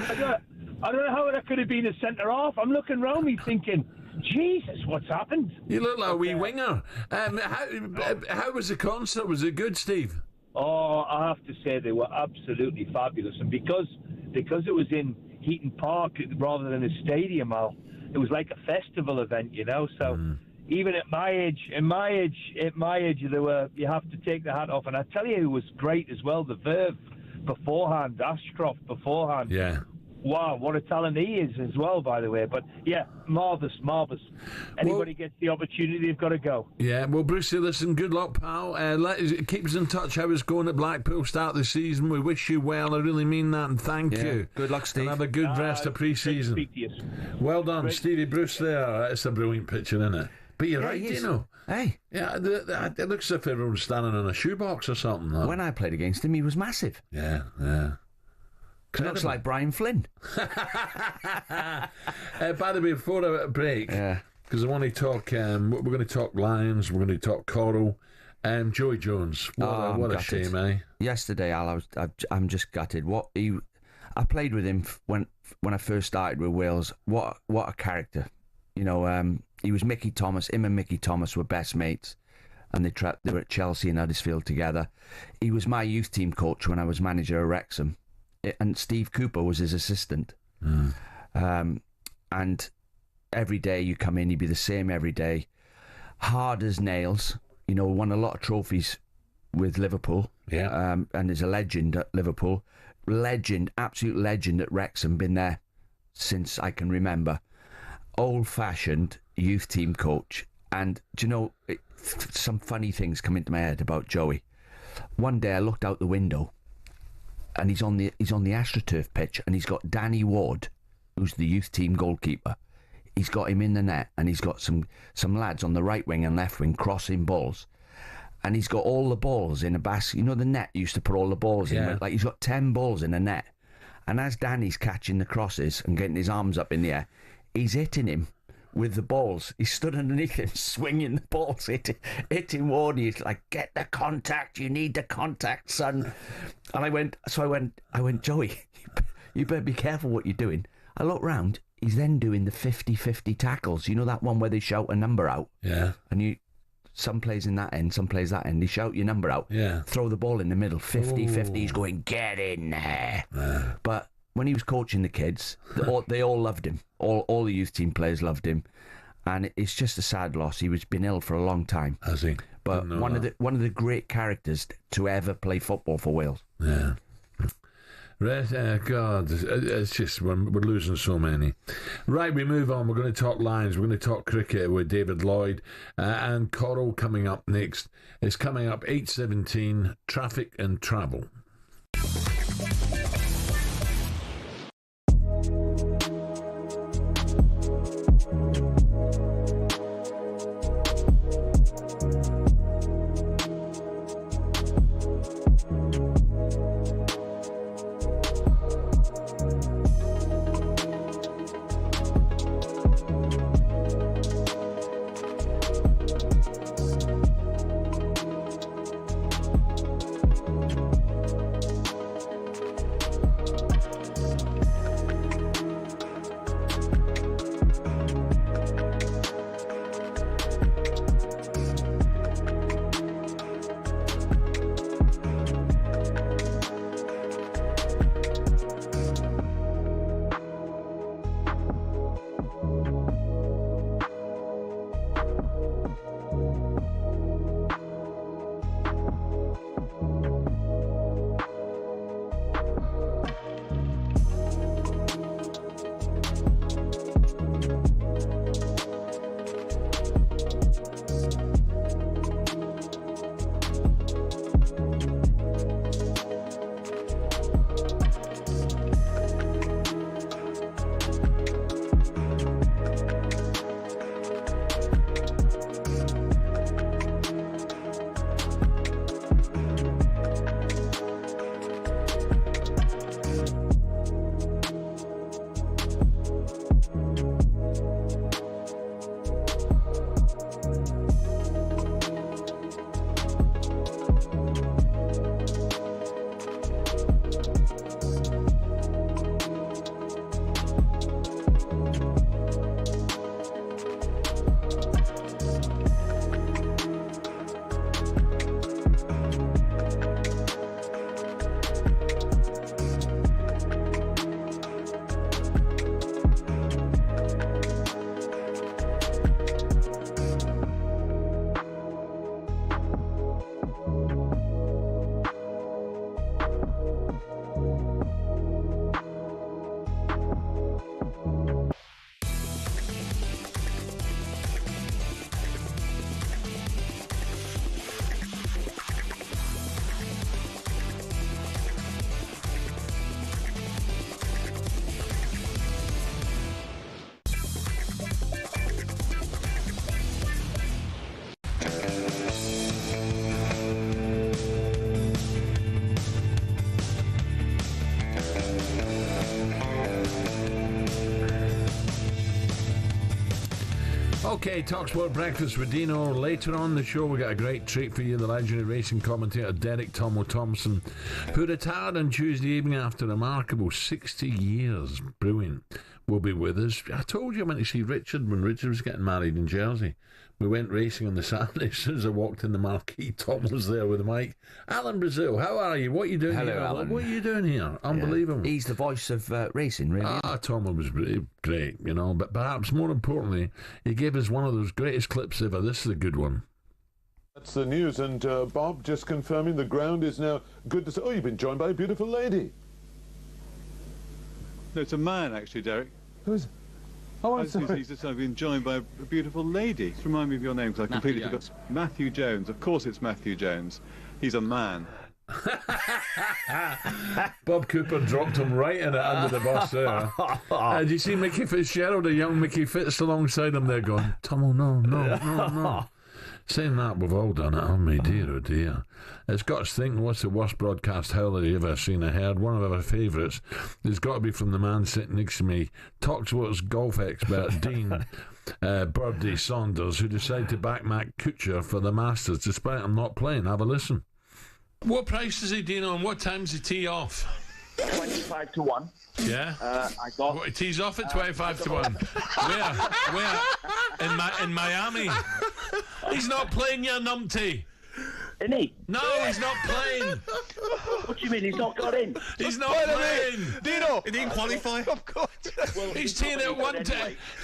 don't know how that could have been a centre half. I'm looking around me thinking, Jesus, what's happened? You look like a wee winger. How was the concert? Was it good, Steve? Oh, I have to say they were absolutely fabulous, and because it was in Heaton Park rather than a stadium, Al, it was like a festival event, you know. So even at my age, you have to take the hat off. And I tell you, who was great as well, the Verve beforehand, Ashcroft beforehand. Yeah. Wow, what a talent he is as well, by the way. But yeah, marvellous. Anybody gets the opportunity, they've got to go. Yeah, well, Brucey, listen, good luck, pal. Keep us in touch how it's going at Blackpool, start the season. We wish you well, I really mean that, and thank you. Good luck, Steve. And have a good rest of pre-season. Speak to you. Well done, Stevie Bruce there. It's a brilliant picture, isn't it? But you're right, you know. Hey. Yeah, it looks as if everyone was standing in a shoebox or something. Though. When I played against him, he was massive. Yeah. Looks like Brian Flynn. By the way, before a break, because I want to talk, we're going to talk Lions, we're going to talk Coral, Joey Jones. What a shame, eh? Yesterday, Al, I'm just gutted. I played with him when I first started with Wales. What a character, you know. He was Mickey Thomas. Him and Mickey Thomas were best mates, and they were at Chelsea and Huddersfield together. He was my youth team coach when I was manager at Wrexham. And Steve Cooper was his assistant. And every day you come in, he'd be the same every day. Hard as nails. You know, won a lot of trophies with Liverpool. Yeah. And is a legend at Liverpool. Legend, absolute legend at Wrexham. Been there since I can remember. Old-fashioned youth team coach. And, do you know, some funny things come into my head about Joey. One day I looked out the window and he's on the AstroTurf pitch and he's got Danny Ward, who's the youth team goalkeeper. He's got him in the net and he's got some lads on the right wing and left wing crossing balls. And he's got all the balls in a basket. You know the net used to put all the balls in? Like he's got 10 balls in a net. And as Danny's catching the crosses and getting his arms up in the air, he's hitting him with the balls. He stood underneath him, swinging the balls, hitting Ward. He's like, get the contact. You need the contact, son. And I went, Joey, you better be careful what you're doing. I looked round. He's then doing the 50-50 tackles. You know that one where they shout a number out? Yeah. And some plays in that end, some plays that end. They shout your number out. Yeah. Throw the ball in the middle. 50-50. He's going, get in there. But when he was coaching the kids, they all loved him. All the youth team players loved him. And it's just a sad loss. He was been ill for a long time. Has he? But one of the great characters to ever play football for Wales. Yeah. God, it's just we're losing so many. Right, we move on. We're going to talk Lions. We're going to talk cricket with David Lloyd and Coral coming up next. It's coming up 8:17. Traffic and travel. Okay, talkSPORT Breakfast with Dino. Later on the show, we got a great treat for you. The legendary racing commentator Derek Tommo Thompson, who retired on Tuesday evening after a remarkable 60 years brewing, will be with us. I told you I went to see Richard when Richard was getting married in Jersey. We went racing on the Saturday. As soon as I walked in the marquee, Tom was there with the mic. Alan Brazil, how are you? What are you doing Hello, here? Alan. What are you doing here? Unbelievable. He's the voice of racing, really. Tom was great, you know, but perhaps more importantly, he gave us one of those greatest clips ever. This is a good one. That's the news, and Bob just confirming the ground is now good to see. Oh, you've been joined by a beautiful lady. No, it's a man, actually, Derek. Who's? Oh, I'm sorry. He's just been joined by a beautiful lady. Just remind me of your name, because I completely forgot. Matthew Jones. Of course it's Matthew Jones. He's a man. Bob Cooper dropped him right in it under the bus there. And you see Mickey Fitzgerald, a young Mickey Fitz alongside him there going, Tommo, no. Saying that, we've all done it, haven't we? Dear, oh dear. It's got us thinking, what's the worst broadcast howler you've ever seen or heard? One of our favourites has got to be from the man sitting next to me, talkSPORT's golf expert, Dean Birdie Saunders, who decided to back Matt Kuchar for the Masters despite him not playing. Have a listen. What price is he, Dino, and what time's he tee off? 25 to 1. Yeah? I got... What, he tees off at 25 to 1. Where? In Miami? He's not playing, you numpty. Isn't he? No, he's not playing. What do you mean, he's not got in? He's not playing. Dino! He didn't qualify? Of course. Well, he's teeing at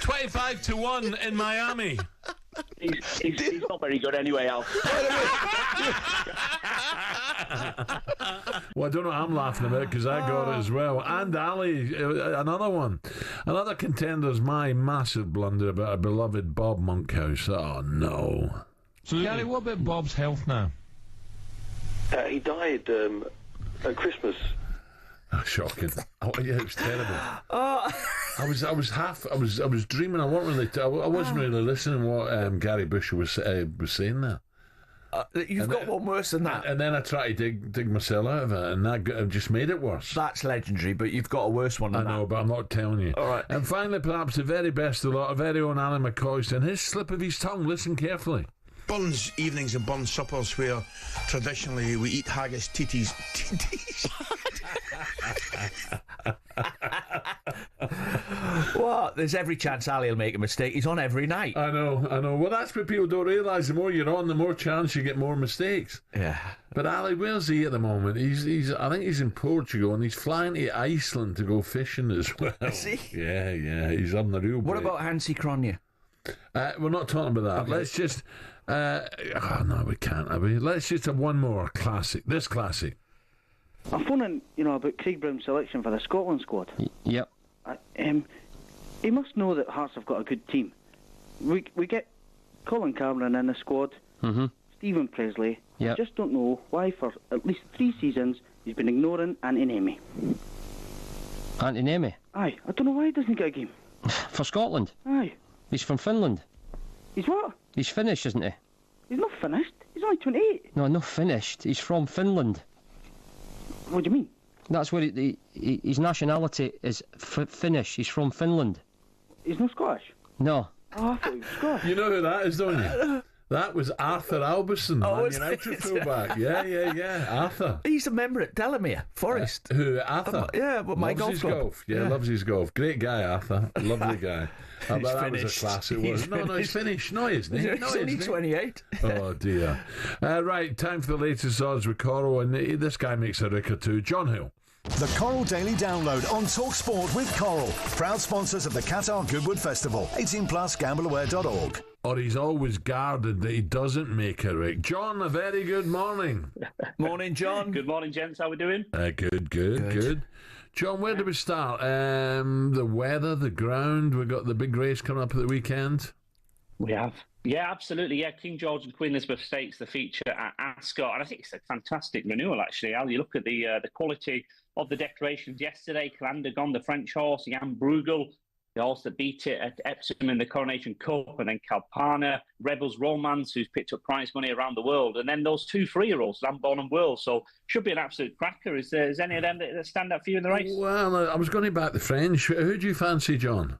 25 to 1 in Miami. He's not very good anyway, Al. Well, I don't know what I'm laughing about because I got it as well. And Ali, another one. Another contender's my massive blunder about our beloved Bob Monkhouse. Oh, no. So, Gary, what about Bob's health now? He died at Christmas. Oh, shocking! Oh, yeah, it was terrible. I was dreaming. I wasn't really listening to what Gary Bush was saying there. You've got one worse than that. And then I tried to dig myself out of it, and that just made it worse. That's legendary, but you've got a worse one than that. I know, but I'm not telling you. All right. And finally, perhaps the very best of the lot, our very own Alan McCoy, and his slip of his tongue. Listen carefully. Burns evenings and Burns suppers where traditionally we eat haggis titties. What? There's every chance Ali will make a mistake. He's on every night. I know. Well, that's what people don't realise. The more you're on, the more chance you get more mistakes. Yeah. But Ali, where's he at the moment? I think he's in Portugal, and he's flying to Iceland to go fishing as well. Is he? Yeah. He's on the real break. What about Hansi Cronje? We're not talking about that. Okay. Let's just... no, we can't, have we? Let's just have one more classic. This classic. I'm phoning, about Craig Brown's selection for the Scotland squad. Yep. He must know that Hearts have got a good team. We get Colin Cameron in the squad, Stephen Presley. Yep. I just don't know why for at least 3 seasons he's been ignoring Antti Niemi. Antti Niemi? Aye, I don't know why he doesn't get a game. For Scotland? Aye. He's from Finland. He's what? He's Finnish, isn't he? He's not finished. He's only 28. No, not finished. He's from Finland. What do you mean? That's where his nationality is Finnish. He's from Finland. He's not Scottish? No. Oh, I thought he was Scottish. You know who that is, don't you? That was Arthur Albison, Man United fullback. Yeah, Arthur. He's a member at Delamere Forest. Who, Arthur? Yeah, but my golf club. Yeah, loves his golf. Great guy, Arthur. Lovely guy. That was a class. It was. No, he's finished. No, isn't he? He's only 28. Oh, dear. Right, time for the latest odds with Coral, and this guy makes a rick or two. John Hill. The Coral Daily Download on talkSPORT with Coral. Proud sponsors of the Qatar Goodwood Festival. 18+, gambleaware.org. Or he's always guarded that he doesn't make a rick. John, a very good morning. Morning, John. Good morning, gents. How we doing? Good. John, where do we start? The weather, the ground. We've got the big race coming up at the weekend. We have. Yeah, absolutely. Yeah, King George and Queen Elizabeth Stakes, the feature at Ascot. And I think it's a fantastic renewal, actually, Al. You look at the quality of the decorations yesterday. Calandagon, the French horse, Jan Bruegel, the horse that beat it at Epsom in the Coronation Cup, and then Calpana, Rebels Romance, who's picked up prize money around the world, and then those 2 3-year-olds, Lamborn and World. So should be an absolute cracker. Is any of them that stand out for you in the race? Well, I was going to back the French. Who do you fancy, John?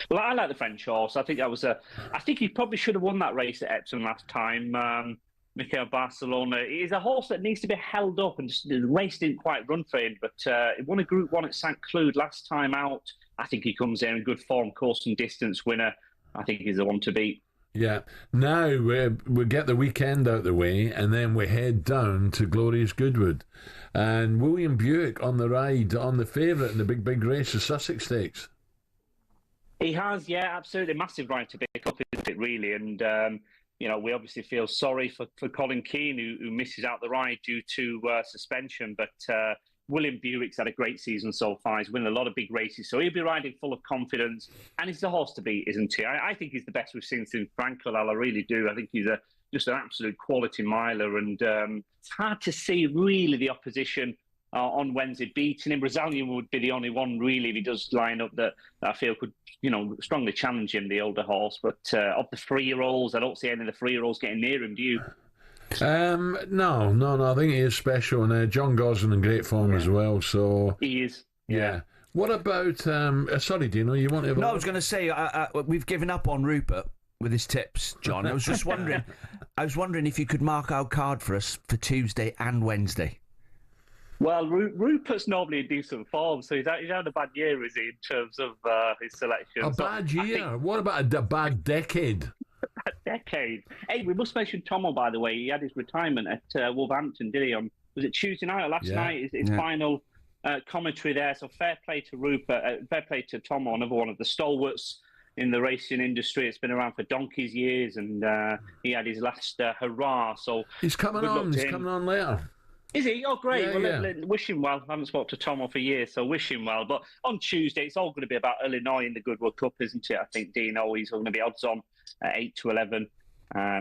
Well, I like the French horse. I think I think he probably should have won that race at Epsom last time. Mikel Barcelona. He's a horse that needs to be held up, and just, the race didn't quite run for him. But he won a Group 1 at St. Cloud last time out. I think he comes there in good form, course and distance winner. I think he's the one to beat. Yeah. Now we get the weekend out the way, and then we head down to glorious Goodwood. And William Buick on the ride, on the favourite in the big race, the Sussex Stakes. He has, yeah, absolutely. Massive ride to pick up, isn't it, really? And, we obviously feel sorry for Colin Keane, who misses out the ride due to suspension. But William Buick's had a great season so far. He's winning a lot of big races, so he'll be riding full of confidence. And he's the horse to beat, isn't he? I think he's the best we've seen since Franco. I really do. I think he's just an absolute quality miler, and it's hard to see really the opposition on Wednesday beating him. Brazilian would be the only one really if he does line up that I feel could, strongly challenge him, the older horse. But of the 3-year-olds, I don't see any of the 3-year-olds getting near him, do you? No. I think he is special, and John Gosling in great form as well. So he is. Yeah. What about? Sorry, Dino, you want to? No, I was going to say we've given up on Rupert with his tips, John. I was just wondering. I was wondering if you could mark our card for us for Tuesday and Wednesday. Well, Rupert's normally in decent form, so he's had a bad year, is he, in terms of his selection? A bad year? What about a bad decade? A decade. Hey, we must mention Tommo, by the way. He had his retirement at Wolverhampton, did he? Was it Tuesday night or last night? His final commentary there. So fair play to Rupert, fair play to Tommo, another one of the stalwarts in the racing industry. It's been around for donkey's years, and he had his last hurrah. So he's coming on. He's coming on later. Is he? Oh, great. Wish him well. I haven't spoken to Tommo for years, so wish him well. But on Tuesday, it's all going to be about Illinois in the Goodwood Cup, isn't it? I think Dino, he's going to be odds on 8-11.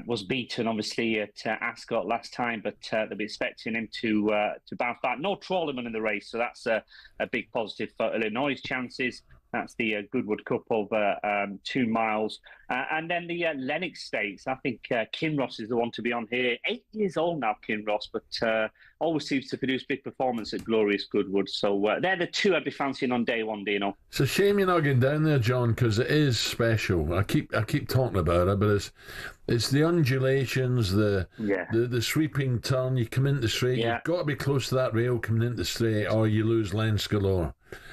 Was beaten, obviously, at Ascot last time, but they'll be expecting him to bounce back. No Trawlerman in the race, so that's a big positive for Illinois' chances. That's the Goodwood Cup over 2 miles. And then the Lennox Stakes. I think Kinross is the one to be on here. 8 years old now, Kinross, but always seems to produce big performance at Glorious Goodwood. So they're the two I'd be fancying on day one, Dino. It's a shame you're not getting down there, John, because it is special. I keep talking about it, but it's the undulations, the sweeping turn. You come into the straight, you've got to be close to that rail coming into the straight, or you lose lengths galore.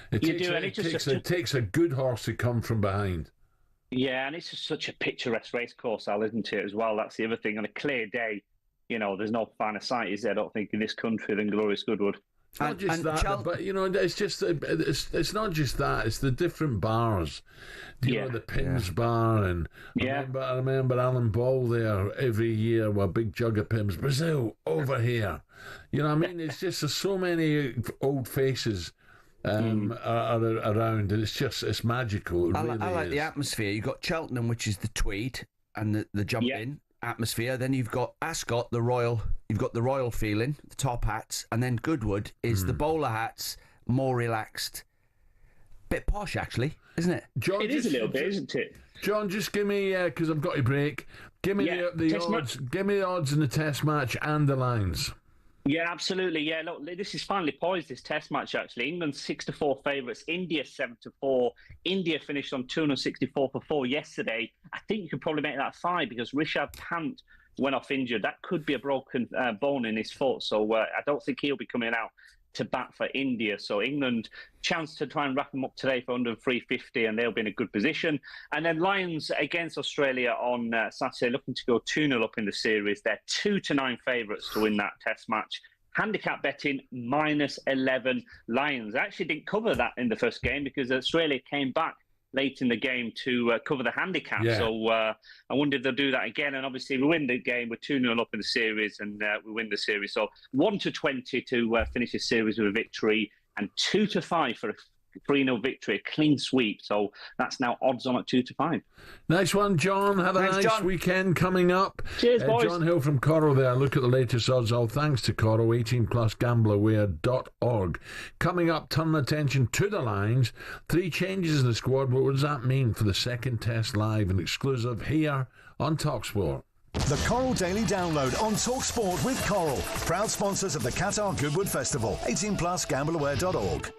It takes a good horse to come from behind. Yeah, and it's just such a picturesque race course, Al, isn't it, as well? That's the other thing. On a clear day, there's no finer sight, is there, I don't think, in this country than Glorious Goodwood. It's not just that, but, it's just, it's not just that, it's the different bars. The Pims bar, and I remember Alan Ball there every year with a big jug of Pims. Brazil, over here. It's just, there's so many old faces are around, and it's magical. I like the atmosphere. You've got Cheltenham, which is the tweed and the jump in atmosphere. Then you've got Ascot, you've got the royal feeling, the top hats, and then Goodwood is the bowler hats, more relaxed, bit posh actually, isn't it? John, it is a little bit, isn't it? John, just give me because I've got to break. Give me the odds. Give me the odds in the Test match and the lines. Yeah, absolutely. Yeah, look, this is finally poised, this Test match, actually. England 6-4 favourites, India 7-4. India finished on 264 for 4 yesterday. I think you could probably make that 5 because Rishabh Pant went off injured. That could be a broken bone in his foot, so I don't think he'll be coming out to bat for India. So England chance to try and wrap them up today for under 350, and they'll be in a good position. And then Lions against Australia on Saturday, looking to go 2-0 up in the series. They're 2-9 favourites to win that Test match. Handicap betting -11 Lions. I actually didn't cover that in the first game because Australia came back late in the game to cover the handicap. Yeah. So I wonder if they'll do that again. And obviously, we win the game. We're 2-0 up in the series, and we win the series. So 1-20 to finish the series with a victory, and 2-5 for a 3-0 victory, a clean sweep. So that's now odds on at 2-5. Nice one, John. Have a nice weekend coming up. Cheers, boys. John Hill from Coral there. Look at the latest odds. All thanks to Coral. 18plusgamblerware.org. Coming up, turn attention to the lines. 3 changes in the squad. What does that mean for the second Test live and exclusive here on talkSPORT? The Coral Daily Download on talkSPORT with Coral. Proud sponsors of the Qatar Goodwood Festival. 18plusgamblerware.org.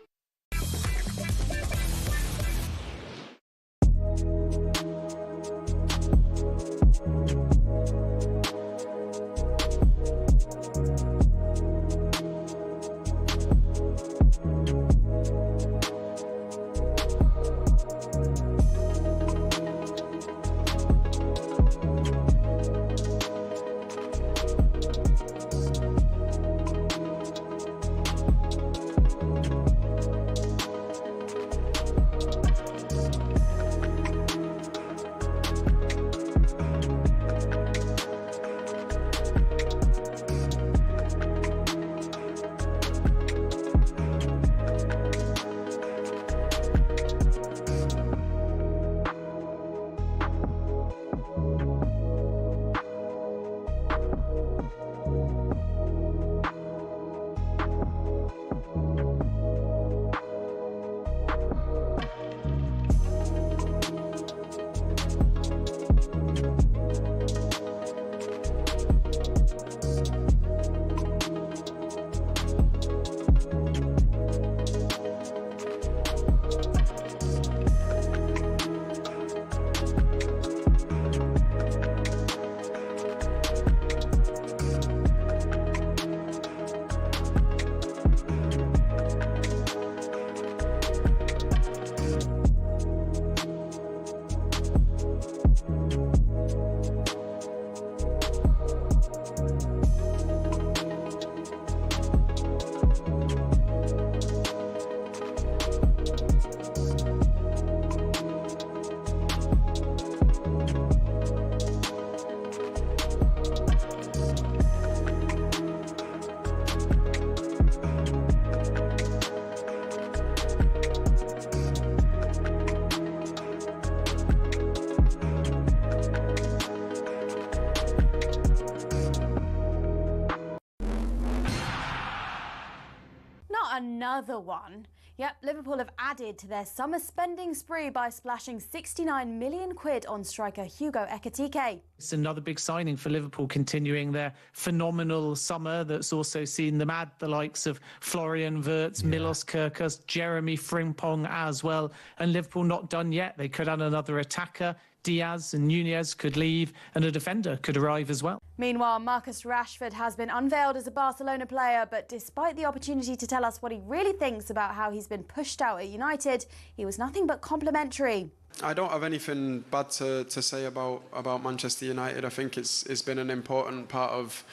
another one. Yep, Liverpool have added to their summer spending spree by splashing 69 million quid on striker Hugo Ekitike. It's another big signing for Liverpool, continuing their phenomenal summer that's also seen them add the likes of Florian Wirtz, Milos Kerkez, Jeremy Frimpong as well. And Liverpool not done yet. They could add another attacker. Diaz and Nunez could leave, and a defender could arrive as well. Meanwhile, Marcus Rashford has been unveiled as a Barcelona player, but despite the opportunity to tell us what he really thinks about how he's been pushed out at United, he was nothing but complimentary. I don't have anything bad to say about Manchester United. I think it's been an important part of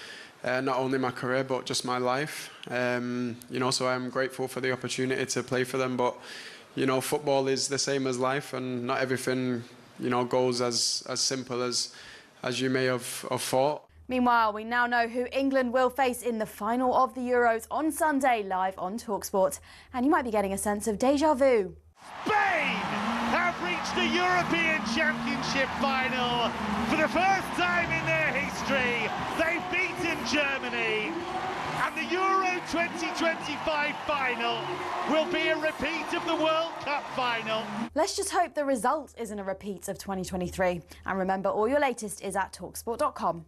not only my career but just my life. So I'm grateful for the opportunity to play for them. But football is the same as life, and not everything goes as simple as you may have thought. Meanwhile, we now know who England will face in the final of the Euros on Sunday, live on talkSPORT. And you might be getting a sense of déjà vu. Spain have reached the European Championship final for the first time in their history. They've beaten Germany. And the Euro 2025 final will be a repeat of the World Cup final. Let's just hope the result isn't a repeat of 2023. And remember, all your latest is at talksport.com.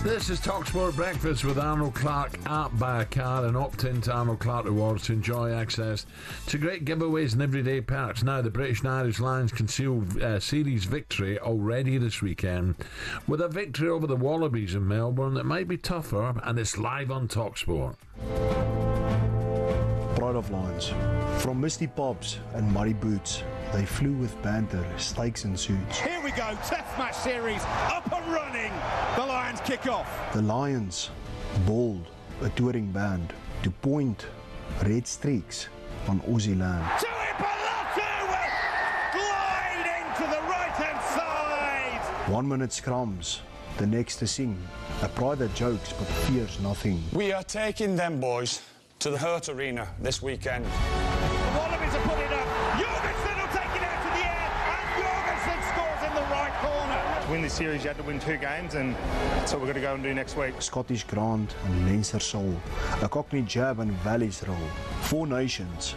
This is talkSPORT Breakfast with Arnold Clark. App by a car and opt in to Arnold Clark Rewards to enjoy access to great giveaways and everyday perks. Now, the British and Irish Lions concealed series victory already this weekend with a victory over the Wallabies in Melbourne that might be tougher, and it's live on talkSPORT. Pride of Lions. From misty pubs and muddy boots, they flew with banter, stakes and suits. Here we go, Test Match Series, up and running. The Lions kick off. The Lions, bold, a touring band, to point red streaks on Aussie land. To Ipalatu will glide into the right-hand side. 1 minute scrums, the next to sing. A pride that jokes but fears nothing. We are taking them boys to the Hurt Arena this weekend. The Wallabies are putting it up. Jorgensen will take it out to the air, and Jorgensen scores in the right corner. To win this series, you had to win 2 games, and that's what we're going to go and do next week. Scottish Grant and Leinster Soul, a Cockney jab and Valley's roll. 4 nations,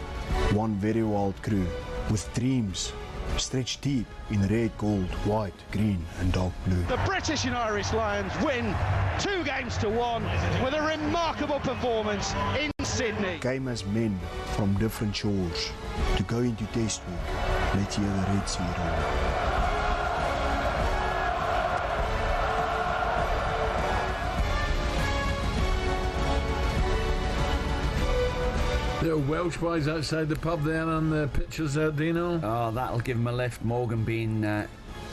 one very wild crew, with dreams stretched deep in red, gold, white, green and dark blue. The British and Irish Lions win 2 games to 1 with a remarkable performance in Sydney. Came as men from different shores to go into test week. Let's hear the Red Sea roll. The Welsh boys outside the pub there on the pitches there, Dino. Oh, that'll give them a lift. Morgan being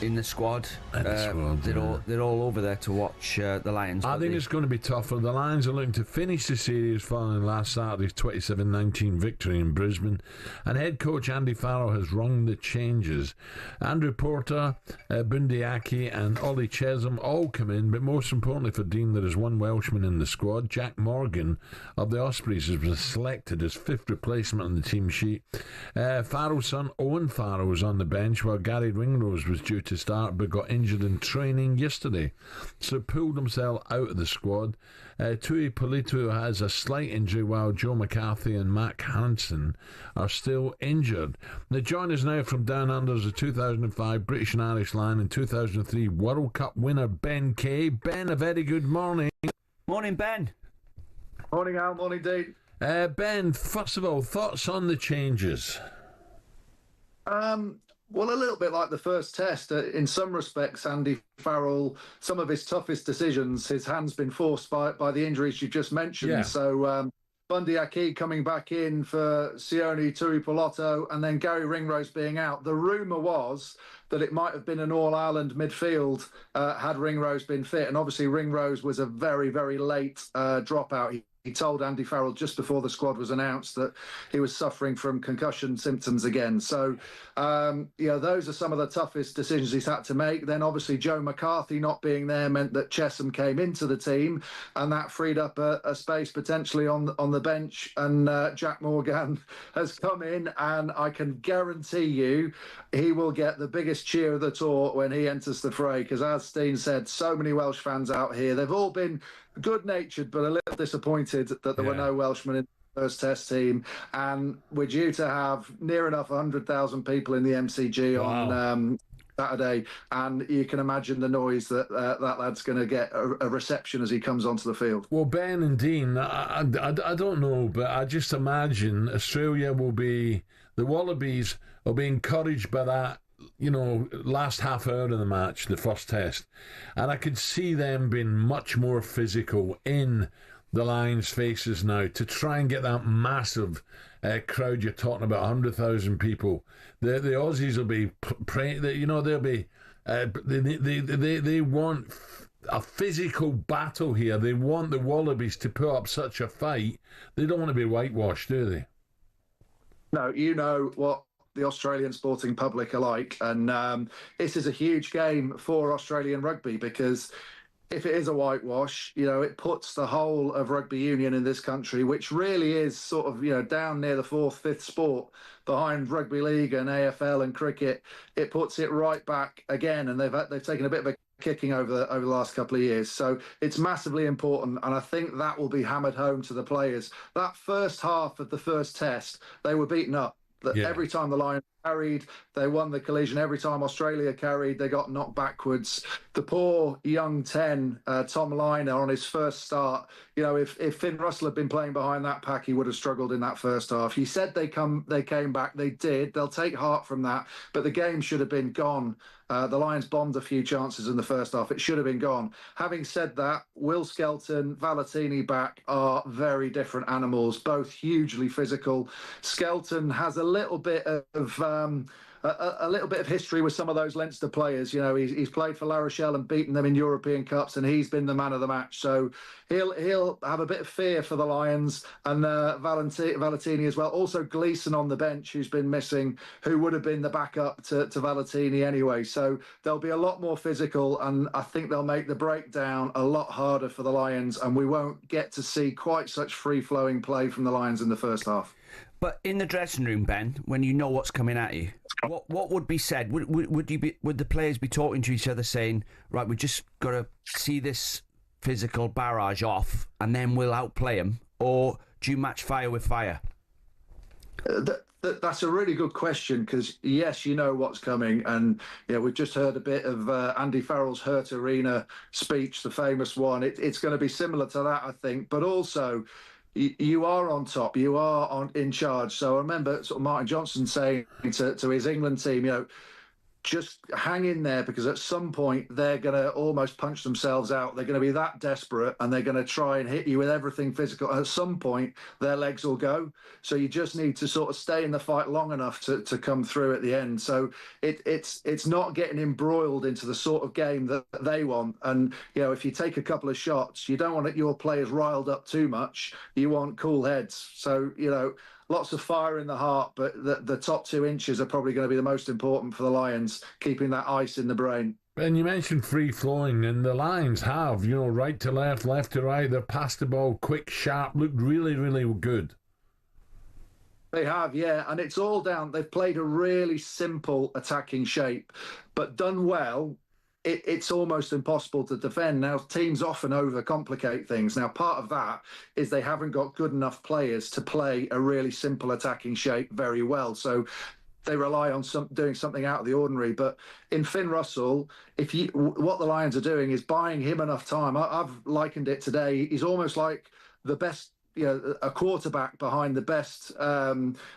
in the squad. They're all over there to watch the Lions. I think it's going to be tougher. The Lions are looking to finish the series following last Saturday's 27-19 victory in Brisbane, and head coach Andy Farrell has rung the changes. Andrew Porter, Bundyaki and Ollie Chesham all come in, but most importantly for Dean, there is one Welshman in the squad. Jack Morgan of the Ospreys has been selected as 5th replacement on the team sheet. Farrell's son Owen Farrell was on the bench, while Gary Ringrose was due to start but got injured in training yesterday, so pulled himself out of the squad. Tui Polito has a slight injury, while Joe McCarthy and Mac Hansen are still injured. Now join us now from down under as a 2005 British and Irish Lion and 2003 World Cup winner Ben Kay. Ben, a very good morning. Morning, Ben. Morning, Al. Morning, Dean. Ben, first of all, thoughts on the changes? Well, a little bit like the first test. In some respects, Andy Farrell, some of his toughest decisions, his hand's been forced by the injuries you just mentioned. Yeah. So Bundy Aki coming back in for Sione Tuipulotu, and then Gary Ringrose being out. The rumour was that it might have been an all-Ireland midfield had Ringrose been fit. And obviously Ringrose was a very, very late dropout. He told Andy Farrell just before the squad was announced that he was suffering from concussion symptoms again. So, those are some of the toughest decisions he's had to make. Then obviously Joe McCarthy not being there meant that Chesham came into the team, and that freed up a space potentially on the bench. And Jack Morgan has come in, and I can guarantee you he will get the biggest cheer of the tour when he enters the fray, because as Steen said, so many Welsh fans out here. They've all been good-natured but a little disappointed that there were no Welshmen in the first test team, and we're due to have near enough 100,000 people in the MCG on Saturday, and you can imagine the noise that that lad's going to get a reception as he comes onto the field. Well, Ben and Dean, I don't know, but I just imagine Australia will be, the Wallabies will be encouraged by that, last half hour of the match, the first test. And I could see them being much more physical in the Lions' faces now to try and get that massive crowd you're talking about, 100,000 people. The Aussies will be praying, they'll be, they want a physical battle here. They want the Wallabies to put up such a fight. They don't want to be whitewashed, do they? No, you know what the Australian sporting public are like, and this is a huge game for Australian rugby, because if it is a whitewash, it puts the whole of rugby union in this country, which really is sort of, down near the fourth, fifth sport behind rugby league and AFL and cricket. It puts it right back again, and they've taken a bit of a kicking over the last couple of years. So it's massively important, and I think that will be hammered home to the players. That first half of the first test, they were beaten up. Every time the Lions carried, they won the collision. Every time Australia carried, they got knocked backwards. The poor young 10, Tom Liner, on his first start, if Finn Russell had been playing behind that pack, he would have struggled in that first half. He said they came back. They did. They'll take heart from that. But the game should have been gone. The Lions bombed a few chances in the first half. It should have been gone. Having said that, Will Skelton, Valentini back are very different animals, both hugely physical. Skelton has a little bit of history with some of those Leinster players. He's played for La Rochelle and beaten them in European Cups, and he's been the man of the match. So he'll have a bit of fear for the Lions, and Valentini as well. Also Gleeson on the bench, who's been missing, who would have been the backup to Valentini anyway. So they'll be a lot more physical, and I think they'll make the breakdown a lot harder for the Lions, and we won't get to see quite such free-flowing play from the Lions in the first half. But in the dressing room, Ben, when you know what's coming at you, what would be said? Would the players be talking to each other saying, right, we just got to see this physical barrage off and then we'll outplay them? Or do you match fire with fire? That's a really good question, because yes, you know what's coming, and we've just heard a bit of Andy Farrell's Hurt Arena speech, the famous one. It's going to be similar to that, I think, but also you are on top, you are in charge. So I remember sort of Martin Johnson saying to his England team, just hang in there, because at some point they're going to almost punch themselves out. They're going to be that desperate, and they're going to try and hit you with everything physical. At some point, their legs will go. So you just need to sort of stay in the fight long enough to come through at the end. So it's not getting embroiled into the sort of game that they want. And, if you take a couple of shots, you don't want your players riled up too much. You want cool heads. So, lots of fire in the heart, but the top 2 inches are probably going to be the most important for the Lions, keeping that ice in the brain. And you mentioned free-flowing, and the Lions have, right to left, left to right. They're past the ball, quick, sharp, looked really, really good. They have, yeah, and it's all down. They've played a really simple attacking shape, but done well. It's almost impossible to defend. Now, teams often overcomplicate things. Now, part of that is they haven't got good enough players to play a really simple attacking shape very well. So they rely on doing something out of the ordinary. But in Finn Russell, what the Lions are doing is buying him enough time. I've likened it today. He's almost like the best, a quarterback behind the best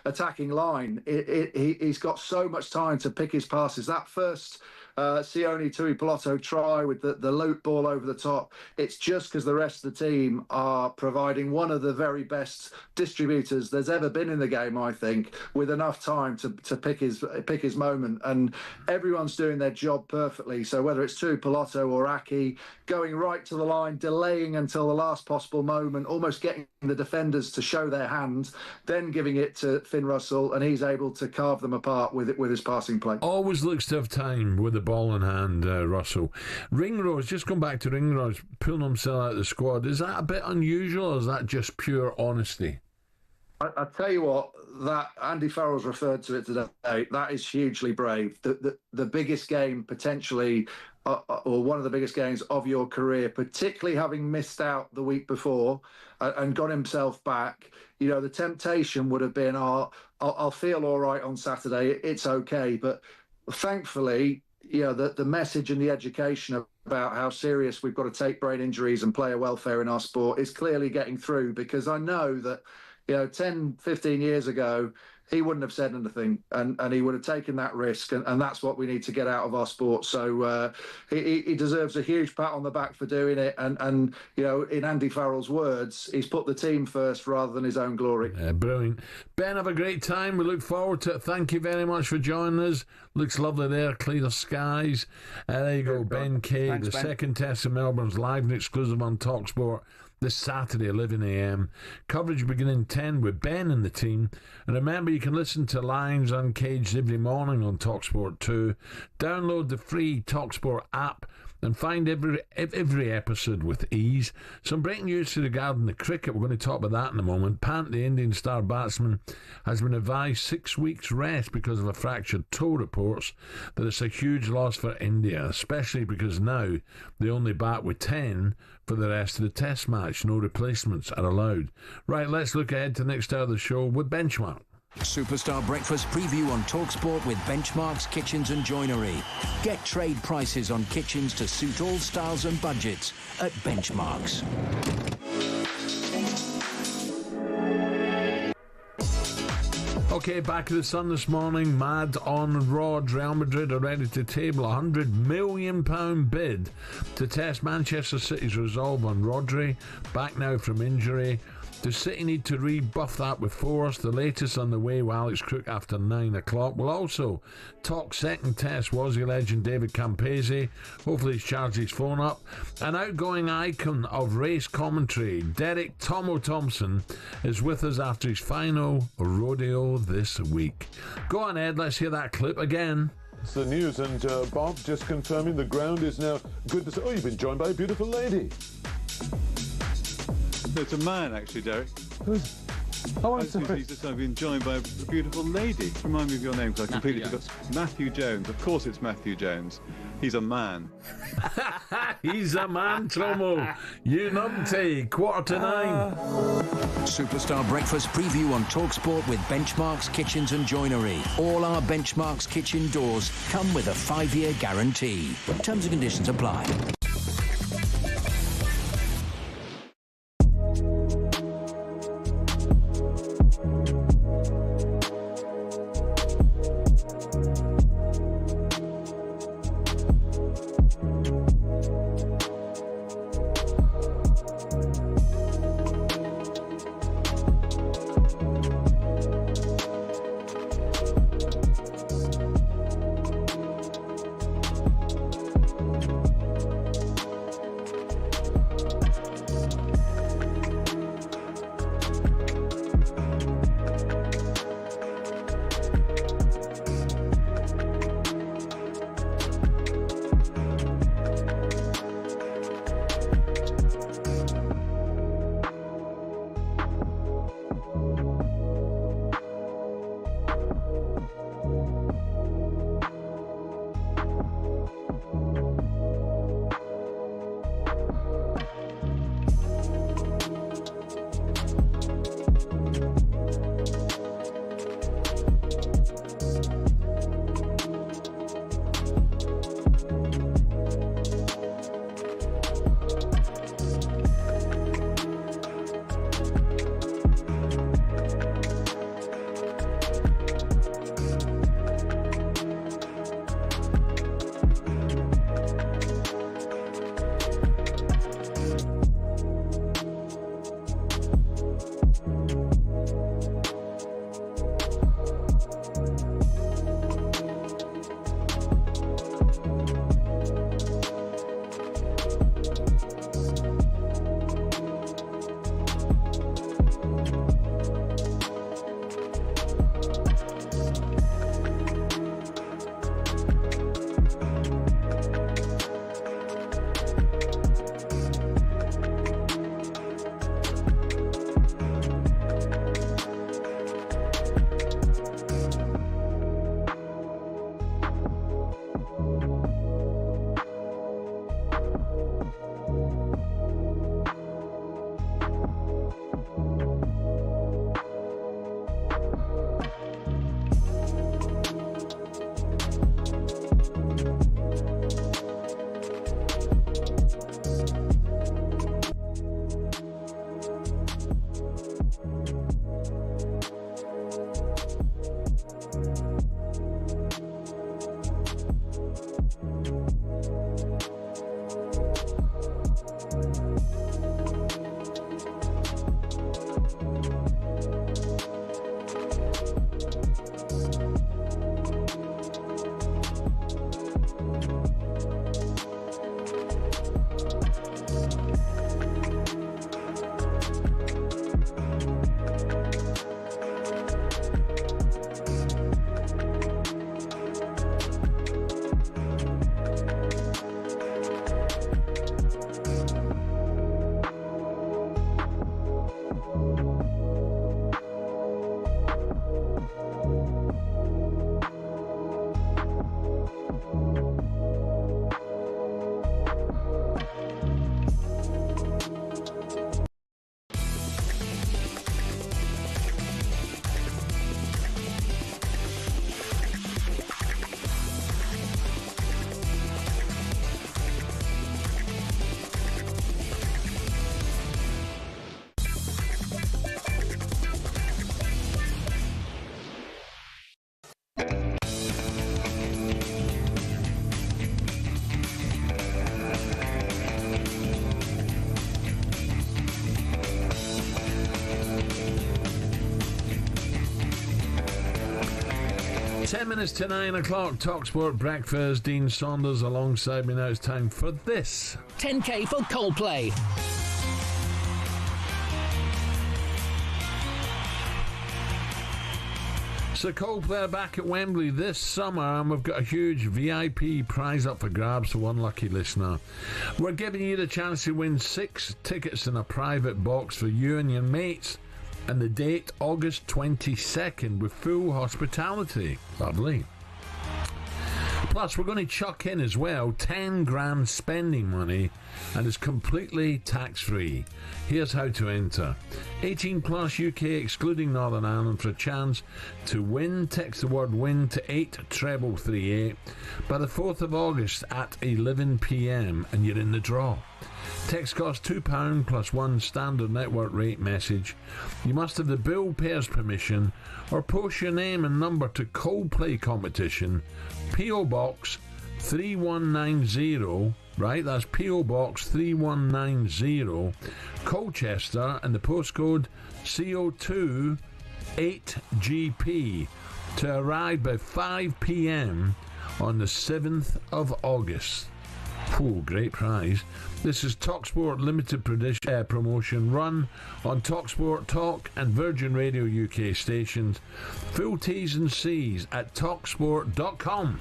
attacking line. He's got so much time to pick his passes. That first Sione Tuipulotu try with the loop ball over the top. It's just because the rest of the team are providing one of the very best distributors there's ever been in the game, I think, with enough time to pick his moment. And everyone's doing their job perfectly. So whether it's Tuipulotu or Aki, going right to the line, delaying until the last possible moment, almost getting the defenders to show their hand, then giving it to Finn Russell, and he's able to carve them apart with his passing play. Always looks to have time with the ball in hand, Russell. Ringrose, just come back to Ringrose, pulling himself out of the squad. Is that a bit unusual, or is that just pure honesty? I tell you what, that Andy Farrell's referred to it today. That is hugely brave. The biggest game potentially, or one of the biggest games of your career, particularly having missed out the week before and got himself back. You know, the temptation would have been, I'll feel all right on Saturday. It's okay. But thankfully, you know, the message and the education about how serious we've got to take brain injuries and player welfare in our sport is clearly getting through, because I know that, you know, 10, 15 years ago, he wouldn't have said anything, and he would have taken that risk, and that's what we need to get out of our sport. So he deserves a huge pat on the back for doing it, and you know, in Andy Farrell's words, he's put the team first rather than his own glory. Brilliant. Ben, have a great time. We look forward to it. Thank you very much for joining us. Looks lovely there, clear skies. There you go, Ben Kay. Thanks, the Ben. second test of Melbourne's live and exclusive on talkSPORT this Saturday, 11 a.m. Coverage beginning 10 with Ben and the team. And remember, you can listen to Lions Uncaged every morning on talkSPORT 2. Download the free talkSPORT app and find every episode with ease. Some breaking news regarding the cricket. We're going to talk about that in a moment. Pant, the Indian star batsman, has been advised 6 weeks rest because of a fractured toe. Reports that it's a huge loss for India, especially because now they only bat with 10 for the rest of the test match. No replacements are allowed. Right, let's look ahead to the next hour of the show with Benchmark. Superstar Breakfast preview on talkSPORT with Benchmark's Kitchens and Joinery. Get trade prices on kitchens to suit all styles and budgets at Benchmark's. Okay, back to the Sun this morning. Mad on rods. Real Madrid are ready to table a £100 million bid to test Manchester City's resolve on Rodri, back now from injury. Does City need to rebuff that with force? The latest on the way with Alex Crook after 9 o'clock. We'll also talk second test Wazzy legend David Campese. Hopefully he's charged his phone up. An outgoing icon of race commentary, Derek Tommo Thompson, is with us after his final rodeo this week. Go on, Ed, let's hear that clip again. It's the news, and Bob just confirming the ground is now good to say. Oh, you've been joined by a beautiful lady. It's a man, actually, Derek. Who's? Oh, I'm sorry. I've been joined by a beautiful lady. Remind me of your name, because I completely forgot. Matthew Jones. Of course it's Matthew Jones. He's a man. He's a man, Tommo. You numpty. 8:45. Superstar Breakfast preview on talkSPORT with Benchmark's Kitchens and Joinery. All our Benchmark's kitchen doors come with a 5-year guarantee. Terms and conditions apply. 10 minutes to 9 o'clock, talkSPORT breakfast. Dean Saunders alongside me now. It's time for this. 10K for Coldplay. So Coldplay are back at Wembley this summer, and we've got a huge VIP prize up for grabs to one lucky listener. We're giving you the chance to win 6 tickets in a private box for you and your mates, and the date August 22nd with full hospitality. Lovely. Plus, we're going to chuck in as well 10 grand spending money, and it's completely tax-free. Here's how to enter. 18 plus UK, excluding Northern Ireland, for a chance to win. Text the word WIN to 83338 by the 4th of August at 11 p.m, and you're in the draw. Text costs £2 plus one standard network rate message. You must have the bill payer's permission or post your name and number to Coldplay competition, P.O. Box 3190, right? That's P.O. Box 3190, Colchester, and the postcode CO2 8GP, to arrive by 5 p.m. on the 7th of August. Oh, great prize. This is talkSPORT limited promotion run on talkSPORT Talk and Virgin Radio UK stations. Full T's and C's at talksport.com.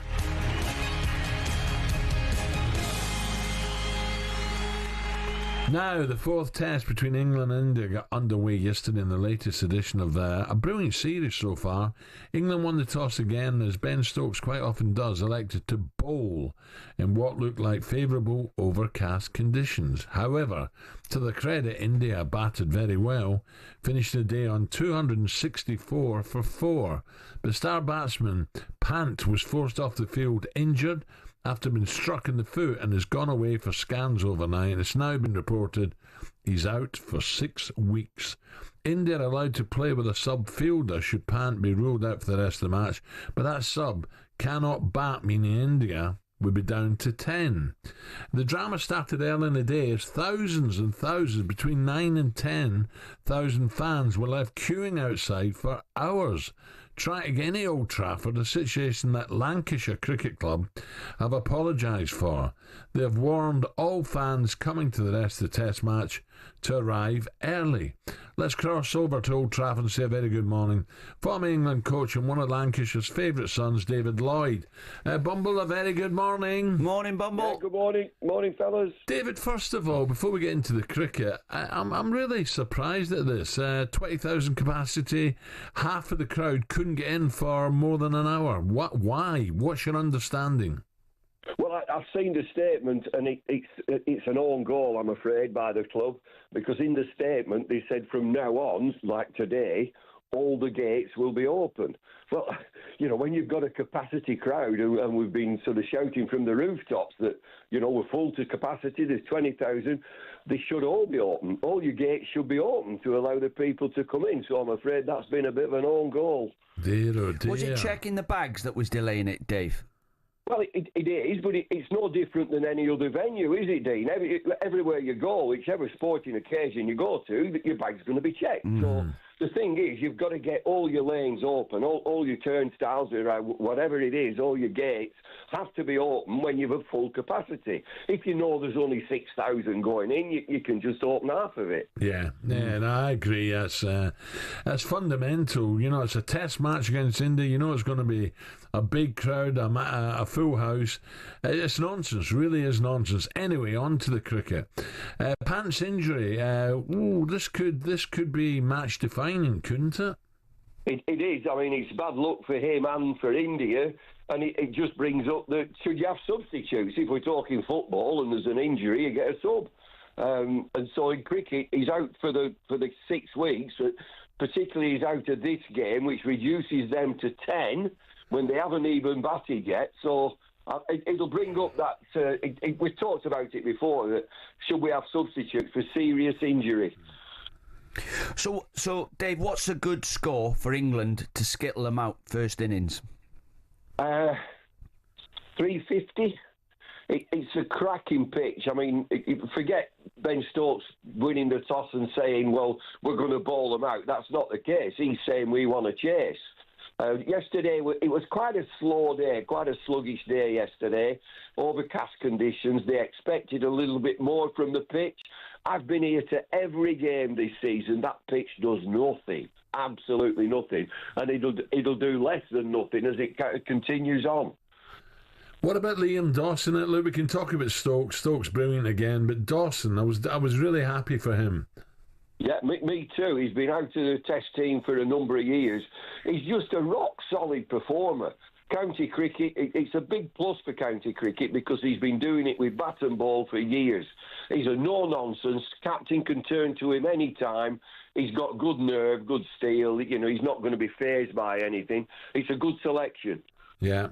Now, the 4th test between England and India got underway yesterday in the latest edition of a brilliant series so far. England won the toss again, as Ben Stokes quite often does, elected to bowl in what looked like favourable overcast conditions. However, to their credit, India batted very well, finished the day on 264 for 4. But star batsman Pant was forced off the field injured after being struck in the foot and has gone away for scans overnight. It's now been reported he's out for 6 weeks. India are allowed to play with a sub fielder should Pant be ruled out for the rest of the match, but that sub cannot bat, meaning India would be down to 10. The drama started early in the day as thousands and thousands, between 9 and 10,000 fans were left queuing outside for hours trying to get into Old Trafford, a situation that Lancashire Cricket Club have apologised for. They have warned all fans coming to the rest of the Test match to arrive early. Let's cross over to Old Trafford and say a very good morning. Former England coach and one of Lancashire's favourite sons, David Lloyd. Bumble, a very good morning. Morning, Bumble. Yeah, good morning. Morning, fellas. David, first of all, before we get into the cricket, I'm really surprised at this. 20,000 capacity, half of the crowd couldn't get in for more than an hour. Why? What's your understanding? Well, I've seen the statement, and it's an own goal, I'm afraid, by the club, because in the statement they said from now on, like today, all the gates will be open. Well, you know, when you've got a capacity crowd, and we've been sort of shouting from the rooftops that, you know, we're full to capacity, there's 20,000, they should all be open. All your gates should be open to allow the people to come in. So I'm afraid that's been a bit of an own goal. Dear, oh dear. Was it checking the bags that was delaying it, Dave? Well, it is, but it's no different than any other venue, is it, Dean? Everywhere you go, whichever sporting occasion you go to, your bag's going to be checked. So the thing is, you've got to get all your lanes open, all your turnstiles, whatever it is, all your gates have to be open when you've a full capacity. If you know there's only 6,000 going in, you can just open half of it. Yeah, no, I agree. That's fundamental. You know, it's a test match against India. You know it's going to be a big crowd, a full house. It's nonsense, really is nonsense. Anyway, on to the cricket. Pant's injury. This could be match defining, couldn't it? It is. I mean, it's bad luck for him and for India, and it just brings up that should you have substitutes? If we're talking football and there's an injury, you get a sub. And so in cricket, he's out for the 6 weeks. Particularly, he's out of this game, which reduces them to 10 when they haven't even batted yet. So it'll bring up that we've talked about it before, that should we have substitutes for serious injury? So Dave, what's a good score for England to skittle them out first innings? 350. It's a cracking pitch. I mean, forget Ben Stokes winning the toss and saying, well, we're going to bowl them out. That's not the case. He's saying we want to chase. Yesterday, it was quite a slow day, quite a sluggish day yesterday. Overcast conditions. They expected a little bit more from the pitch. I've been here to every game this season. That pitch does nothing, absolutely nothing. And it'll do less than nothing as it continues on. What about Liam Dawson? Look, we can talk about Stokes. Stokes brilliant again, but Dawson, I was really happy for him. Yeah, me too. He's been out of the test team for a number of years. He's just a rock-solid performer. County cricket, it's a big plus for county cricket because he's been doing it with bat and ball for years. He's a no-nonsense. Captain can turn to him any time. He's got good nerve, good steel. You know, he's not going to be fazed by anything. It's a good selection. Yeah.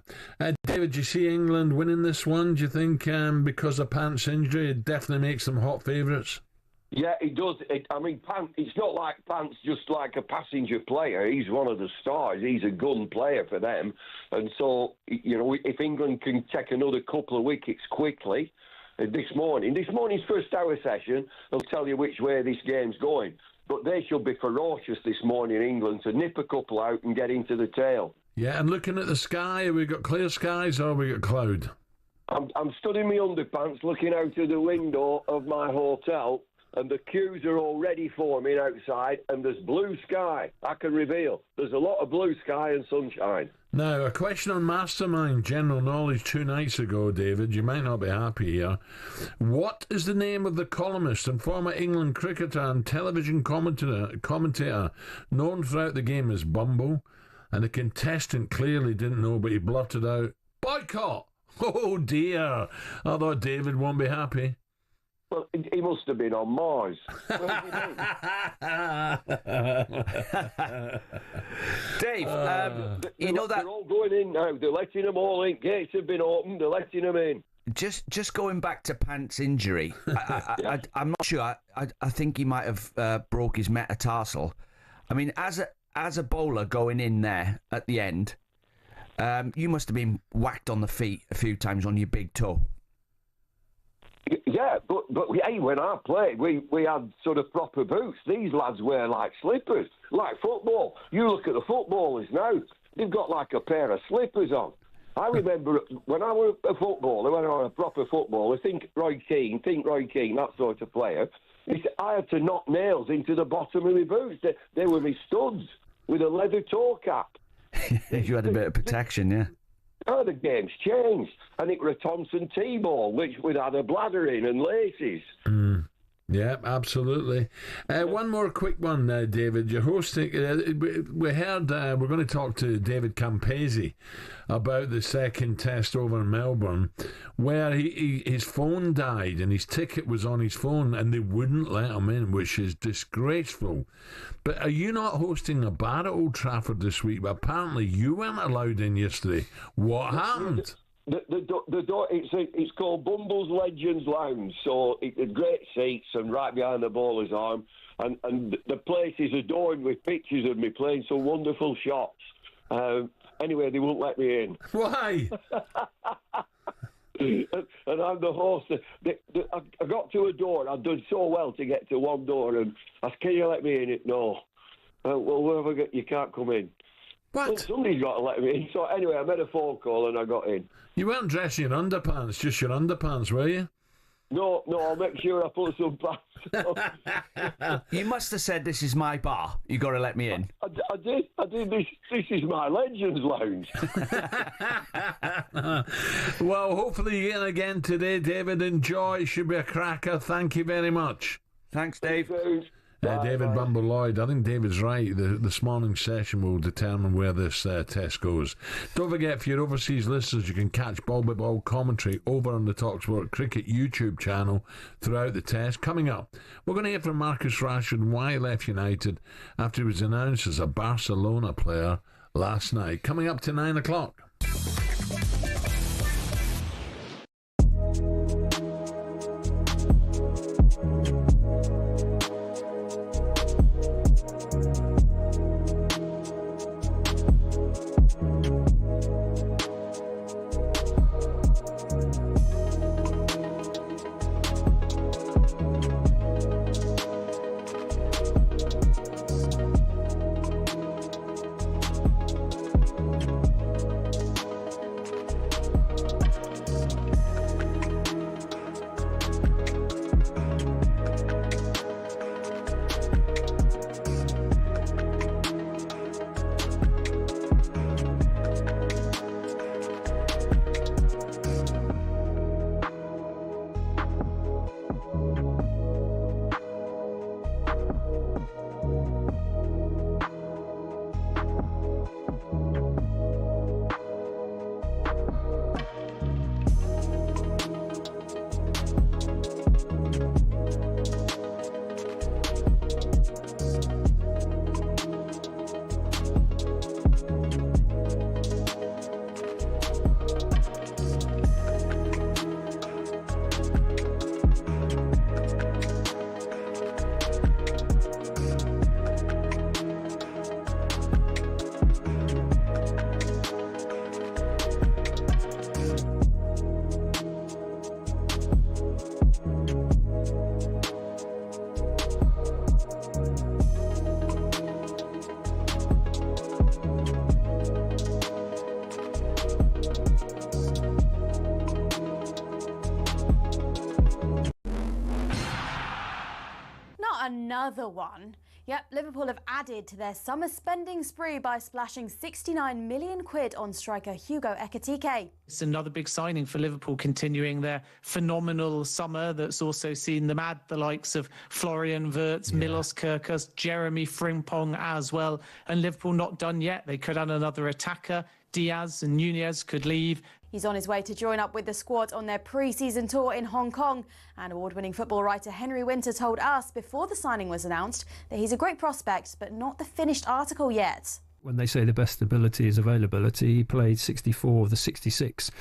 David, do you see England winning this one? Do you think because of Pant's injury, it definitely makes them hot favourites? Yeah, it does. Pant, it's not like Pant's just like a passenger player. He's one of the stars. He's a gun player for them. And so, you know, if England can take another couple of wickets quickly, this morning's first hour session, they'll tell you which way this game's going. But they should be ferocious this morning, England, to nip a couple out and get into the tail. Yeah, and looking at the sky, have we got clear skies or have we got cloud? I'm stood in my underpants looking out of the window of my hotel, and the queues are already forming outside, and there's blue sky. I can reveal there's a lot of blue sky and sunshine. Now, a question on Mastermind General Knowledge 2 nights ago, David. You might not be happy here. What is the name of the columnist and former England cricketer and television commentator known throughout the game as Bumble? And the contestant clearly didn't know, but he blurted out, "Boycott!" Oh dear. I thought David won't be happy. Well, he must have been on Mars. Dave, you know that... They're all going in now. They're letting them all in. Gates have been opened. They're letting them in. Just going back to Pant's injury, I'm not sure. I think he might have broke his metatarsal. I mean, as a bowler going in there at the end, you must have been whacked on the feet a few times on your big toe. Yeah, but hey, when I played, we had sort of proper boots. These lads wear like slippers, like football. You look at the footballers now; they've got like a pair of slippers on. I remember when I was a footballer, when I was a proper footballer, think Roy Keane, that sort of player. I had to knock nails into the bottom of my boots. They were my studs with a leather toe cap. You had a bit of protection, yeah. Oh, the game's changed. And it was a Thompson T-ball, which we'd had a bladder in and laces. Yeah, absolutely. One more quick one, David. You're hosting. We heard we're going to talk to David Campese about the second test over in Melbourne, where his phone died and his ticket was on his phone, and they wouldn't let him in, which is disgraceful. But are you not hosting a bar at Old Trafford this week? But apparently you weren't allowed in yesterday. What happened? The door, it's called Bumble's Legends Lounge, so it's great seats and right behind the bowler's arm, and the place is adorned with pictures of me playing some wonderful shots. Anyway, they won't let me in. Why? And I'm the host. I got to a door. I'd done so well to get to one door, and I said, "Can you let me in?" It no. Well, wherever you can't come in. What? Well, somebody's got to let me in. So anyway, I made a phone call and I got in. You weren't dressing in underpants, just your underpants, were you? No, I'll make sure I put some pants on. You must have said, "This is my bar. You got to let me in." I did. This is my Legends Lounge. Well, hopefully you get in again today, David. Enjoy. Should be a cracker. Thank you very much. Thanks, Dave. David Bumble Lloyd. I think David's right. This morning's session will determine where this test goes. Don't forget, for your overseas listeners, you can catch ball by ball commentary over on the talkSPORT Cricket YouTube channel throughout the test. Coming up, we're going to hear from Marcus Rashford and why he left United after he was announced as a Barcelona player last night. Coming up to 9 o'clock. another one. Yep, Liverpool have added to their summer spending spree by splashing 69 million quid on striker Hugo Ekitike. It's another big signing for Liverpool, continuing their phenomenal summer that's also seen them add the likes of Florian Wirtz, Milos Kerkez, Jeremy Frimpong as well. And Liverpool not done yet. They could add another attacker. Diaz and Nunez could leave. He's on his way to join up with the squad on their pre-season tour in Hong Kong. And award-winning football writer Henry Winter told us before the signing was announced that he's a great prospect, but not the finished article yet. When they say the best ability is availability, he played 64 of the 66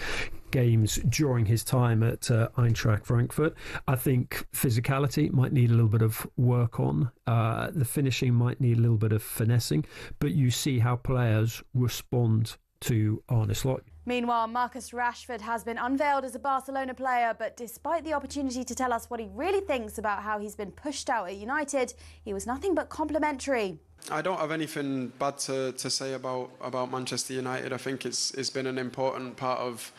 games during his time at Eintracht Frankfurt. I think physicality might need a little bit of work on. The finishing might need a little bit of finessing. But you see how players respond to Arne Slot. Meanwhile, Marcus Rashford has been unveiled as a Barcelona player, but despite the opportunity to tell us what he really thinks about how he's been pushed out at United, he was nothing but complimentary. I don't have anything bad to say about Manchester United. I think it's been an important part of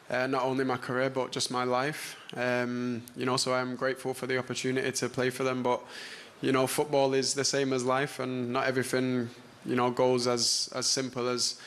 not only my career but just my life. So I'm grateful for the opportunity to play for them. But football is the same as life, and not everything goes as simple as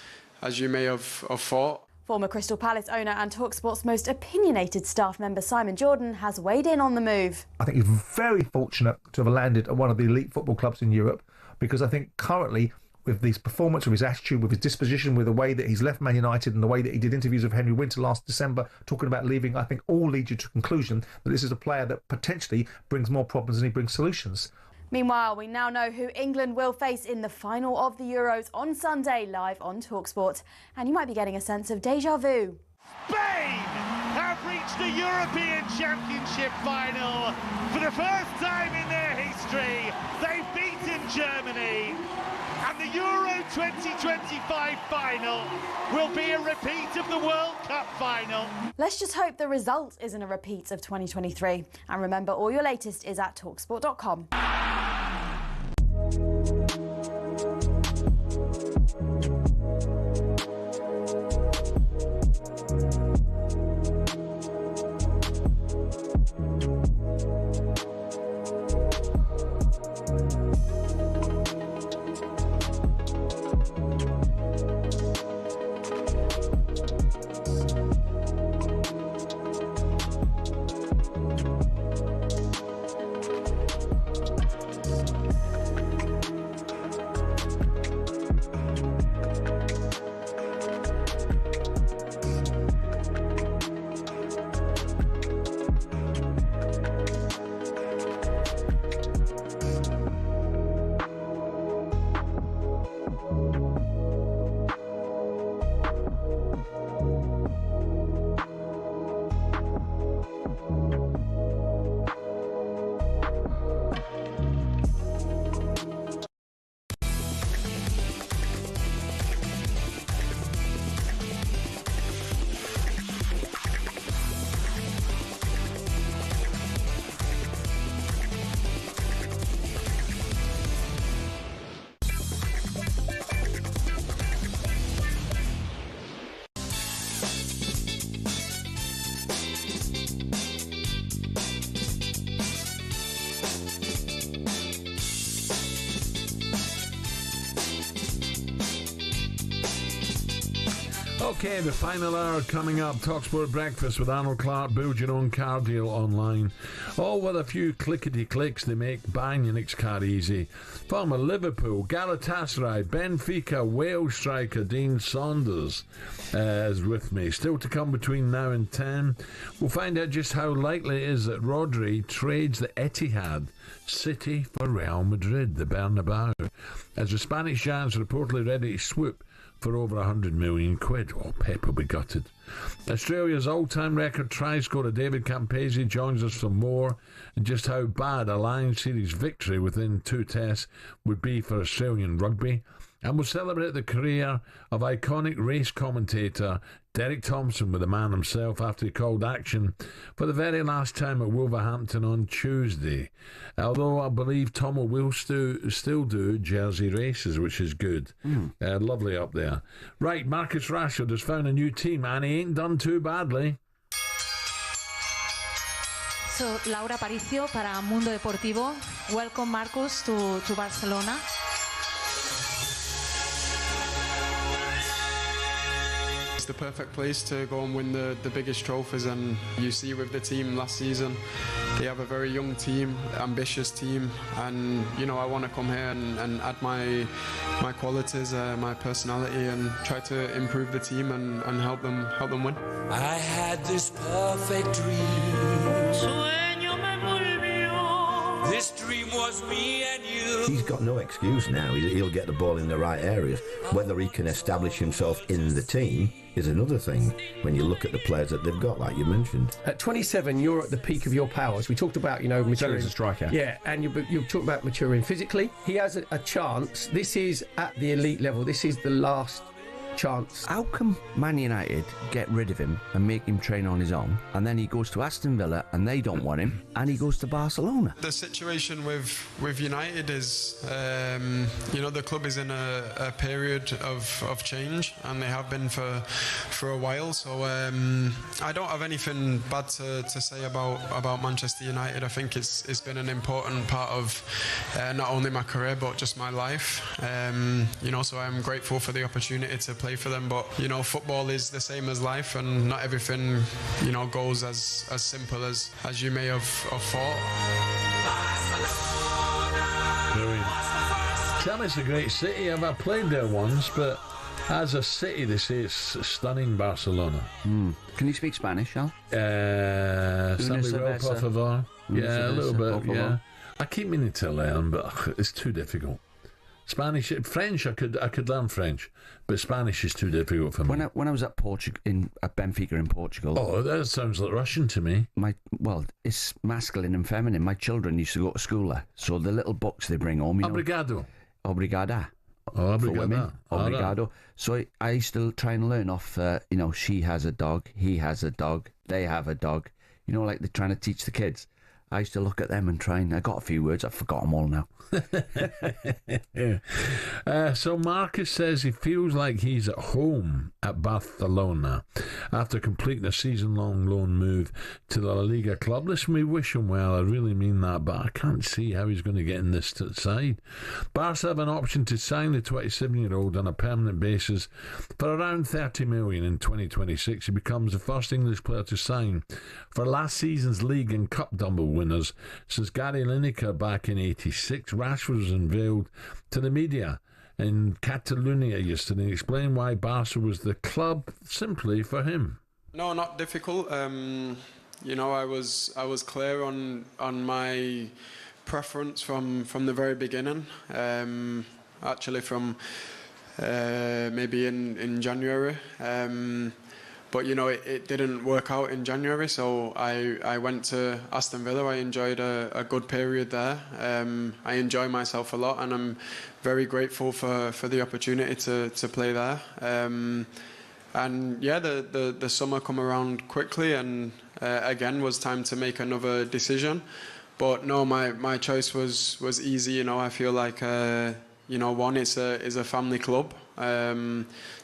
you may have thought. Former Crystal Palace owner and talkSPORT's most opinionated staff member Simon Jordan has weighed in on the move. I think he's very fortunate to have landed at one of the elite football clubs in Europe, because I think currently, with his performance, with his attitude, with his disposition, with the way that he's left Man United and the way that he did interviews with Henry Winter last December talking about leaving, I think all lead you to the conclusion that this is a player that potentially brings more problems than he brings solutions. Meanwhile, we now know who England will face in the final of the Euros on Sunday, live on talkSPORT. And you might be getting a sense of déjà vu. Spain have reached the European Championship final. For the first time in their history, they've beaten Germany. And the Euro 2025 final will be a repeat of the World Cup final. Let's just hope the result isn't a repeat of 2023. And remember, all your latest is at talksport.com. Okay, the final hour coming up. talkSPORT Breakfast with Arnold Clark. Build your own car deal online. All with a few clickety-clicks. They make buying your next car easy. Former Liverpool, Galatasaray, Benfica, Wales striker Dean Saunders is with me. Still to come between now and 10. We'll find out just how likely it is that Rodri trades the Etihad City for Real Madrid, the Bernabeu, as the Spanish giants are reportedly ready to swoop for over 100 million quid. Oh, Pep will be gutted. Australia's all-time record try scorer David Campese joins us for more, and just how bad a Lions series victory within 2 tests would be for Australian rugby. And we'll celebrate the career of iconic race commentator Derek Thompson with the man himself after he called action for the very last time at Wolverhampton on Tuesday. Although I believe Tommo will still do Jersey races, which is good. Lovely up there. Right, Marcus Rashford has found a new team and he ain't done too badly. So, Laura Aparicio para Mundo Deportivo. Welcome, Marcus, to Barcelona. It's the perfect place to go and win the biggest trophies, and you see with the team last season, they have a very young team, ambitious team, and you know I want to come here and add my qualities, my personality, and try to improve the team and help them win. I had this perfect dream. Sueño me volvió. This dream was me and you. He's got no excuse now. He'll get the ball in the right areas. Whether he can establish himself in the team is another thing when you look at the players that they've got, like you mentioned. At 27, you're at the peak of your powers. We talked about, maturing as a striker. Yeah, and you're talking about maturing physically. He has a chance. This is at the elite level. This is the last chance. How come Man United get rid of him and make him train on his own, and then he goes to Aston Villa and they don't want him, and he goes to Barcelona? The situation with United is, the club is in a period of change, and they have been for a while. So I don't have anything bad to say about Manchester United. I think it's been an important part of not only my career but just my life. So I'm grateful for the opportunity to play for them. But football is the same as life, and not everything goes as simple as you may have thought. Brilliant. Tell me, it's a great city. I've played there once, but as a city, they say it's stunning, Barcelona. Can you speak Spanish, Al? Por favor. Yeah, a little bit, yeah. I keep meaning to learn, but it's too difficult. Spanish, French, I could learn French, but Spanish is too difficult for me. When I was at Benfica in Portugal. Oh, that sounds like Russian to me. It's masculine and feminine. My children used to go to school there, so the little books they bring home. Obrigado. Obrigada. Oh, for women. Obrigado. Right. So I used to try and learn off. She has a dog, he has a dog, they have a dog. Like they're trying to teach the kids. I used to look at them and try and I got a few words. I've forgot them all now. So Marcus says he feels like he's at home at Barcelona after completing a season-long loan move to the La Liga club. Listen, we wish him well. I really mean that, but I can't see how he's going to get in this side. Barca have an option to sign the 27-year-old on a permanent basis for around 30 million in 2026. He becomes the first English player to sign for last season's league and cup double winners since Gary Lineker back in 86. Rashford was unveiled to the media in Catalonia yesterday and explained why Barca was the club simply for him. No, not difficult. I was clear on my preference from the very beginning. Actually, from maybe in January. But it didn't work out in January, so I went to Aston Villa. I enjoyed a good period there. I enjoy myself a lot, and I'm very grateful for the opportunity to play there. The summer come around quickly, and again was time to make another decision. But no, my choice was easy. I feel like one, it's a family club.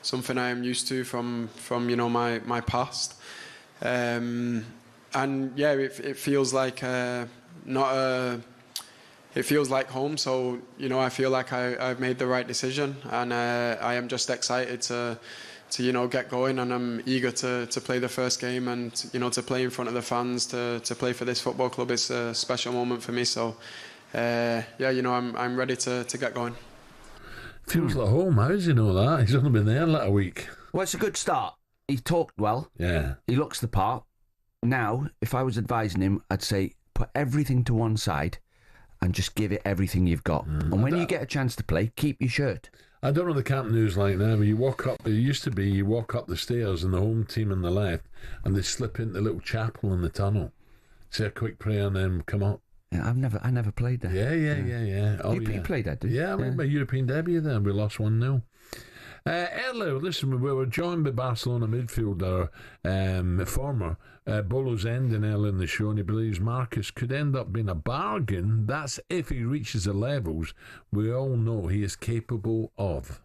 Something I am used to from my past, it feels like it feels like home. So I feel like I've made the right decision, and I am just excited to get going, and I'm eager to play the first game and to play in front of the fans, to play for this football club. It's a special moment for me. So I'm ready to get going. Feels like home. How does he know that? He's only been there like a week. Well, it's a good start. He talked well. Yeah. He looks the part. Now, if I was advising him, I'd say put everything to one side and just give it everything you've got. And when you get a chance to play, keep your shirt. I don't know the Camp Nou's like now, but you walk up the stairs and the home team on the left, and they slip into the little chapel in the tunnel, say a quick prayer and then come up. Yeah, I never played there. Yeah. Oh, you played that, did you? Yeah, I made my European debut there. We lost 1-0. Earlier, listen, we were joined by Barcelona midfielder, former Bolo Zenden earlier in the show, and he believes Marcus could end up being a bargain. That's if he reaches the levels we all know he is capable of.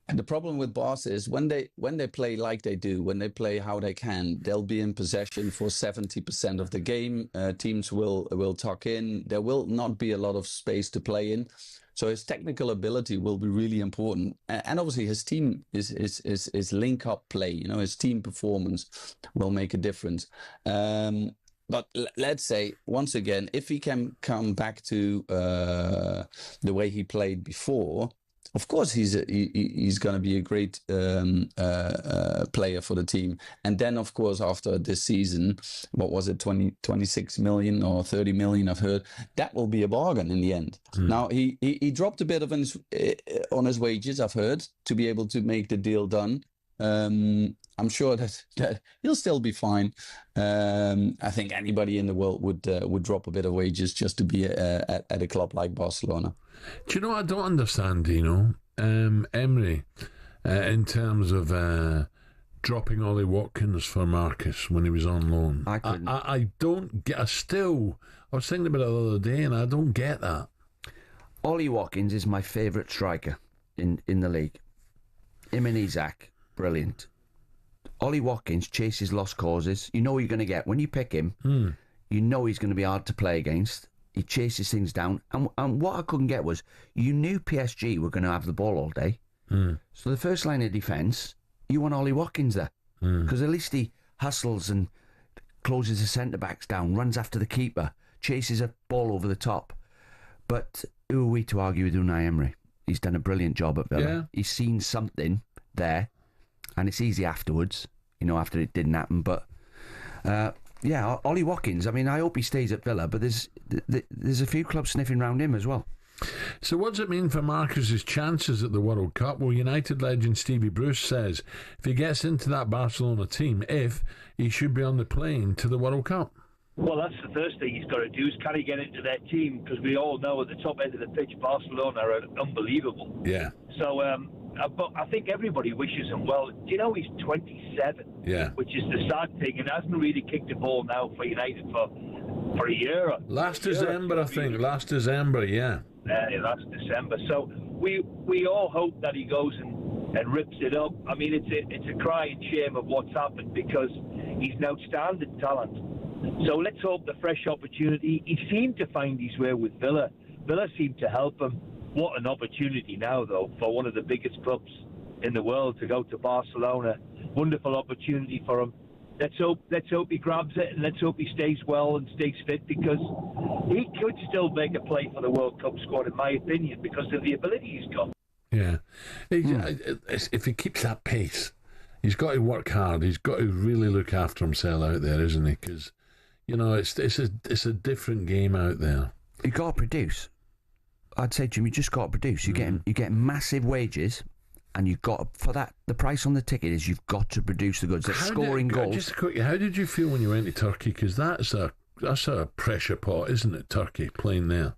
And the problem with Barca is when they play like they do, when they play how they can, they'll be in possession for 70% of the game. Teams will tuck in. There will not be a lot of space to play in. So his technical ability will be really important, and obviously his team is link up play. You know, his team performance will make a difference. But let's say once again, if he can come back to the way he played before. Of course, he's going to be a great player for the team. And then, of course, after this season, what was it, 26 million or 30 million, I've heard, that will be a bargain in the end. Now, he dropped a bit of on his wages, I've heard, to be able to make the deal done. I'm sure that he'll still be fine. I think anybody in the world would drop a bit of wages just to be at a club like Barcelona. Do you know what I don't understand, Dino? Emery, in terms of dropping Ollie Watkins for Marcus when he was on loan. I don't get. I was thinking about it the other day, and I don't get that. Ollie Watkins is my favourite striker in the league. Him and Isaac, brilliant. Ollie Watkins chases lost causes. You know what you're going to get. When you pick him, you know he's going to be hard to play against. He chases things down. And what I couldn't get was, you knew PSG were going to have the ball all day. So the first line of defence, you want Ollie Watkins there. Because at least he hustles and closes the centre-backs down, runs after the keeper, chases a ball over the top. But who are we to argue with Unai Emery? He's done a brilliant job at Villa. Yeah. He's seen something there. And it's easy afterwards, after it didn't happen. But, Ollie Watkins, I mean, I hope he stays at Villa, but there's a few clubs sniffing around him as well. So what does it mean for Marcus's chances at the World Cup? Well, United legend Stevie Bruce says if he gets into that Barcelona team, he should be on the plane to the World Cup. Well, that's the first thing he's got to do, is can he get into that team? Because we all know at the top end of the pitch, Barcelona are unbelievable. Yeah. So, but I think everybody wishes him well. Do you know he's 27? Yeah. Which is the sad thing, and hasn't really kicked a ball now for United for a year. Last December, I think. Last December, yeah. Last December. So we all hope that he goes and rips it up. I mean, it's a crying shame of what's happened, because he's an outstanding talent. So let's hope the fresh opportunity. He seemed to find his way with Villa. Villa seemed to help him. What an opportunity now, though, for one of the biggest clubs in the world to go to Barcelona. Wonderful opportunity for him. Let's hope he grabs it, and let's hope he stays well and stays fit, because he could still make a play for the World Cup squad, in my opinion, because of the ability he's got. Yeah. If he keeps that pace, he's got to work hard. He's got to really look after himself out there, isn't he? Because, it's a different game out there. You got to produce. I'd say, Jim, you just got to produce. You get massive wages, and you've got for that. The price on the ticket is you've got to produce the goods. They're scoring goals. Just quickly, how did you feel when you went to Turkey? Because that's a pressure pot, isn't it? Turkey playing there,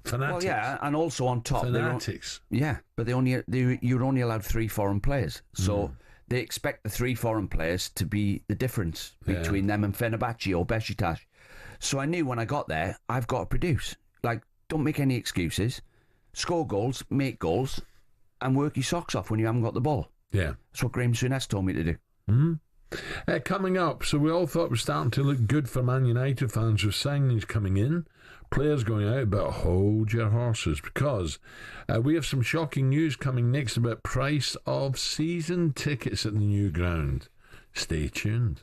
fanatics. Well, yeah, and also on top, fanatics. But you're only allowed 3 foreign players, so they expect the 3 foreign players to be the difference between them and Fenerbahce or Beşiktaş. So I knew when I got there, I've got to produce. Like, don't make any excuses. Score goals, make goals, and work your socks off when you haven't got the ball. Yeah. That's what Graham Souness told me to do. Mm-hmm. Coming up, so we all thought it was starting to look good for Man United fans with signings coming in, players going out, but hold your horses, because we have some shocking news coming next about price of season tickets at the new ground. Stay tuned.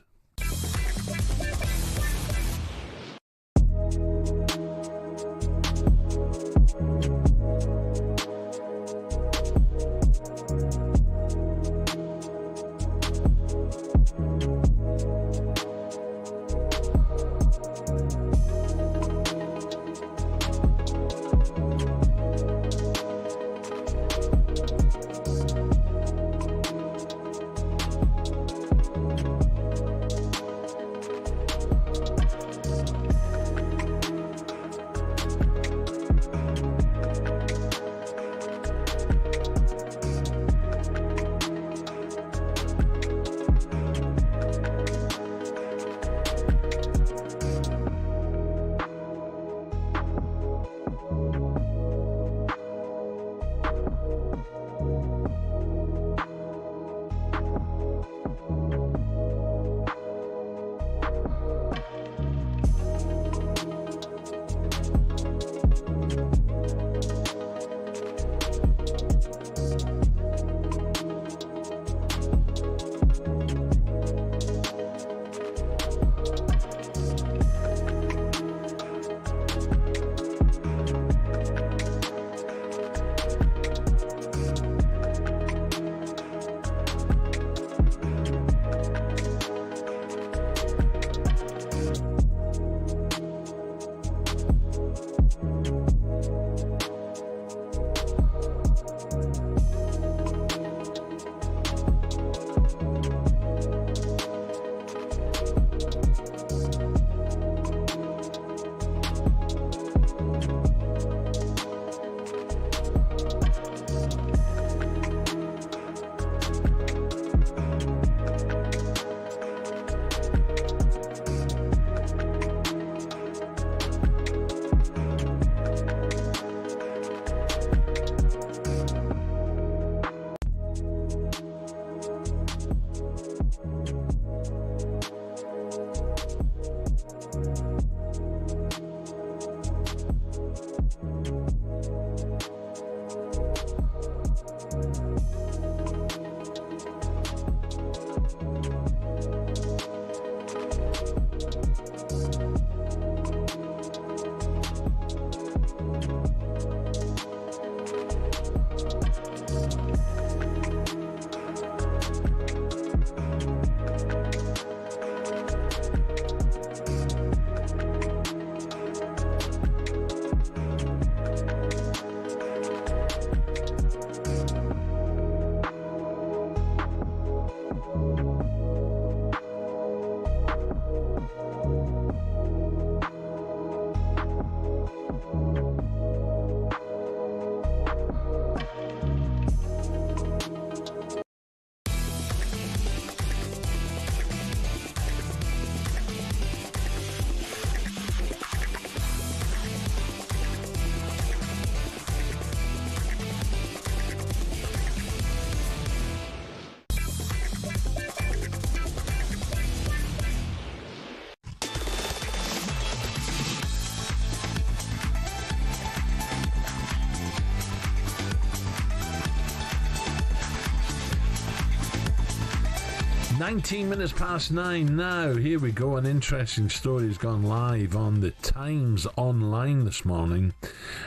(19:09) now. Here we go. An interesting story has gone live on the Times Online this morning,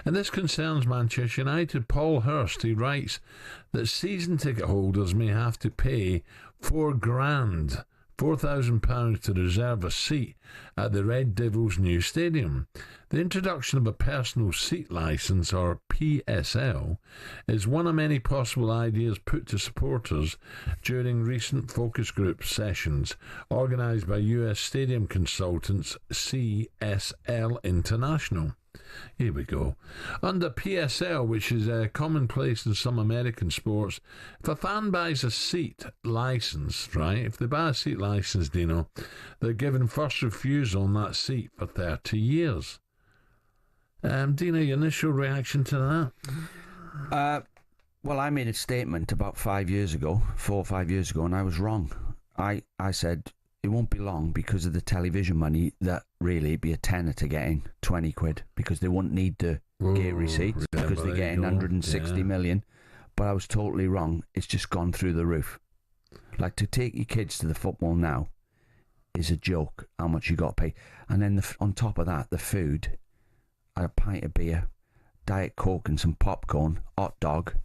and this concerns Manchester United. Paul Hurst, he writes that season ticket holders may have to pay £4,000 to reserve a seat at the Red Devils' new stadium. The introduction of a personal seat licence, or PSL, is one of many possible ideas put to supporters during recent focus group sessions organised by US stadium consultants CSL International. Here we go. Under PSL, which is commonplace in some American sports, if a fan buys a seat licence, right, if they buy a seat licence, Dino, they're given first refusal on that seat for 30 years. Dino, your initial reaction to that? Well, I made a statement about 4 or 5 years ago, and I was wrong. I said it won't be long because of the television money that really it'd be a tenner to get in, 20 quid, because they won't need the gate receipts because they're getting 160 million. But I was totally wrong. It's just gone through the roof. Like, to take your kids to the football now is a joke, how much you got to pay. And then on top of that, the food, a pint of beer, Diet Coke and some popcorn, hot dog.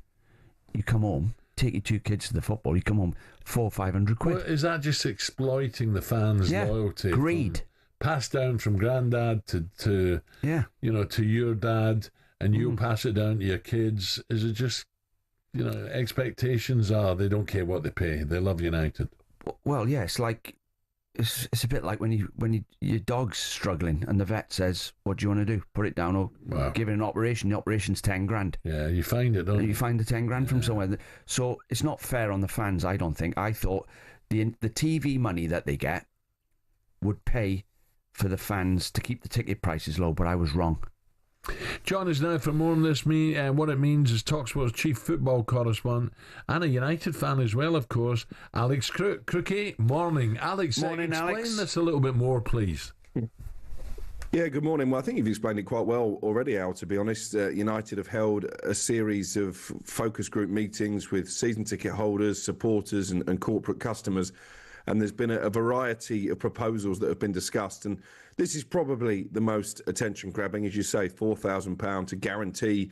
You come home, take your 2 kids to the football, you come home, 400 or 500 quid. Well, is that just exploiting the fans' loyalty? Greed. Passed down from granddad to your dad, and you'll pass it down to your kids. Is it just, expectations are they don't care what they pay, they love United? Well, yeah, it's like, it's a bit like when your dog's struggling and the vet says, what do you want to do? Put it down or give it an operation. The operation's 10 grand. Yeah, you find it, don't you? You find the 10 grand from somewhere. So it's not fair on the fans, I don't think. I thought the TV money that they get would pay for the fans to keep the ticket prices low, but I was wrong. John is now for more on this. What it means is talkSPORT's chief football correspondent and a United fan as well, of course, Alex Crookie. Morning, Alex. Morning, explain Alex. this a little bit more, please. Yeah, good morning. Well, I think you've explained it quite well already, Al, to be honest. United have held a series of focus group meetings with season ticket holders, supporters and corporate customers. And there's been a variety of proposals that have been discussed. And this is probably the most attention-grabbing, as you say, £4,000 to guarantee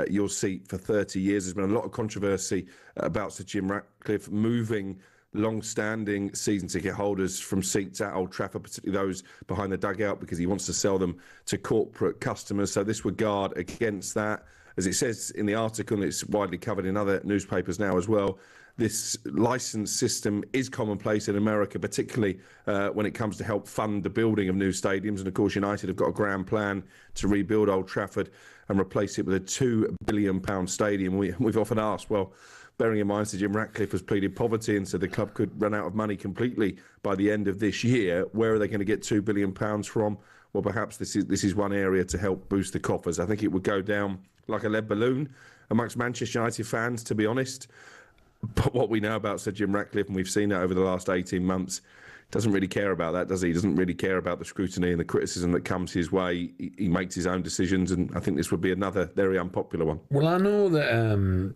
your seat for 30 years. There's been a lot of controversy about Sir Jim Ratcliffe moving long-standing season ticket holders from seats at Old Trafford, particularly those behind the dugout, because he wants to sell them to corporate customers. So this would guard against that. As it says in the article, and it's widely covered in other newspapers now as well, this licence system is commonplace in America, particularly when it comes to help fund the building of new stadiums. And of course, United have got a grand plan to rebuild Old Trafford and replace it with a £2 billion stadium. We've often asked, well, bearing in mind Sir Jim Ratcliffe has pleaded poverty and so the club could run out of money completely by the end of this year, where are they going to get £2 billion from? Well, perhaps this is one area to help boost the coffers. I think it would go down like a lead balloon amongst Manchester United fans, to be honest. But what we know about Sir Jim Ratcliffe, and we've seen that over the last 18 months, doesn't really care about that, does he? He doesn't really care about the scrutiny and the criticism that comes his way. He makes his own decisions, and I think this would be another very unpopular one. Well, I know that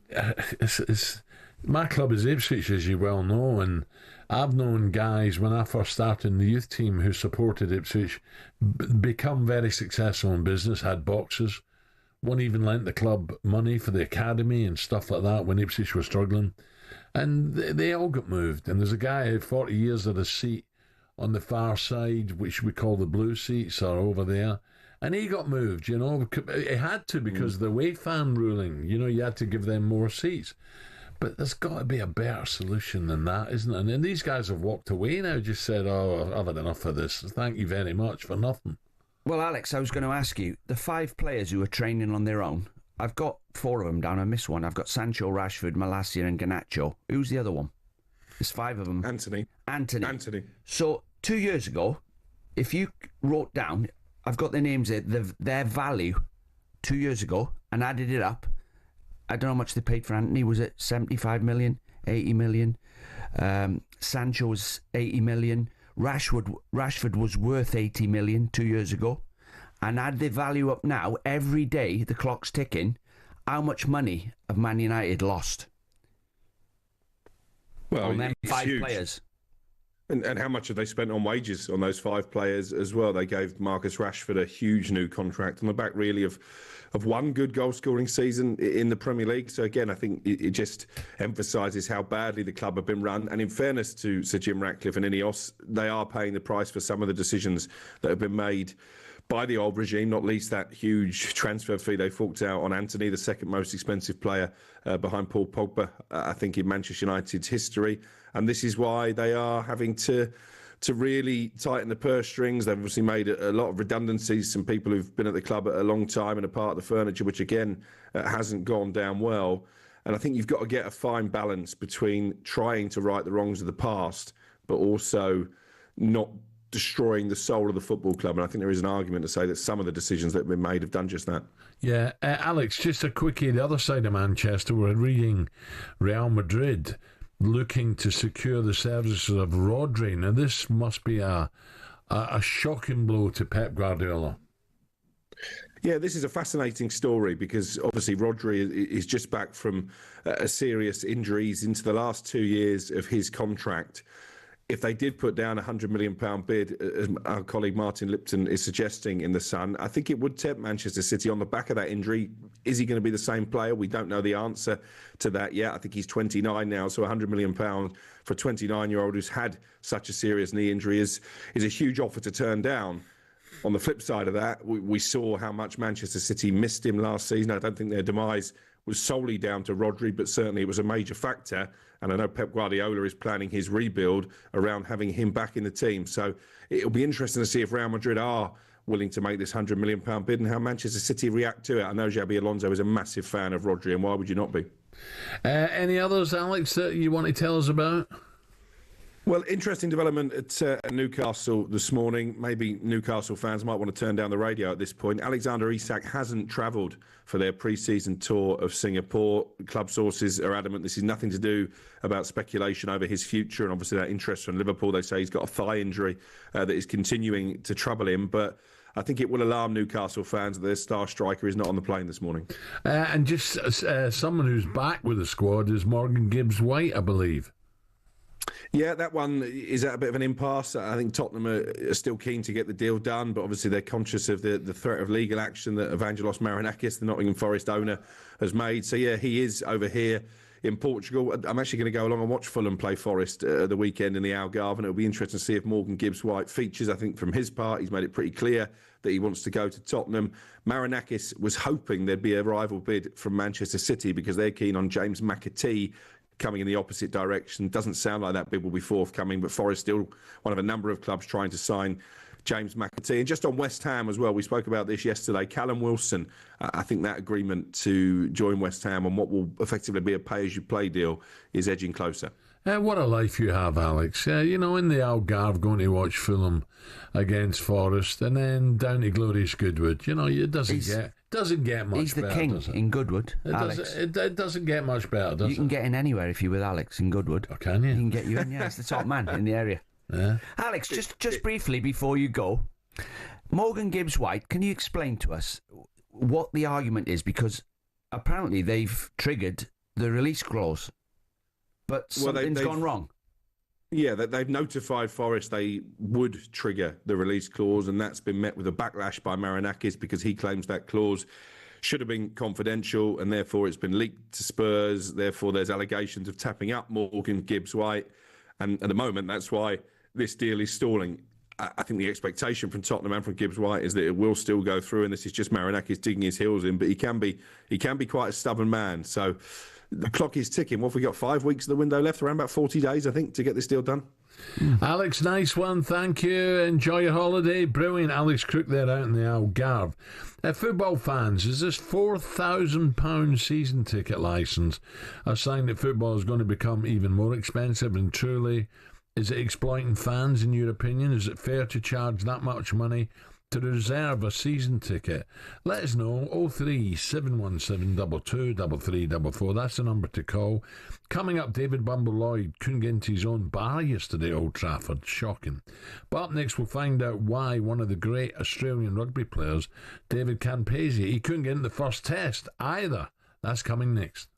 my club is Ipswich, as you well know, and I've known guys when I first started in the youth team who supported Ipswich become very successful in business, had boxes. One even lent the club money for the academy and stuff like that when Ipswich were struggling. And they all got moved. And there's a guy who 40 years at a seat on the far side, which we call the blue seats, are over there. And he got moved, It had to because of the away fan ruling. You had to give them more seats. But there's got to be a better solution than that, isn't there? And these guys have walked away now, just said, oh, I've had enough of this. Thank you very much for nothing. Well, Alex, I was going to ask you, the 5 players who are training on their own, I've got 4 of them down. I missed one. I've got Sancho, Rashford, Malacia and Garnacho. Who's the other one? There's 5 of them. Anthony. So 2 years ago, if you wrote down, I've got their names there, their value 2 years ago, and added it up, I don't know how much they paid for Anthony. Was it 75 million, 80 million? Sancho was 80 million. Rashford was worth 80 million 2 years ago. And add the value up now, every day the clock's ticking, how much money have Man United lost? Well, on them 5 huge. players. And how much have they spent on wages on those 5 players as well? They gave Marcus Rashford a huge new contract on the back, really, of one good goal-scoring season in the Premier League. So, again, I think it just emphasises how badly the club have been run. And in fairness to Sir Jim Ratcliffe and Ineos, they are paying the price for some of the decisions that have been made by the old regime, not least that huge transfer fee they forked out on Anthony, the second most expensive player behind Paul Pogba, I think, in Manchester United's history. And this is why they are having to really tighten the purse strings. They've obviously made a lot of redundancies, some people who've been at the club a long time and are part of the furniture, which again hasn't gone down well. And I think you've got to get a fine balance between trying to right the wrongs of the past, but also not destroying the soul of the football club. And I think there is an argument to say that some of the decisions that have been made have done just that. Yeah, Alex, just a quickie, the other side of Manchester, we're reading Real Madrid looking to secure the services of Rodri. Now, this must be a shocking blow to Pep Guardiola. Yeah, this is a fascinating story because obviously Rodri is just back from a serious injuries into the last 2 years of his contract. If they did put down a £100 million bid, as our colleague Martin Lipton is suggesting in The Sun, I think it would tempt Manchester City on the back of that injury. Is he going to be the same player? We don't know the answer to that yet. I think he's 29 now, so £100 million for a 29-year-old who's had such a serious knee injury is a huge offer to turn down. On the flip side of that, we saw how much Manchester City missed him last season. I don't think their demise was solely down to Rodri, but certainly it was a major factor. And I know Pep Guardiola is planning his rebuild around having him back in the team. So it'll be interesting to see if Real Madrid are willing to make this £100 million bid and how Manchester City react to it. I know Xabi Alonso is a massive fan of Rodri, and why would you not be? Any others, Alex, that you want to tell us about? Well, interesting development at Newcastle this morning. Maybe Newcastle fans might want to turn down the radio at this point. Alexander Isak hasn't travelled for their pre-season tour of Singapore. Club sources are adamant this is nothing to do about speculation over his future and obviously that interest from Liverpool. They say he's got a thigh injury that is continuing to trouble him, but I think it will alarm Newcastle fans that their star striker is not on the plane this morning. And just someone who's back with the squad is Morgan Gibbs-White, I believe. Yeah, that one is at a bit of an impasse. I think Tottenham are still keen to get the deal done, but obviously they're conscious of the threat of legal action that Evangelos Marinakis, the Nottingham Forest owner, has made. So, yeah, he is over here in Portugal. I'm actually going to go along and watch Fulham play Forest the weekend in the Algarve, and it'll be interesting to see if Morgan Gibbs-White features. I think from his part, he's made it pretty clear that he wants to go to Tottenham. Marinakis was hoping there'd be a rival bid from Manchester City because they're keen on James McAtee coming in the opposite direction. Doesn't sound like that bid will be forthcoming, but Forest still one of a number of clubs trying to sign James McAtee. And just on West Ham as well, we spoke about this yesterday. Callum Wilson, I think that agreement to join West Ham on what will effectively be a pay-as-you-play deal is edging closer. What a life you have, Alex. You know, in the Algarve going to watch Fulham against Forest and then down to glorious Goodwood. You know, it doesn't get much better. He's the king in Goodwood, Alex. It doesn't get much better, does it? You can get in anywhere if you're with Alex in Goodwood. Oh, can you? He can get you in, yeah. He's the top man in the area. Yeah. Alex, just briefly before you go, Morgan Gibbs-White, can you explain to us what the argument is? Because apparently they've triggered the release clause, but something's gone wrong. Yeah, they've notified Forest they would trigger the release clause, and that's been met with a backlash by Marinakis because he claims that clause should have been confidential and therefore it's been leaked to Spurs. Therefore, there's allegations of tapping up Morgan Gibbs-White. And at the moment, that's why this deal is stalling. I think the expectation from Tottenham and from Gibbs-White is that it will still go through, and this is just Marinakis digging his heels in. But he can be quite a stubborn man. So the clock is ticking. What have we got? 5 weeks of the window left, around about 40 days, I think, to get this deal done. Alex, nice one. Thank you. Enjoy your holiday. Brilliant. Alex Crook there out in the Algarve. Football fans, is this £4,000 season ticket licence a sign that football is going to become even more expensive? And truly, is it exploiting fans, in your opinion? Is it fair to charge that much money to reserve a season ticket? Let us know. 03 717 223344. That's the number to call. Coming up, David Bumble Lloyd couldn't get into his own bar yesterday at Old Trafford. Shocking. But up next, we'll find out why one of the great Australian rugby players, David Campese, he couldn't get in the first test either. That's coming next.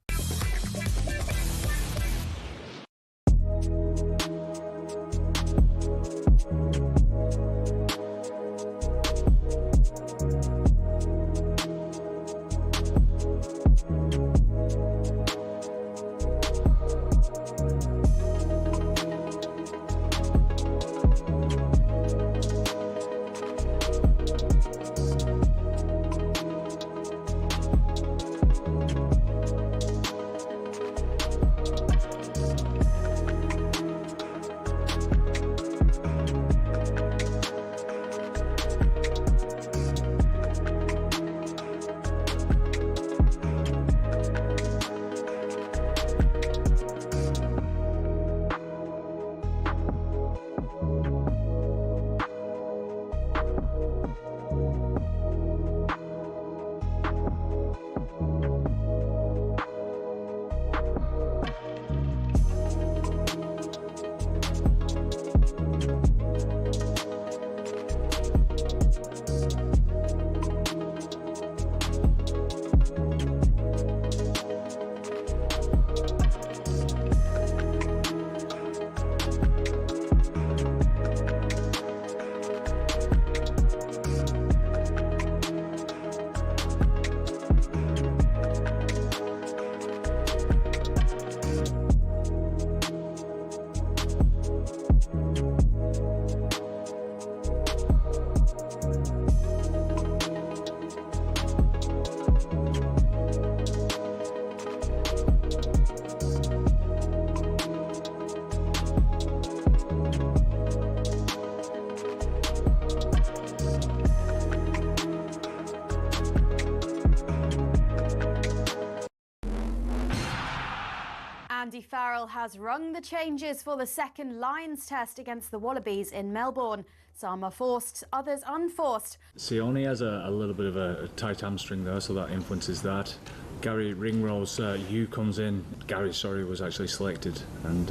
Andy Farrell has rung the changes for the second Lions test against the Wallabies in Melbourne. Some are forced, others unforced. Sione has a little bit of a tight hamstring there, so that influences that. Gary Ringrose, Hugh comes in. Gary, was actually selected, and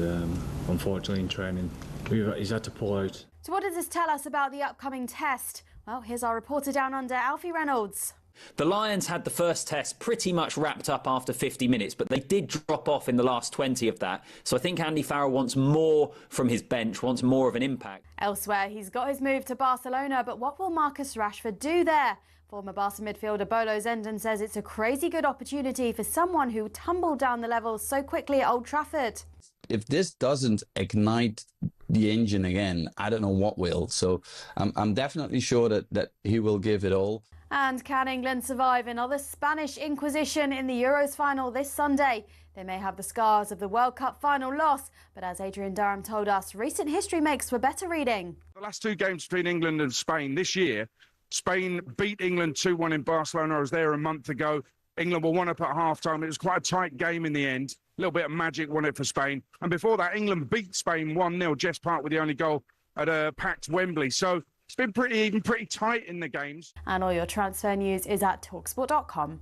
unfortunately in training, he's had to pull out. So what does this tell us about the upcoming test? Well, here's our reporter down under, Alfie Reynolds. The Lions had the first test pretty much wrapped up after 50 minutes, but they did drop off in the last 20 of that. So I think Andy Farrell wants more from his bench, wants more of an impact. Elsewhere, he's got his move to Barcelona, but what will Marcus Rashford do there? Former Barca midfielder Bolo Zenden says it's a crazy good opportunity for someone who tumbled down the levels so quickly at Old Trafford. If this doesn't ignite the engine again, I don't know what will. So I'm definitely sure that he will give it all. And can England survive another Spanish Inquisition in the Euros final this Sunday? They may have the scars of the World Cup final loss, but as Adrian Durham told us, recent history makes for better reading. The last two games between England and Spain this year, Spain beat England 2-1 in Barcelona. I was there a month ago. England were 1-up at half-time. It was quite a tight game in the end. A little bit of magic won it for Spain. And before that, England beat Spain 1-0. Jess Park with the only goal at a packed Wembley. So it's been pretty tight in the games. And all your transfer news is at talkSPORT.com.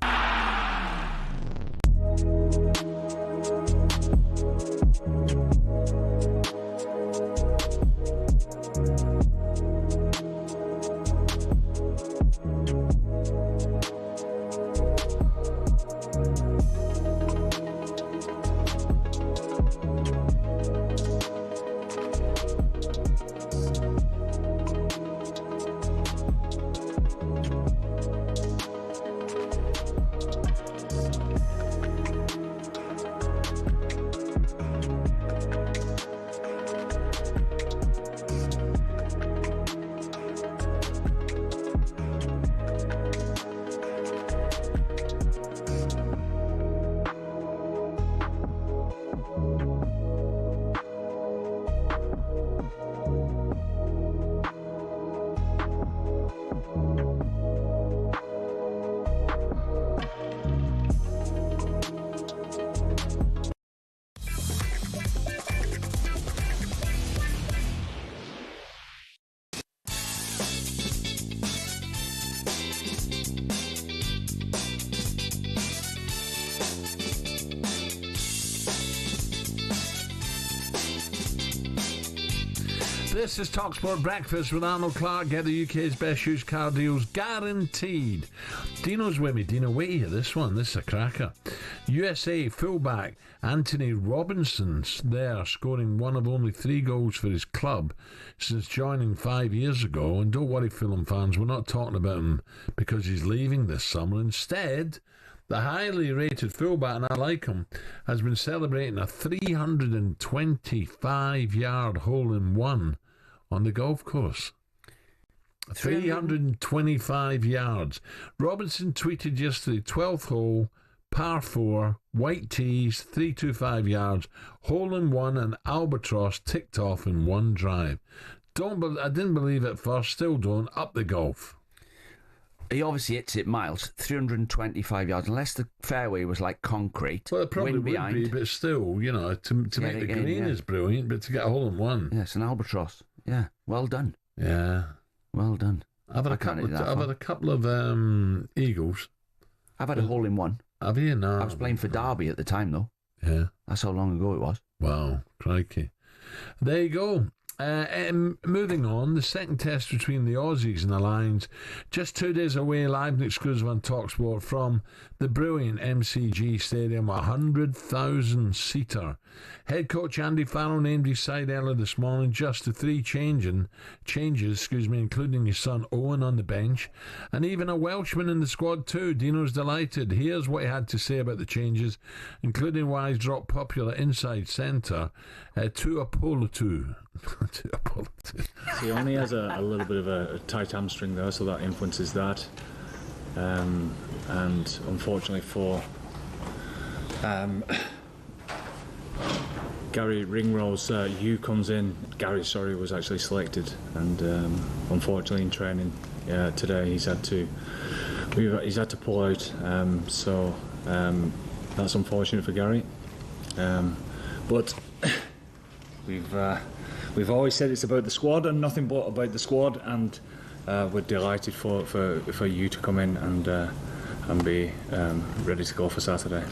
This is talkSPORT Breakfast with Arnold Clark. Get the UK's best used car deals guaranteed. Dino's with me. Dino, wait here. This is a cracker. USA fullback Anthony Robinson's there, scoring one of only 3 goals for his club since joining 5 years ago. And don't worry, Fulham fans, we're not talking about him because he's leaving this summer. Instead, the highly rated fullback, and I like him, has been celebrating a 325-yard hole-in-one on the golf course. 325 yards. Robinson tweeted yesterday, 12th hole, par 4, white tees, 325 yards, hole-in-one and albatross ticked off in one drive. I didn't believe it first, still don't. Up the golf. He obviously hits it miles, 325 yards, unless the fairway was like concrete. Well, it probably would be, but still, to make the green is brilliant, but to get a hole-in-one. Yeah, it's an albatross. Yeah, well done. Yeah. Well done. I've had a couple of eagles. I've had a hole-in-one. Have you? No. I was playing for Derby at the time, though. Yeah. That's how long ago it was. Wow, crikey. There you go. Moving on, the second test between the Aussies and the Lions, just 2 days away, live and exclusive on talkSPORT from the brilliant MCG Stadium, 100,000-seater. Head coach Andy Farrell named his side earlier this morning, just the 3 changes, including his son Owen on the bench, and even a Welshman in the squad too. Dino's delighted. Here's what he had to say about the changes, including why he's dropped popular inside centre to Apollo 2. He only has a little bit of a tight hamstring there, so that influences that. And unfortunately for Gary Ringrose, Hugh comes in. Gary, was actually selected, and unfortunately in training today he's had to pull out. So that's unfortunate for Gary. But we've always said it's about the squad and nothing but about the squad, and we're delighted for you to come in and be ready to go for Saturday.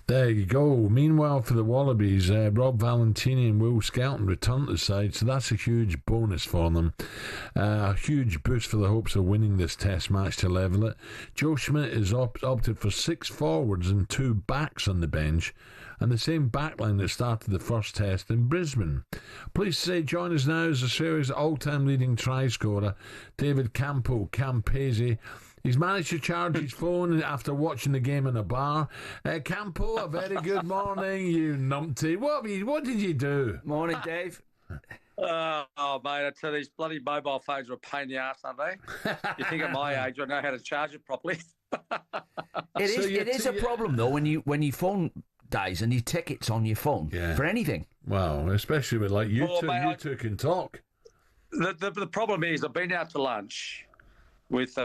There you go. Meanwhile, for the Wallabies, Rob Valentini and Will Skelton return to the side, so that's a huge bonus for them. A huge boost for the hopes of winning this test match to level it. Joe Schmidt has opted for 6 forwards and 2 backs on the bench, and the same backline that started the first test in Brisbane. Pleased to say, join us now is Australia's all-time leading try scorer, David Campese. He's managed to charge his phone after watching the game in a bar. Campo, a very good morning, you numpty. What did you do? Morning, Dave. Oh, mate, I tell you, these bloody mobile phones are a pain in the ass, aren't they? You think at my age I know how to charge it properly. It is a problem, though, when your phone dies and your ticket's on your phone for anything. Wow, especially with you two can talk. The problem is I've been out to lunch with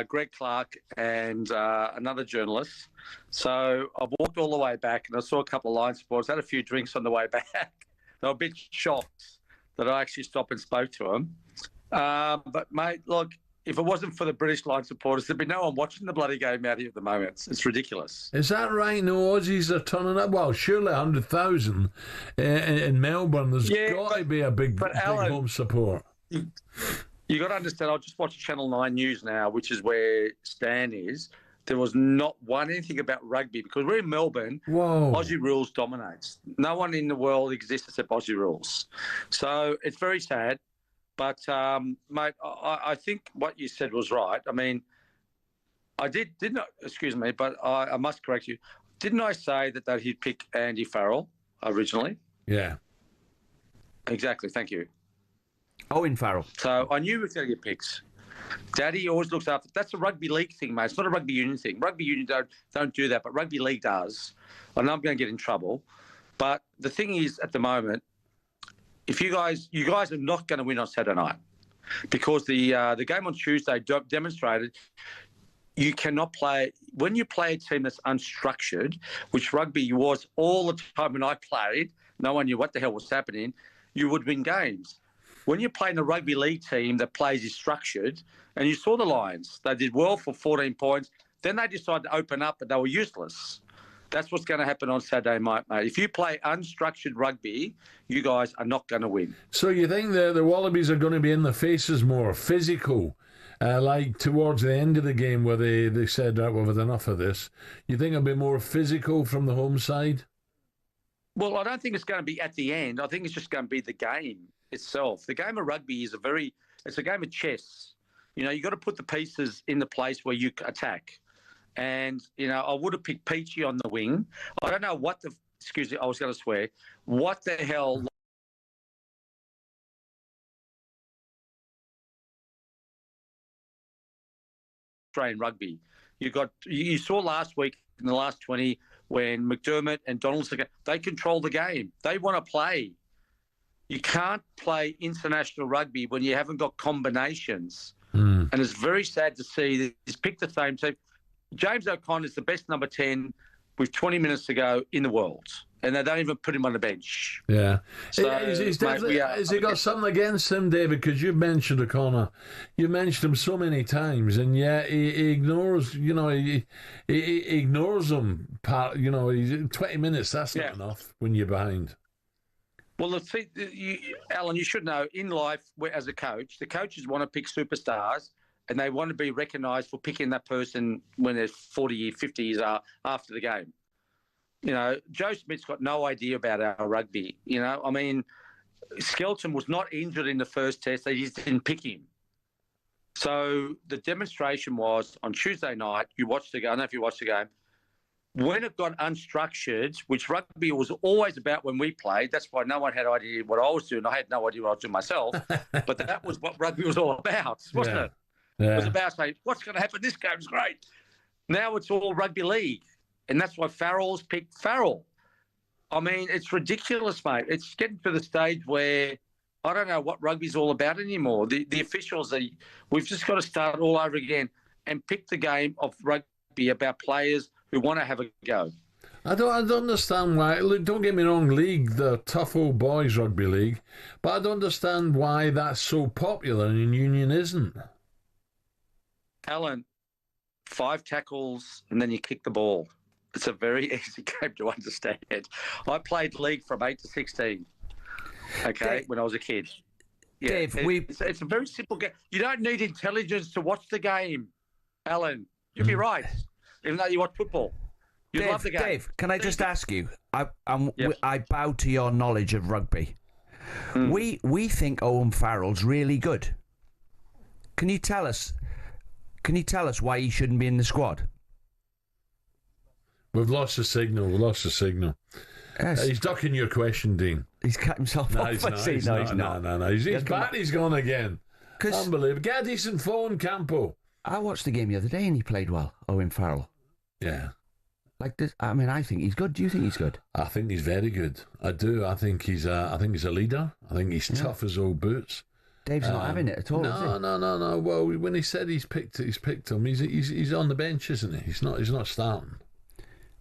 Greg Clark and another journalist. So I walked all the way back and I saw a couple of Lion supporters, had a few drinks on the way back. They were a bit shocked that I actually stopped and spoke to them. But, mate, look, if it wasn't for the British Lion supporters, there'd be no one watching the bloody game out here at the moment. It's ridiculous. Is that right? No Aussies are turning up? Well, surely 100,000 in Melbourne. There's got to be a big Alan, home support. You got to understand, I'll just watch Channel 9 News now, which is where Stan is. There was not anything about rugby because we're in Melbourne. Whoa. Aussie rules dominates. No one in the world exists except Aussie rules. So it's very sad. But, mate, I think what you said was right. I mean, I didn't excuse me, but I must correct you. Didn't I say that he'd pick Andy Farrell originally? Yeah. Exactly. Thank you. Owen Farrell. So I knew he was going to get picks. Daddy always looks after. That's a rugby league thing, mate. It's not a rugby union thing. Rugby union don't do that, but rugby league does. I know I'm going to get in trouble, but the thing is, at the moment, if you guys are not going to win on Saturday night because the game on Tuesday demonstrated you cannot play when you play a team that's unstructured, which rugby was all the time when I played. No one knew what the hell was happening. You would win games. When you're playing a rugby league team that plays is structured, and you saw the Lions, they did well for 14 points. Then they decided to open up, but they were useless. That's what's going to happen on Saturday night, mate. If you play unstructured rugby, you guys are not going to win. So you think the Wallabies are going to be in the faces more, physical, like towards the end of the game where they said, right, well, we've had enough of this. You think it'll be more physical from the home side? Well, I don't think it's going to be at the end. I think it's just going to be the game itself. The game of rugby is it's a game of chess. You know, you've got to put the pieces in the place where you attack. And, you know, I would have picked Peachy on the wing. I don't know what excuse me, I was going to swear. What the hell Australian rugby. You saw last week in the last 20 when McDermott and Donaldson, they control the game. They want to play. You can't play international rugby when you haven't got combinations. And it's very sad to see that he's picked the same team. James O'Connor is the best number 10 with 20 minutes to go in the world. And they don't even put him on the bench. Yeah. So, has he got something against him, David? Because you've mentioned O'Connor. You've mentioned him so many times, and yet he ignores, you know, he ignores them. You know, 20 minutes, that's not enough when you're behind. Well, Alan, you should know, in life, as a coach, the coaches want to pick superstars, and they want to be recognised for picking that person when they're 40 years, 50 years after the game. You know, Joe Smith's got no idea about our rugby. You know, I mean, Skelton was not injured in the first test. They just didn't pick him. So the demonstration was on Tuesday night. You watched the game. I don't know if you watched the game. When it got unstructured, which rugby was always about when we played, that's why no one had idea what I was doing. I had no idea what I was doing myself. But that was what rugby was all about, wasn't it? Yeah. It was about saying, what's going to happen? This game's great. Now it's all rugby league. And that's why Farrell's picked Farrell. I mean, it's ridiculous, mate. It's getting to the stage where I don't know what rugby's all about anymore. The officials, we've just got to start all over again and pick the game of rugby about players who want to have a go. I don't understand why. Look, don't get me wrong, the tough old boys rugby league, but I don't understand why that's so popular and Union isn't. Alan, 5 tackles and then you kick the ball. It's a very easy game to understand. I played league from 8 to 16, okay, when I was a kid. Yeah, Dave, it's a very simple game. You don't need intelligence to watch the game, Alan. You'd be right, even though you watch football. You love the game. Dave, can I just ask you? I bow to your knowledge of rugby. We think Owen Farrell's really good. Can you tell us why he shouldn't be in the squad? We've lost the signal. Yes. He's ducking your question, Dean. He's cut himself off. He's not. No. He's back. He's gone again. Unbelievable. Get a decent phone, Campo. I watched the game the other day and he played well, Owen Farrell. Yeah. Like this, I mean, I think he's good. Do you think he's good? I think he's very good. I do. I think he's a leader. I think he's tough as old boots. Dave's not having it at all. No. Well, when he said he's picked him. He's on the bench, isn't he? He's not starting.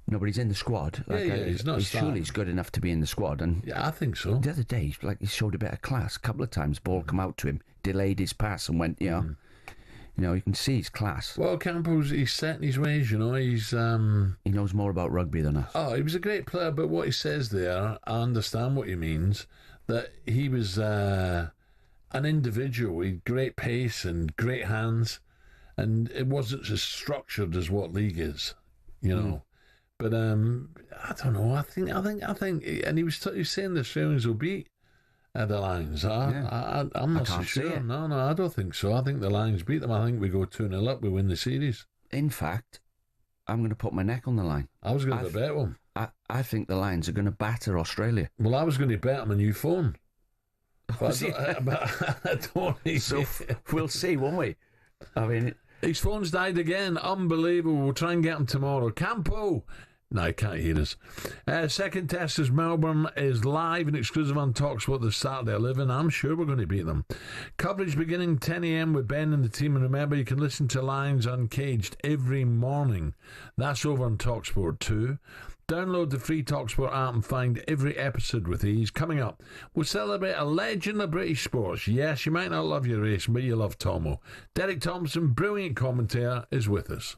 No, but he's in the squad. He's not starting. Surely he's good enough to be in the squad. And yeah, I think so. The other day, he showed a bit of class. A couple of times, ball come out to him, delayed his pass, and went. You know, you can see his class. Well, Campbell's he's set in his ways. You know, he's he knows more about rugby than us. Oh, he was a great player, but what he says there, I understand what he means. That he was an individual with great pace and great hands, and it wasn't as structured as what league is. You know. But I don't know. I think, and he was saying the Australians will beat the Lions. I'm not so sure. No, I don't think so. I think the Lions beat them. I think we go 2-0 up. We win the series. In fact, I'm going to put my neck on the line. I was going to bet one. I think the Lions are going to batter Australia. Well, I was going to bet on a new phone. But I don't. So we'll see, won't we? I mean, his phone's died again. Unbelievable. We'll try and get him tomorrow. Campo. No, he can't hear us. Second test is Melbourne is live and exclusive on talkSPORT this Saturday 11. I'm sure we're going to beat them. Coverage beginning 10 a.m. with Ben and the team. And remember, you can listen to Lions Uncaged every morning. That's over on talkSPORT 2. Download the free talkSPORT app and find every episode with ease. Coming up, we'll celebrate a legend of British sports. Yes, you might not love your race, but you love Tommo. Derek Thompson, brilliant commentator, is with us.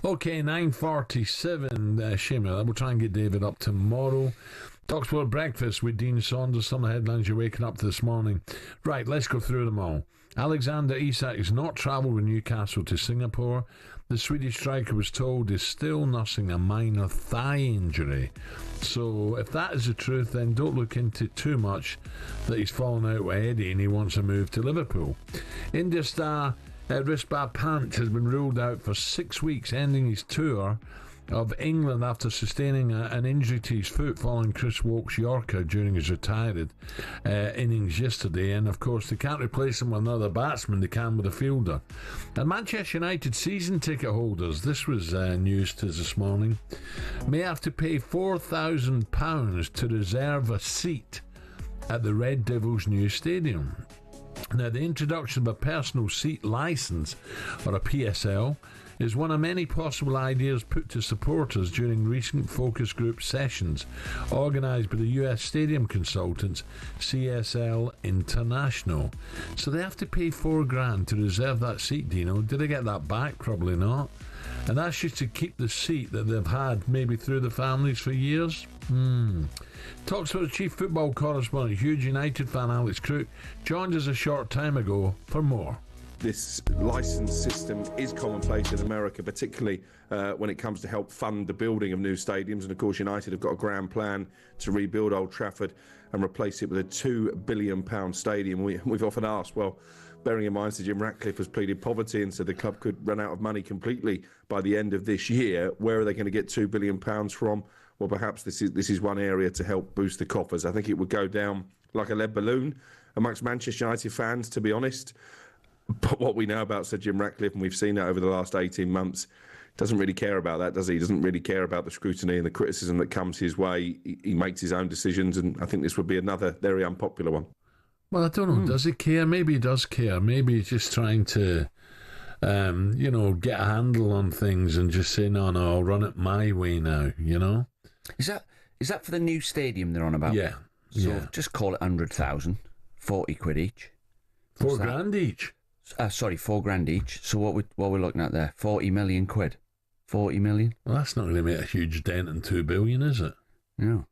Okay, 9:47. Shame of that. We'll try and get David up tomorrow. talkSPORT Breakfast with Dean Saunders. Some of the headlines you're waking up to this morning. Right, let's go through them all. Alexander Isak has not travelled with Newcastle to Singapore. The Swedish striker was told is still nursing a minor thigh injury. So if that is the truth, then don't look into it too much that he's fallen out with Eddie and he wants a move to Liverpool. India star Rishabh Pant has been ruled out for 6 weeks, ending his tour of England after sustaining an injury to his foot following Chris Woakes' Yorker during his retired innings yesterday. And of course they can't replace him with another batsman, they can with a fielder. And Manchester United season ticket holders, this was news to us this morning, may have to pay £4,000 to reserve a seat at the Red Devils' new stadium. Now, the introduction of a personal seat licence, or a PSL, is one of many possible ideas put to supporters during recent focus group sessions organised by the US stadium consultants CSL International. So they have to pay $4,000 to reserve that seat, Dino. Did they get that back? Probably not. And that's just to keep the seat that they've had maybe through the families for years. talkSPORT chief football correspondent, huge United fan Alex Crook, joined us a short time ago for more. This licence system is commonplace in America, particularly when it comes to help fund the building of new stadiums. And of course, United have got a grand plan to rebuild Old Trafford and replace it with a £2 billion stadium. We've often asked, well, bearing in mind Sir Jim Ratcliffe has pleaded poverty and said the club could run out of money completely by the end of this year, where are they going to get £2 billion from? Well, perhaps this is one area to help boost the coffers. I think it would go down like a lead balloon amongst Manchester United fans, to be honest. But what we know about Sir Jim Ratcliffe, and we've seen that over the last 18 months, doesn't really care about that, does he? He doesn't really care about the scrutiny and the criticism that comes his way. He makes his own decisions, and I think this would be another very unpopular one. Well, I don't know. Does he care? Maybe he does care. Maybe he's just trying to, get a handle on things and just say, no, I'll run it my way now, Is that for the new stadium they're on about? Yeah. So just call it 100,000, 40 quid each. What's £4,000 each? Sorry, £4,000 each. So what we're looking at there? 40 million quid. 40 million. Well, that's not going to make a huge dent in 2 billion, is it? No.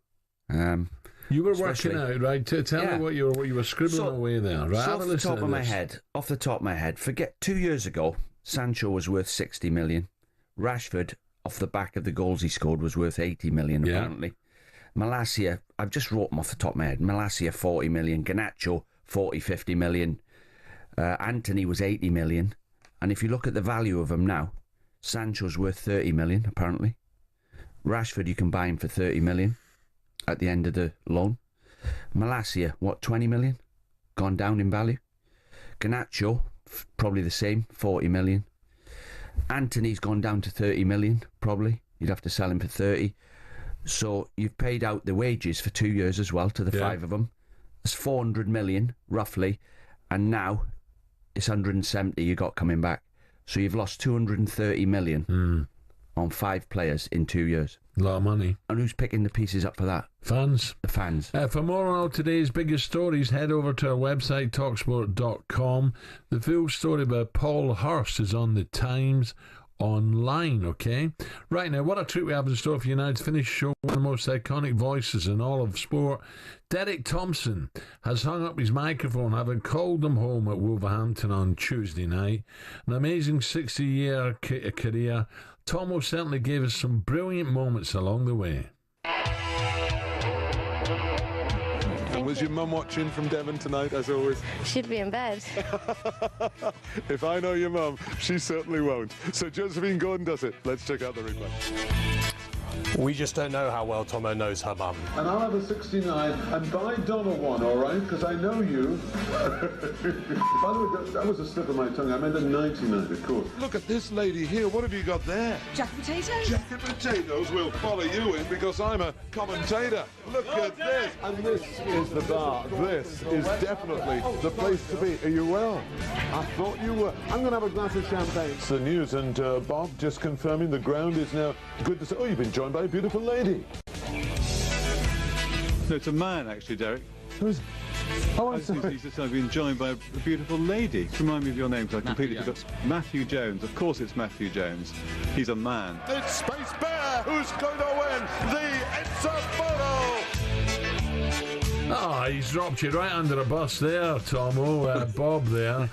You were working out, right? Tell me what you were scribbling away there. Right? So off the top of my head, forget 2 years ago, Sancho was worth 60 million. Rashford, off the back of the goals he scored, was worth 80 million, apparently. Malacia, I've just wrote them off the top of my head. Malacia, 40 million. Garnacho, 40, 50 million. Anthony was 80 million. And if you look at the value of them now, Sancho's worth 30 million, apparently. Rashford, you can buy him for 30 million at the end of the loan. Malacia, 20 million? Gone down in value. Garnacho, probably the same, 40 million. Anthony's gone down to 30 million, probably. You'd have to sell him for 30. So you've paid out the wages for 2 years as well to the 5 of them. That's 400 million, roughly. And now it's 170 you got coming back. So you've lost 230 million on 5 players in 2 years. A lot of money. And who's picking the pieces up for that? Fans. The fans. For more on all today's biggest stories, head over to our website, talksport.com. The full story about Paul Hurst is on the Times online, okay? Right now, what a treat we have in store for you now to finish the show. One of the most iconic voices in all of sport. Derek Thompson has hung up his microphone, having called them home at Wolverhampton on Tuesday night. An amazing 60-year career. Tommo certainly gave us some brilliant moments along the way. And was your mum watching from Devon tonight, as always? She'd be in bed. If I know your mum, she certainly won't. So Josephine Gordon does it. Let's check out the replay. We just don't know how well Tommo knows her mum. And I'll have a 69 and buy Donna one, all right? Because I know you. By the way, that was a slip of my tongue. I meant a 99, of course. Look at this lady here. What have you got there? Jacket potatoes? Jacket potatoes will follow you in because I'm a commentator. Look at this. And this is the bar. This is definitely the place to be. Are you well? I thought you were. I'm going to have a glass of champagne. It's the news, and Bob just confirming the ground is now good to say. Oh, you've been joined by a beautiful lady. No, it's a man, actually, Derek. Who's? Oh, I'm sorry. I've been joined by a beautiful lady. Remind me of your name, because I completely forgot. Matthew Jones. Of course it's Matthew Jones. He's a man. It's Space Bear who's going to win the It's a Photo. Oh, he's dropped you right under a bus there, Tommo. Bob there.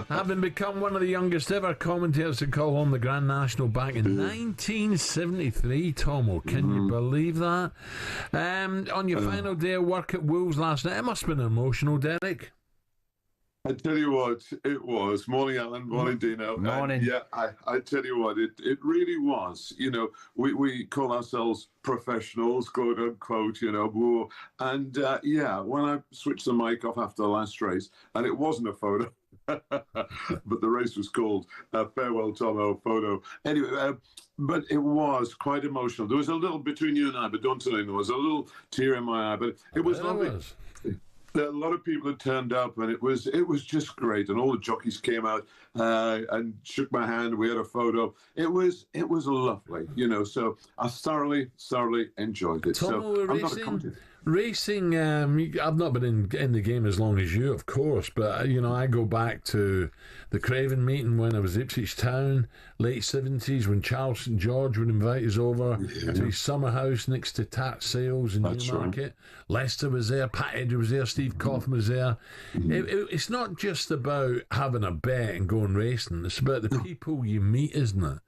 Having become one of the youngest ever commentators to call home the Grand National back in 1973, Tommo. Can you believe that? On your final day of work at Wolves last night, it must have been emotional, Derek. I tell you what, it was. Morning, Alan. Morning, Dino. Morning. I tell you what, it really was. You know, we call ourselves professionals, quote unquote, you know. And when I switched the mic off after the last race, and it wasn't a photo, but the race was called Farewell Tommo Photo. Anyway, but it was quite emotional. There was a little between you and I, but don't tell anyone. There was a little tear in my eye, but it was lovely. A lot of people had turned up, and it was just great. And all the jockeys came out and shook my hand. We had a photo. It was lovely, you know. So I thoroughly enjoyed it. Tommo, racing. I've not been in the game as long as you, of course, but you know, I go back to the Craven meeting when I was Ipswich Town, late 70s, when Charles St George would invite us over to his summer house next to Tat Sales in Newmarket. Right. Leicester was there, Pat Edry was there, Steve Coffin was there. It's not just about having a bet and going racing, it's about the people you meet, isn't it?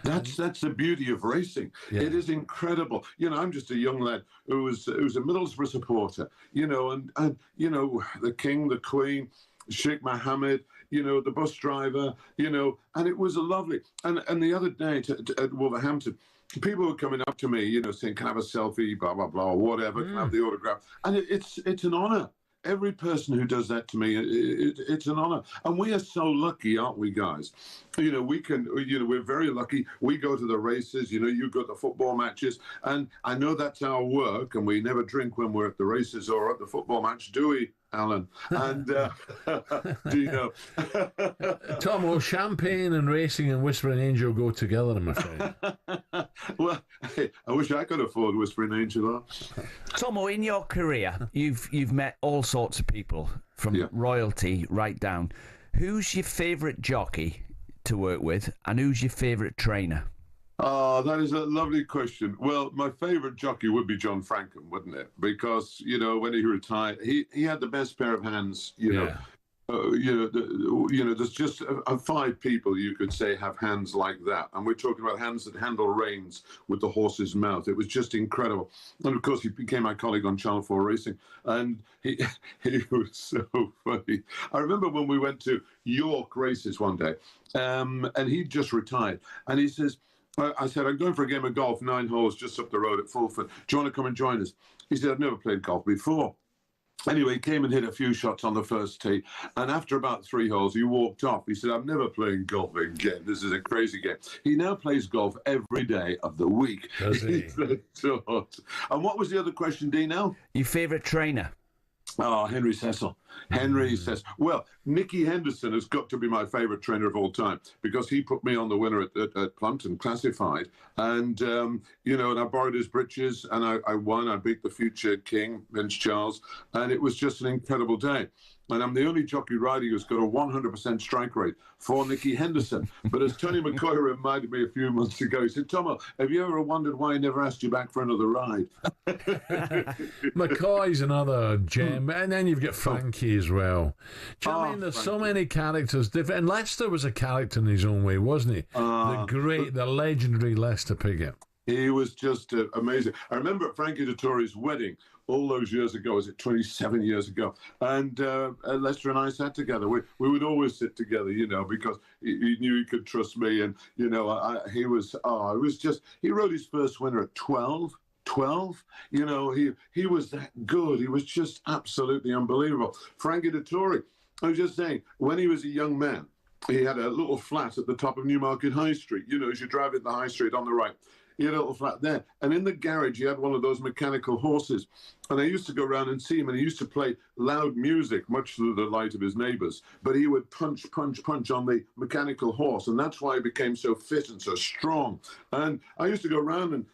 That's the beauty of racing. Yeah. It is incredible. You know, I'm just a young lad who was a Middlesbrough supporter. You know, and you know, the King, the Queen, Sheikh Mohammed, you know, the bus driver, you know, and it was lovely. And the other day at Wolverhampton, people were coming up to me, you know, saying, "Can I have a selfie?" Blah blah blah, or whatever. Can I have the autograph? And it's an honour. Every person who does that to me, it's an honour. And we are so lucky, aren't we, guys? You know, we're very lucky. We go to the races, you know, you go to the football matches. And I know that's our work, and we never drink when we're at the races or at the football match, do we, Alan, and Dino. Tommo, champagne and racing and Whispering Angel go together, I'm afraid. Well, I wish I could afford Whispering Angel. Tommo, in your career, you've met all sorts of people, from royalty right down. Who's your favourite jockey to work with, and who's your favourite trainer? Oh, that is a lovely question. Well, my favourite jockey would be John Frankham, wouldn't it? Because, you know, when he retired, he had the best pair of hands, you know. There's just 5 people you could say have hands like that. And we're talking about hands that handle reins with the horse's mouth. It was just incredible. And, of course, he became my colleague on Channel 4 Racing. And he was so funny. I remember when we went to York races one day, and he'd just retired. And he says... I said, I'm going for a game of golf, 9 holes just up the road at Fulford. Do you want to come and join us? He said, I've never played golf before. Anyway, he came and hit a few shots on the first tee. And after about 3 holes, he walked off. He said, I'm never playing golf again. This is a crazy game. He now plays golf every day of the week. Does he? And what was the other question, Dino? Your favourite trainer? Oh, Henry Cecil. Henry says, well, Nicky Henderson has got to be my favourite trainer of all time because he put me on the winner at Plumpton, classified. And, you know, and I borrowed his breeches and I won. I beat the future king, Prince Charles. And it was just an incredible day. And I'm the only jockey riding who's got a 100% strike rate for Nicky Henderson. But as Tony McCoy reminded me a few months ago, he said, Tommo, have you ever wondered why he never asked you back for another ride? McCoy's another gem. And then you've got Frankie as well. Do you know what I mean? There's so many characters. Different. And Leicester was a character in his own way, wasn't he? The legendary Leicester Piggott. He was just amazing. I remember at Frankie Dettori's wedding all those years ago, was it 27 years ago? And Lester and I sat together. We would always sit together, you know, because he knew he could trust me. And, you know, he wrote his first winner at 12. You know, he was that good. He was just absolutely unbelievable. Frankie Dettori, I was just saying, when he was a young man, he had a little flat at the top of Newmarket High Street. You know, as you drive in the High Street on the right. He had a little flat there. And in the garage, he had one of those mechanical horses. And I used to go around and see him, and he used to play loud music, much to the delight of his neighbours. But he would punch on the mechanical horse. And that's why he became so fit and so strong. And I used to go around and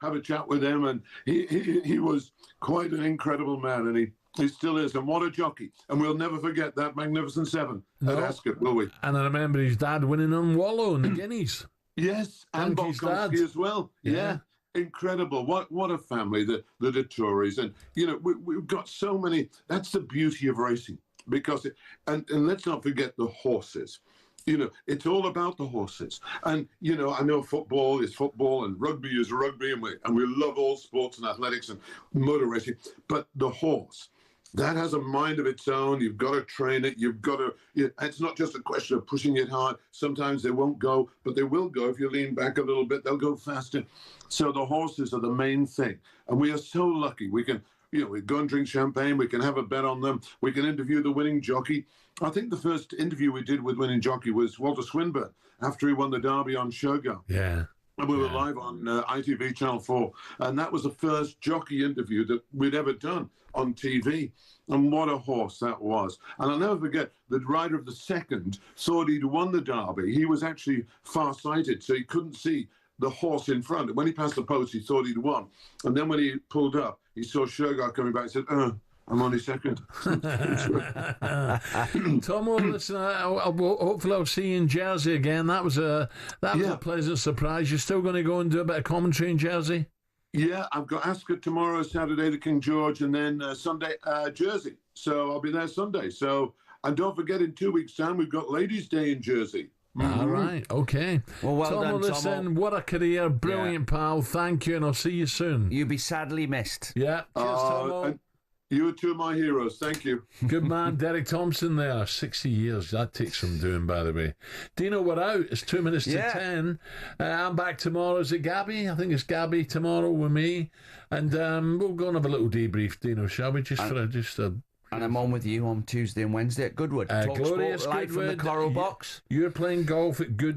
have a chat with him. And he was quite an incredible man. And he still is, and what a jockey. And we'll never forget that Magnificent Seven at Ascot, will we? And I remember his dad winning on Wallow in the Guineas. Yes, and Bolkowski as well. Yeah. Incredible. What a family, the Dettoris. And, you know, we've got so many. That's the beauty of racing. Because, and let's not forget the horses. You know, it's all about the horses. And, you know, I know football is football and rugby is rugby. And we love all sports and athletics and motor racing. But the horse, that has a mind of its own. You've got to train it. You've got to. It's not just a question of pushing it hard. Sometimes they won't go, but they will go. If you lean back a little bit, they'll go faster. So the horses are the main thing. And we are so lucky. We can, you know, we go and drink champagne. We can have a bet on them. We can interview the winning jockey. I think the first interview we did with winning jockey was Walter Swinburne after he won the Derby on Shogun. Yeah. And we were live on ITV Channel 4. And that was the first jockey interview that we'd ever done on TV. And what a horse that was. And I'll never forget, the rider of the second thought he'd won the Derby. He was actually far-sighted, so he couldn't see the horse in front. And when he passed the post, he thought he'd won. And then when he pulled up, he saw Shergar coming back and said, I'm only second. Tommo, listen, hopefully I'll see you in Jersey again. That was a pleasant surprise. You're still going to go and do a bit of commentary in Jersey? Yeah, I've got Ascot tomorrow, Saturday, the King George, and then Sunday, Jersey. So I'll be there Sunday. So, and don't forget, in 2 weeks' time, we've got Ladies' Day in Jersey. All right, okay. Well Tommo, done, listen, Tommo. What a career. Brilliant, pal. Thank you, and I'll see you soon. You'll be sadly missed. Yeah, cheers, Tommo. You are two of my heroes. Thank you. Good man. Derek Thompson there. 60 years. That takes some doing, by the way. Dino, we're out. It's 2 minutes to 10. I'm back tomorrow. Is it Gabby? I think it's Gabby tomorrow with me. And we'll go and have a little debrief, Dino, shall we? And I'm on with you on Tuesday and Wednesday at Goodwood. Glorious talkSPORT live from the Coral Box. You're playing golf at Goodwood.